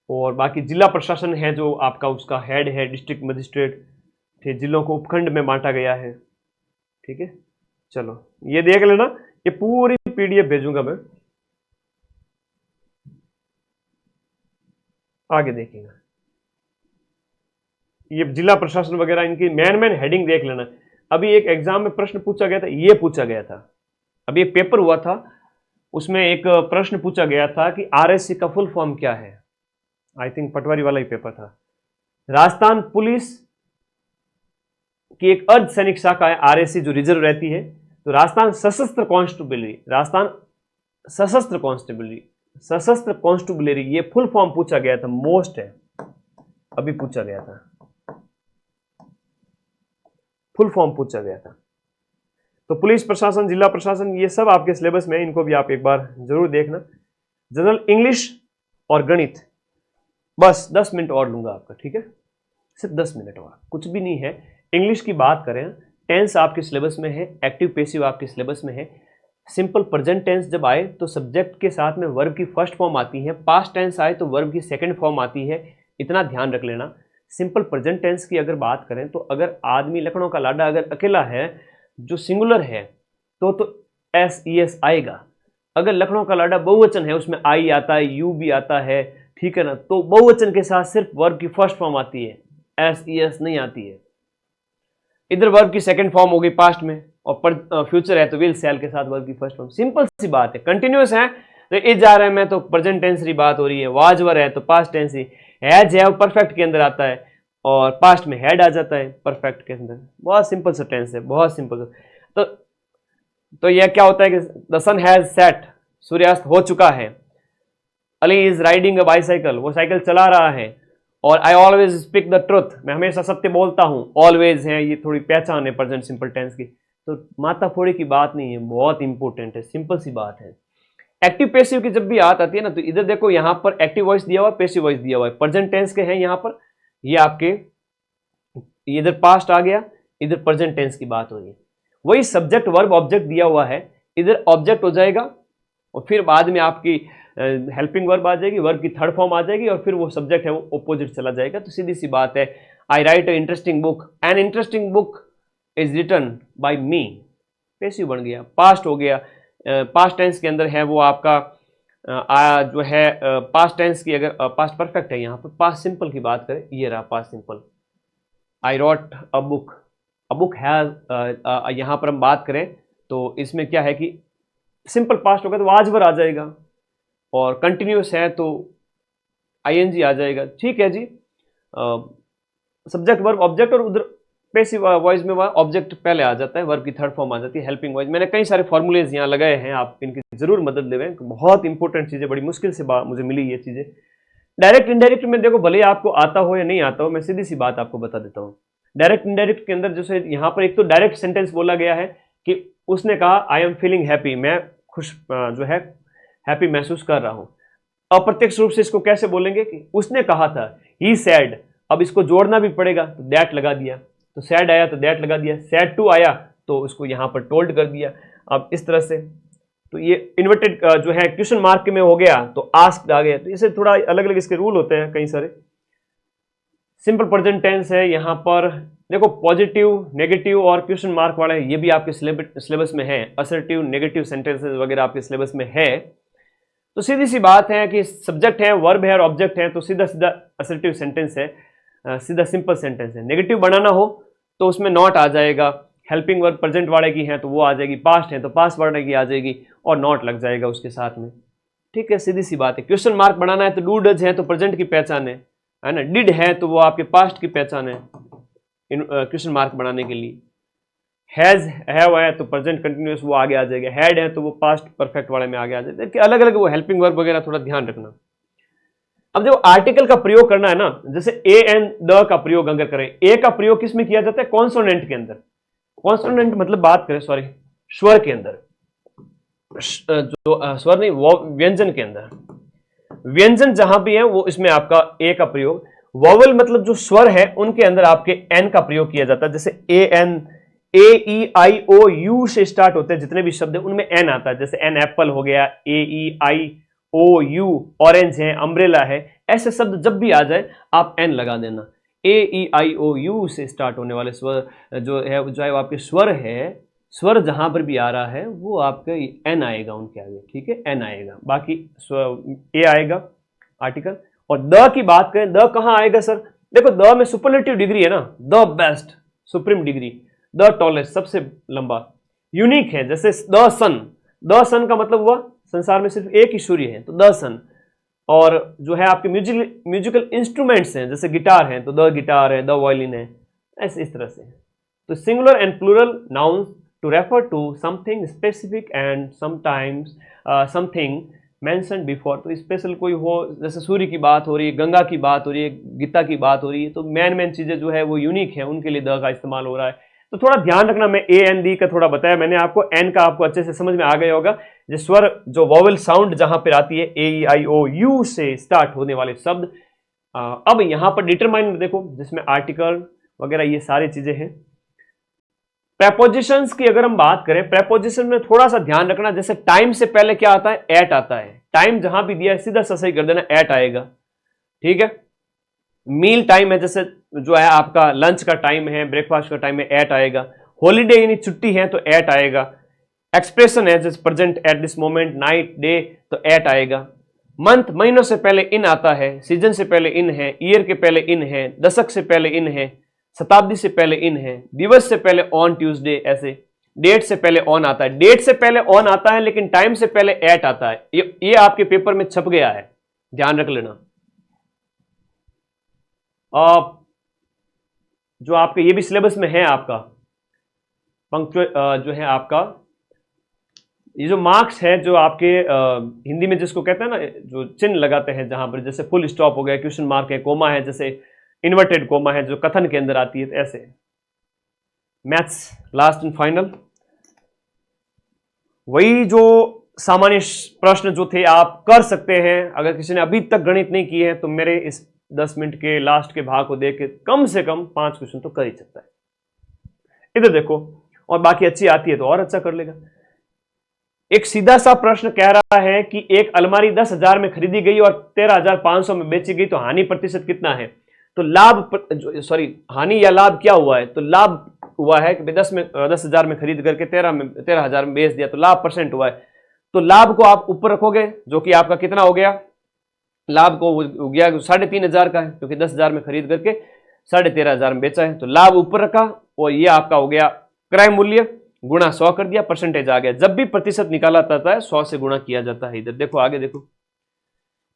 Speaker 1: और बाकी जिला प्रशासन है जो आपका, उसका हेड है डिस्ट्रिक्ट मजिस्ट्रेट। ठीक, जिलों को उपखंड में बांटा गया है। ठीक है, चलो ये देख लेना, ये पूरी पीडीएफ भेजूंगा मैं, आगे देखिएगा। ये जिला प्रशासन वगैरह इनकी मेन हेडिंग देख लेना। अभी एक एग्जाम में प्रश्न पूछा गया था, ये पूछा गया था, अभी एक पेपर हुआ था उसमें एक प्रश्न पूछा गया था कि आरएससी का फुल फॉर्म क्या है। आई थिंक पटवारी वाला ही पेपर था। राजस्थान पुलिस की एक अर्ध सैनिक शाखा है आरएससी, जो रिजर्व रहती है। तो राजस्थान सशस्त्र कांस्टेबलरी, राजस्थान सशस्त्र कांस्टेबलरी, ये फुल फॉर्म पूछा गया था, मोस्ट है, अभी पूछा गया था, फुल फॉर्म पूछा गया था। तो पुलिस प्रशासन, जिला प्रशासन, ये सब आपके सिलेबस में, इनको भी आप एक बार जरूर देखना। जनरल इंग्लिश और गणित बस 10 मिनट और लूंगा आपका। ठीक है, सिर्फ 10 मिनट और, कुछ भी नहीं है। इंग्लिश की बात करें, टेंस आपके सिलेबस में है, एक्टिव पैसिव आपके सिलेबस में है। सिंपल प्रेजेंट टेंस जब आए तो सब्जेक्ट के साथ में वर्ब की फर्स्ट फॉर्म आती है, पास्ट टेंस आए तो वर्ब की सेकंड फॉर्म आती है, इतना ध्यान रख लेना। सिंपल प्रेजेंट टेंस की अगर बात करें तो अगर आदमी लखनऊ का लाडा अगर अकेला है जो सिंगुलर है तो एस ई एस आएगा। अगर लखनऊ का लाडा बहुवचन है, उसमें आई आता है, यू भी आता है, ठीक है ना। तो बहुवचन के साथ सिर्फ वर्ब की फर्स्ट फॉर्म आती है, एस ई एस नहीं आती है। इधर वर्ब की सेकंड फॉर्म होगी पास्ट में, और फ्यूचर है तो विल शैल के साथ वर्ब की फर्स्ट फॉर्म। सिंपल सी बात है। कंटिन्यूअस है तो इज जा रहे में तो प्रेजेंट टेंस की बात हो रही है, वाज वर है तो पास्ट टेंस ही, हैज है परफेक्ट के अंदर आता है, और पास्ट में हैड आ जाता है परफेक्ट के अंदर। बहुत सिंपल सा टेंस है, बहुत सिंपल सा। तो यह क्या होता है कि द सन हैज सेट, सूर्यास्त हो चुका है। Ali is riding a bicycle, वो साइकिल चला रहा है। और I always speak the truth, मैं हमेशा सत्य बोलता हूं। ऑलवेज है, ये थोड़ी पहचान है प्रेजेंट सिंपल टेंस की, तो माता फोड़ी की बात नहीं है, बहुत इंपॉर्टेंट है, सिंपल सी बात है। एक्टिव पैसिव की जब भी बात आती है ना, तो इधर देखो यहां पर एक्टिव वॉइस दिया हुआ है, पैसिव वॉइस दिया हुआ है, प्रेजेंट टेंस के हैं यहाँ पर। ये आपके इधर पास्ट आ गया, इधर प्रेजेंट टेंस की बात हो रही है। वही सब्जेक्ट वर्ब ऑब्जेक्ट दिया हुआ है, इधर ऑब्जेक्ट हो जाएगा, और फिर बाद में आपकी हेल्पिंग वर्ब आ जाएगी, वर्ब की थर्ड फॉर्म आ जाएगी, और फिर वो सब्जेक्ट है वो ऑपोजिट चला जाएगा। तो सीधी सी बात है, I write a interesting book, an interesting book is written by me, passive बन गया, पास्ट हो गया। पास्ट टेंस के अंदर है वो आपका जो है पास्ट टेंस की, अगर पास्ट परफेक्ट है यहाँ पर, पास्ट सिंपल की बात करें, ये रहा past simple. I wrote a book has, यहाँ पर हम बात करें तो इसमें क्या है कि सिंपल पास्ट होगा तो आज वर आ जाएगा, और कंटिन्यूस है तो आईएनजी आ जाएगा। ठीक है जी, सब्जेक्ट वर्ब ऑब्जेक्ट, और उधर पैसिव वॉइस में ऑब्जेक्ट पहले आ जाता है, वर्ब की थर्ड फॉर्म आ जाती है, हेल्पिंग वॉइस। मैंने कई सारे फॉर्मूलेज यहाँ लगाए हैं, आप इनकी जरूर मदद लेवें, बहुत इंपॉर्टेंट चीजें, बड़ी मुश्किल से मुझे मिली ये चीजें। डायरेक्ट इनडायरेक्ट में देखो, भले आपको आता हो या नहीं आता हो, मैं सीधी सी बात आपको बता देता हूँ। डायरेक्ट इनडायरेक्ट के अंदर जैसे यहाँ पर एक तो डायरेक्ट सेंटेंस बोला गया है कि उसने कहा आई एम फीलिंग हैप्पी, मैं खुश जो है हैप्पी महसूस कर रहा हूं। अप्रत्यक्ष रूप से इसको कैसे बोलेंगे कि उसने कहा था, ही सैड, अब इसको जोड़ना भी पड़ेगा तो दैट लगा दिया, तो सैड आया तो दैट लगा दिया, सैड टू आया तो उसको यहां पर टोल्ड कर दिया। अब इस तरह से तो ये इन्वर्टेड जो है क्वेश्चन मार्क में हो गया तो आस्क्ड आ गया। तो इसे थोड़ा अलग अलग इसके रूल होते हैं कई सारे। सिंपल प्रेजेंट टेंस है यहाँ पर, देखो पॉजिटिव, नेगेटिव और क्वेश्चन मार्क वाला है, ये भी आपके सिलेबस में है। असर्टिव, नेगेटिव सेंटेंसेस वगैरह आपके सिलेबस में है। तो सीधी सी बात है कि सब्जेक्ट है, वर्ब है और ऑब्जेक्ट है, तो सीधा सीधा असर्टिव सेंटेंस है, सीधा सिंपल सेंटेंस है। नेगेटिव बनाना हो तो उसमें नॉट आ जाएगा, हेल्पिंग वर्ब प्रेजेंट वाले की है तो वो आ जाएगी, पास्ट है तो पास्ट वाले की आ जाएगी, और नॉट लग जाएगा उसके साथ में। ठीक है, सीधी सी बात है। क्वेश्चन मार्क बनाना है तो डू डज है तो प्रेजेंट की पहचान है ना, डिड है तो वो आपके पास्ट की पहचान है क्वेश्चन मार्क बनाने के लिए। हैज हैव है तो प्रेजेंट कंटिन्यूअस वो आगे आ जाएगा, हैड है तो वो पास्ट परफेक्ट वाले में आगे आ जाएगा। देखिए अलग अलग वो हेल्पिंग वर्ब वगैरह थोड़ा ध्यान रखना। अब जो आर्टिकल का प्रयोग करना है ना, जैसे ए एंड द का प्रयोग अगर करें, ए का प्रयोग किस में किया जाता है? कॉन्सोनेंट के अंदर। कॉन्सोनेंट मतलब बात करें सॉरी स्वर के अंदर, जो स्वर नहीं वो व्यंजन के अंदर, व्यंजन जहां भी है वो इसमें आपका ए का प्रयोग। वॉवल मतलब जो स्वर है उनके अंदर आपके एन का प्रयोग किया जाता है। जैसे A N, A E I O U से स्टार्ट होते हैं जितने भी शब्द है उनमें एन आता है। जैसे एन एप्पल हो गया, ए E I O you, orange है, अम्ब्रेला है, ऐसे शब्द जब भी आ जाए आप एन लगा देना। ए ई आई ओ यू से स्टार्ट होने वाले स्वर जो है वो आपके स्वर है, स्वर जहां पर भी आ रहा है वो आपका एन आएगा उनके आगे। ठीक है, एन आएगा, बाकी ए आएगा आर्टिकल। और द की बात करें, द कहां आएगा सर? देखो द में सुपरलेटिव डिग्री है ना, the best, supreme degree, the tallest, सबसे लंबा, यूनिक है। जैसे द सन, द सन का मतलब हुआ संसार में सिर्फ एक ही सूर्य है, तो द सन। और जो है आपके म्यूजिकल इंस्ट्रूमेंट्स हैं, जैसे गिटार है तो द गिटार है, द वायलिन है, ऐसे इस तरह से। तो singular and plural nouns to refer to something specific and sometimes something mentioned before. तो स्पेशल कोई हो, जैसे सूर्य की बात हो रही है, गंगा की बात हो रही है, गीता की बात हो रही है, तो मेन चीजें जो है वो यूनिक है, उनके लिए द का इस्तेमाल हो रहा है। तो थोड़ा ध्यान रखना, मैं ए एन डी का थोड़ा बताया मैंने आपको, एन का आपको अच्छे से समझ में आ गया होगा। जो स्वर जो वॉवल साउंड जहां पर आती है, ए ई आई ओ यू से स्टार्ट होने वाले शब्द। अब यहां पर डिटरमाइनर देखो, जिसमें आर्टिकल वगैरह ये सारी चीजें हैं। प्रेपोजिशंस की अगर हम बात करें, प्रेपोजिशन में थोड़ा सा ध्यान रखना। जैसे टाइम से पहले क्या आता है? एट आता है। टाइम जहां भी दिया है सीधा सा सही कर देना, एट आएगा। ठीक है, मील टाइम है, जैसे जो है आपका लंच का टाइम है, ब्रेकफास्ट का टाइम है, एट आएगा। हॉलीडे यानी छुट्टी है तो एट आएगा। एक्सप्रेशन है जैसे present, at this moment, night, day, तो एट आएगा। मंथ महीनों से पहले इन आता है, सीजन से पहले इन है, ईयर के पहले इन है, दशक से पहले इन है, शताब्दी से पहले इन है, दिवस से पहले ऑन ट्यूसडे, ऐसे डेट से पहले ऑन आता है। डेट से पहले ऑन आता है लेकिन टाइम से पहले एट आता है। ये आपके पेपर में छप गया है, ध्यान रख लेना। जो आपके ये भी सिलेबस में है आपका पंक्चुअल जो है आपका ये जो मार्क्स है जो आपके हिंदी में जिसको कहते हैं ना, जो चिन्ह लगाते हैं जहां पर, जैसे फुल स्टॉप हो गया, क्वेश्चन मार्क है, कोमा है, जैसे इन्वर्टेड कोमा है जो कथन के अंदर आती है, तो ऐसे मैथ्स लास्ट एंड फाइनल। वही जो सामान्य प्रश्न जो थे आप कर सकते हैं। अगर किसी ने अभी तक गणित नहीं किए हैं तो मेरे इस 10 मिनट के लास्ट के भाग को देख के कम से कम 5 क्वेश्चन तो कर ही सकता है। इधर देखो, और बाकी अच्छी आती है तो और अच्छा कर लेगा। एक सीधा सा प्रश्न कह रहा है कि एक अलमारी 10,000 में खरीदी गई और 13,500 में बेची गई, तो हानि प्रतिशत कितना है? तो लाभ हानि या लाभ क्या हुआ है? तो लाभ हुआ है कि 10,000 में खरीद करके 13,000 में बेच दिया, तो लाभ परसेंट हुआ है। तो लाभ को आप ऊपर रखोगे, जो कि आपका कितना हो गया? लाभ को हो गया 3,500 का है, क्योंकि 10,000 में खरीद करके 13,500 में बेचा है, तो लाभ ऊपर रखा, और ये आपका हो गया क्रय मूल्य गुणा 100 कर दिया, परसेंटेज आ गया। जब भी प्रतिशत निकाला जाता है 100 से गुणा किया जाता है। इधर देखो, आगे देखो,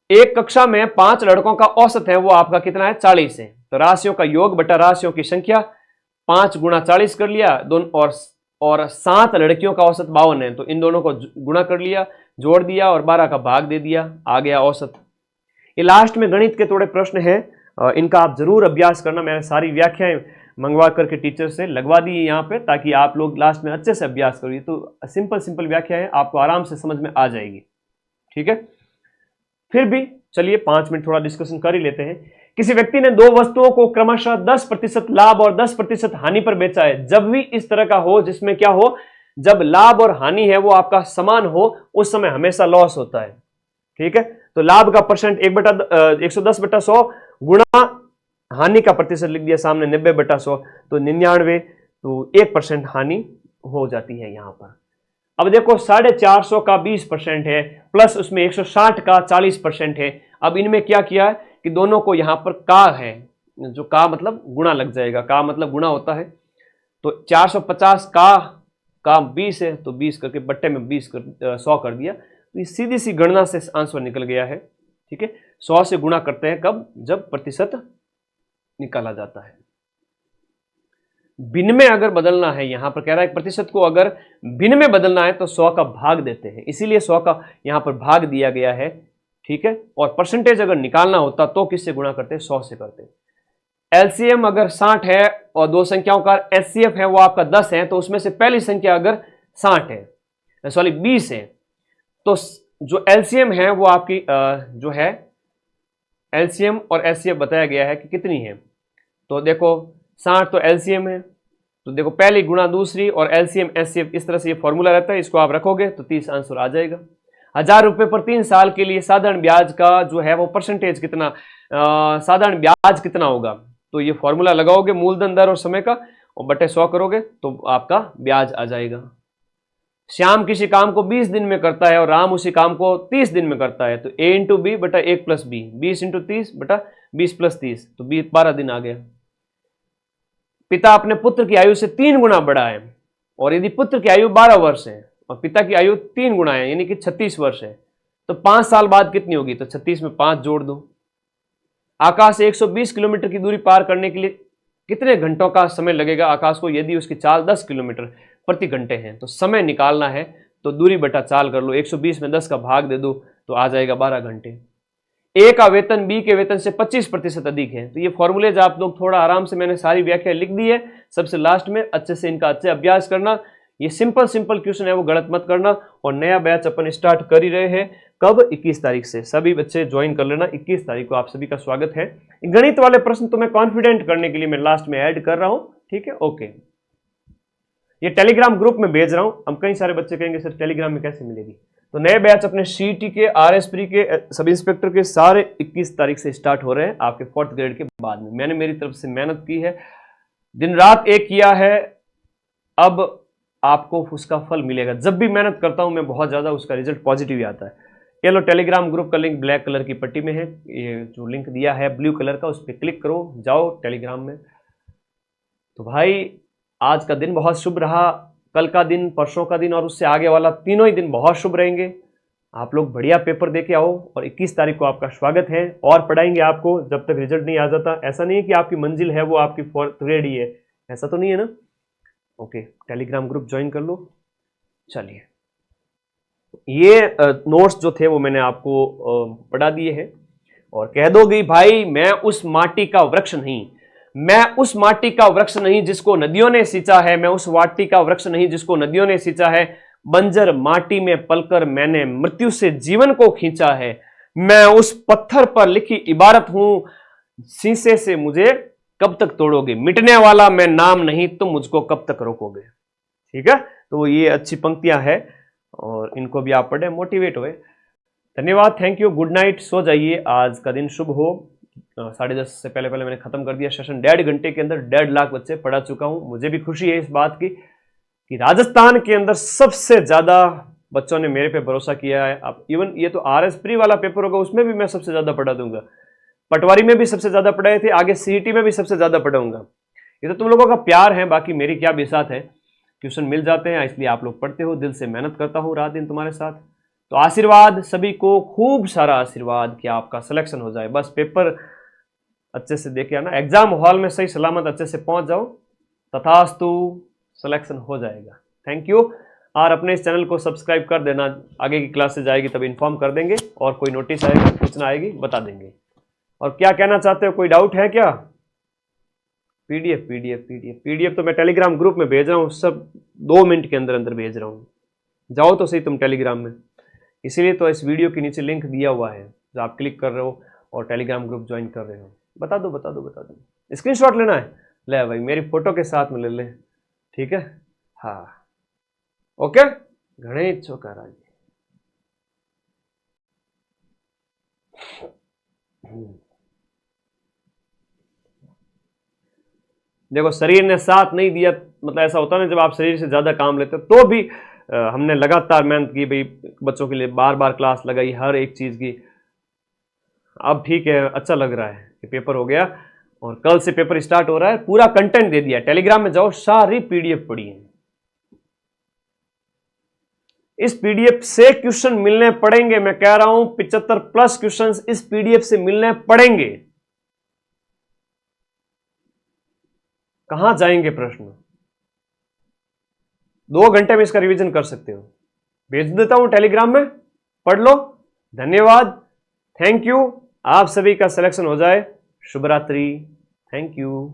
Speaker 1: एक कक्षा में 5 लड़कों का औसत है वो आपका कितना है? 40 है। तो राशियों का योग बटा राशियों की संख्या, 5 गुणा 40 कर लिया, दोनों और 7 लड़कियों का औसत 52 है, तो इन दोनों को गुणा कर लिया, जोड़ दिया और 12 का भाग दे दिया, आ गया औसत। ये लास्ट में गणित के थोड़े प्रश्न हैं, इनका आप जरूर अभ्यास करना। मैंने सारी व्याख्याएं मंगवा करके टीचर से लगवा दी है यहाँ पे, ताकि आप लोग लास्ट में अच्छे से अभ्यास करिए। तो सिंपल व्याख्या है, आपको आराम से समझ में आ जाएगी। ठीक है, फिर भी चलिए 5 मिनट थोड़ा डिस्कशन कर ही लेते हैं। किसी व्यक्ति ने 2 वस्तुओं को क्रमशः 10% लाभ और 10% हानि पर बेचा है। जब भी इस तरह का हो जिसमें क्या हो, जब लाभ और हानि है वो आपका समान हो, उस समय हमेशा लॉस होता है। ठीक है, तो लाभ का परसेंट 110/100 गुणा हानि का प्रतिशत लिख दिया सामने 90/100, तो 99, तो 1% हानि हो जाती है यहां पर। अब देखो 450 का 20% है, प्लस उसमें 160 का 40% है। अब इनमें क्या किया है कि दोनों को यहां पर का है, जो का मतलब गुणा लग जाएगा, का मतलब गुणा होता है। तो 450 का 20 है, तो 20 करके बट्टे में 100 कर दिया, तो ये सीधी सी गणना से आंसर निकल गया है। ठीक है, 100 से गुणा करते हैं कब? जब प्रतिशत निकाला जाता है। भिन्न में अगर बदलना है, यहां पर कह रहा है प्रतिशत को अगर भिन्न में बदलना है तो 100 का भाग देते हैं, इसीलिए 100 का यहां पर भाग दिया गया है। ठीक है, और परसेंटेज अगर निकालना होता तो किससे गुणा करते? 100 से करते। एलसीएम अगर 60 है और 2 संख्याओं का एचसीएफ है वो आपका 10 है, तो उसमें से पहली संख्या अगर 60 है, 20 है, तो जो एलसीएम है वो आपकी जो है एलसीएम और एचसीएफ बताया गया है कि कितनी है। तो देखो 60 तो एलसीएम है, तो देखो पहली गुणा दूसरी और एलसीएम एचसीएफ, इस तरह से ये फॉर्मूला रहता है, इसको आप रखोगे तो 30 आंसर आ जाएगा। 1000 रुपए पर 3 साल के लिए साधारण ब्याज का जो है वो परसेंटेज कितना, साधारण ब्याज कितना होगा? तो ये फॉर्मूला लगाओगे मूलधन दर और समय का, और बटे 100 करोगे तो आपका ब्याज आ जाएगा। श्याम किसी काम को 20 दिन में करता है और राम उसी काम को 30 दिन में करता है, तो a इंटू बी बटा 1 प्लस बी, 20 इंटू 30 बटा 20 प्लस 30, तो 12 दिन आ गया। पिता अपने पुत्र की आयु से 3 गुना बड़ा है, और यदि पुत्र की आयु 12 वर्ष है और पिता की आयु 3 गुना है, यानी कि 36 वर्ष है, तो 5 साल बाद कितनी होगी? तो 36 में 5 जोड़ दो। आकाश से 120 किलोमीटर की दूरी पार करने के लिए कितने घंटों का समय लगेगा आकाश को, यदि उसकी चाल 10 किलोमीटर प्रति घंटे है? तो समय निकालना है तो दूरी बटा चाल कर लो, 120 में 10 का भाग दे दो तो आ जाएगा 12 घंटे। ए का वेतन बी के वेतन से 25% अधिक है, तो ये फॉर्मूलेज आप लोग थोड़ा आराम से, मैंने सारी व्याख्या लिख दी है सबसे लास्ट में, अच्छे से इनका अच्छे अभ्यास करना। ये सिंपल क्वेश्चन है, वो गलत मत करना। और नया बैच अपन स्टार्ट कर ही रहे हैं, कब? 21 तारीख से। सभी बच्चे ज्वाइन कर लेना, 21 तारीख को आप सभी का स्वागत है। गणित वाले प्रश्न तो मैं कॉन्फिडेंट करने के लिए मैं लास्ट में ऐड कर रहा हूं। ठीक है, ओके। ये टेलीग्राम ग्रुप में भेज रहा हूं। हम कई सारे बच्चे कहेंगे सर टेलीग्राम में कैसे मिलेगी, तो नए बैच अपने सीटी के, आरएस प्री के, सब इंस्पेक्टर के सारे 21 तारीख से स्टार्ट हो रहे हैं, आपके 4th ग्रेड के बाद में। मैंने मेरी तरफ से मेहनत की है, दिन रात एक किया है, अब आपको उसका फल मिलेगा। जब भी मेहनत करता हूं मैं बहुत ज्यादा, उसका रिजल्ट पॉजिटिव ही आता है। ये लो टेलीग्राम ग्रुप का लिंक ब्लैक कलर की पट्टी में है, ये जो लिंक दिया है ब्लू कलर का उस पर क्लिक करो, जाओ टेलीग्राम में। तो भाई आज का दिन बहुत शुभ रहा, कल का दिन, परसों का दिन और उससे आगे वाला तीनों ही दिन बहुत शुभ रहेंगे। आप लोग बढ़िया पेपर दे के आओ और 21 तारीख को आपका स्वागत है और पढ़ाएंगे आपको जब तक रिजल्ट नहीं आ जाता। ऐसा नहीं है कि आपकी मंजिल है वो आपकी फोर्थ ग्रेड ही है, ऐसा तो नहीं है ना। ओके, टेलीग्राम ग्रुप ज्वाइन कर लो। चलिए, ये नोट्स जो थे वो मैंने आपको पढ़ा दिए हैं और कह दोगे भाई मैं उस माटी का वृक्ष नहीं, मैं उस माटी का वृक्ष नहीं जिसको नदियों ने सींचा है, मैं उस माटी का वृक्ष नहीं जिसको नदियों ने सींचा है, बंजर माटी में पलकर मैंने मृत्यु से जीवन को खींचा है, मैं उस पत्थर पर लिखी इबारत हूं, शीशे से मुझे कब तक तोड़ोगे, मिटने वाला मैं नाम नहीं, तुम मुझको कब तक रोकोगे। ठीक है, तो ये अच्छी पंक्तियां हैं और इनको भी आप पढ़े, मोटिवेट हुए। धन्यवाद, थैंक यू, गुड नाइट, सो जाइए, आज का दिन शुभ हो। 10:30 से पहले मैंने खत्म कर दिया सेशन, 1.5 घंटे के अंदर 1.5 लाख बच्चे पढ़ा चुका हूं। मुझे भी खुशी है इस बात की कि राजस्थान के अंदर सबसे ज्यादा बच्चों ने मेरे पे भरोसा किया है। अब इवन ये तो RS प्री वाला पेपर होगा उसमें भी मैं सबसे ज्यादा पढ़ा दूंगा, पटवारी में भी सबसे ज्यादा पढ़ाए थे, आगे CET में भी सबसे ज्यादा पढ़ाऊंगा। ये तो तुम लोगों का प्यार है, बाकी मेरी क्या बिसात है, ट्यूशन मिल जाते हैं इसलिए आप लोग पढ़ते हो, दिल से मेहनत करता हूँ रात दिन तुम्हारे साथ। तो आशीर्वाद सभी को, खूब सारा आशीर्वाद कि आपका सिलेक्शन हो जाए, बस पेपर अच्छे से देके आना, एग्जाम हॉल में सही सलामत अच्छे से पहुंच जाओ, तथास्तु सिलेक्शन हो जाएगा। थैंक यू, और अपने इस चैनल को सब्सक्राइब कर देना, आगे की क्लासेज आएगी तब इन्फॉर्म कर देंगे और कोई नोटिस आएगा, सूचना आएगी बता देंगे। और क्या कहना चाहते हो, कोई डाउट है क्या? पीडीएफ तो मैं टेलीग्राम ग्रुप में भेज रहा हूँ, सब 2 मिनट के अंदर अंदर भेज रहा हूँ, जाओ तो सही तुम टेलीग्राम में। इसीलिए तो इस वीडियो के नीचे लिंक दिया हुआ है जो आप क्लिक कर रहे हो और टेलीग्राम ग्रुप ज्वाइन कर रहे हो। बता दो, स्क्रीनशॉट लेना है, ले भाई मेरी फोटो के साथ में ले ले, ठीक है। हाँ ओके, गणेश चौकाराजी। देखो शरीर ने साथ नहीं दिया, मतलब ऐसा होता है ना जब आप शरीर से ज्यादा काम लेते हो, तो भी हमने लगातार मेहनत की भाई, बच्चों के लिए बार बार क्लास लगाई हर एक चीज की। अब ठीक है, अच्छा लग रहा है कि पेपर हो गया और कल से पेपर स्टार्ट हो रहा है, पूरा कंटेंट दे दिया। टेलीग्राम में जाओ, सारी PDF पढ़िए, इस PDF से क्वेश्चन मिलने पड़ेंगे, मैं कह रहा हूं 75+ क्वेश्चन इस PDF से मिलने पड़ेंगे। कहां जाएंगे प्रश्न, 2 घंटे में इसका रिवीजन कर सकते हो, भेज देता हूं टेलीग्राम में, पढ़ लो। धन्यवाद, थैंक यू, आप सभी का सिलेक्शन हो जाए, शुभ रात्रि, थैंक यू।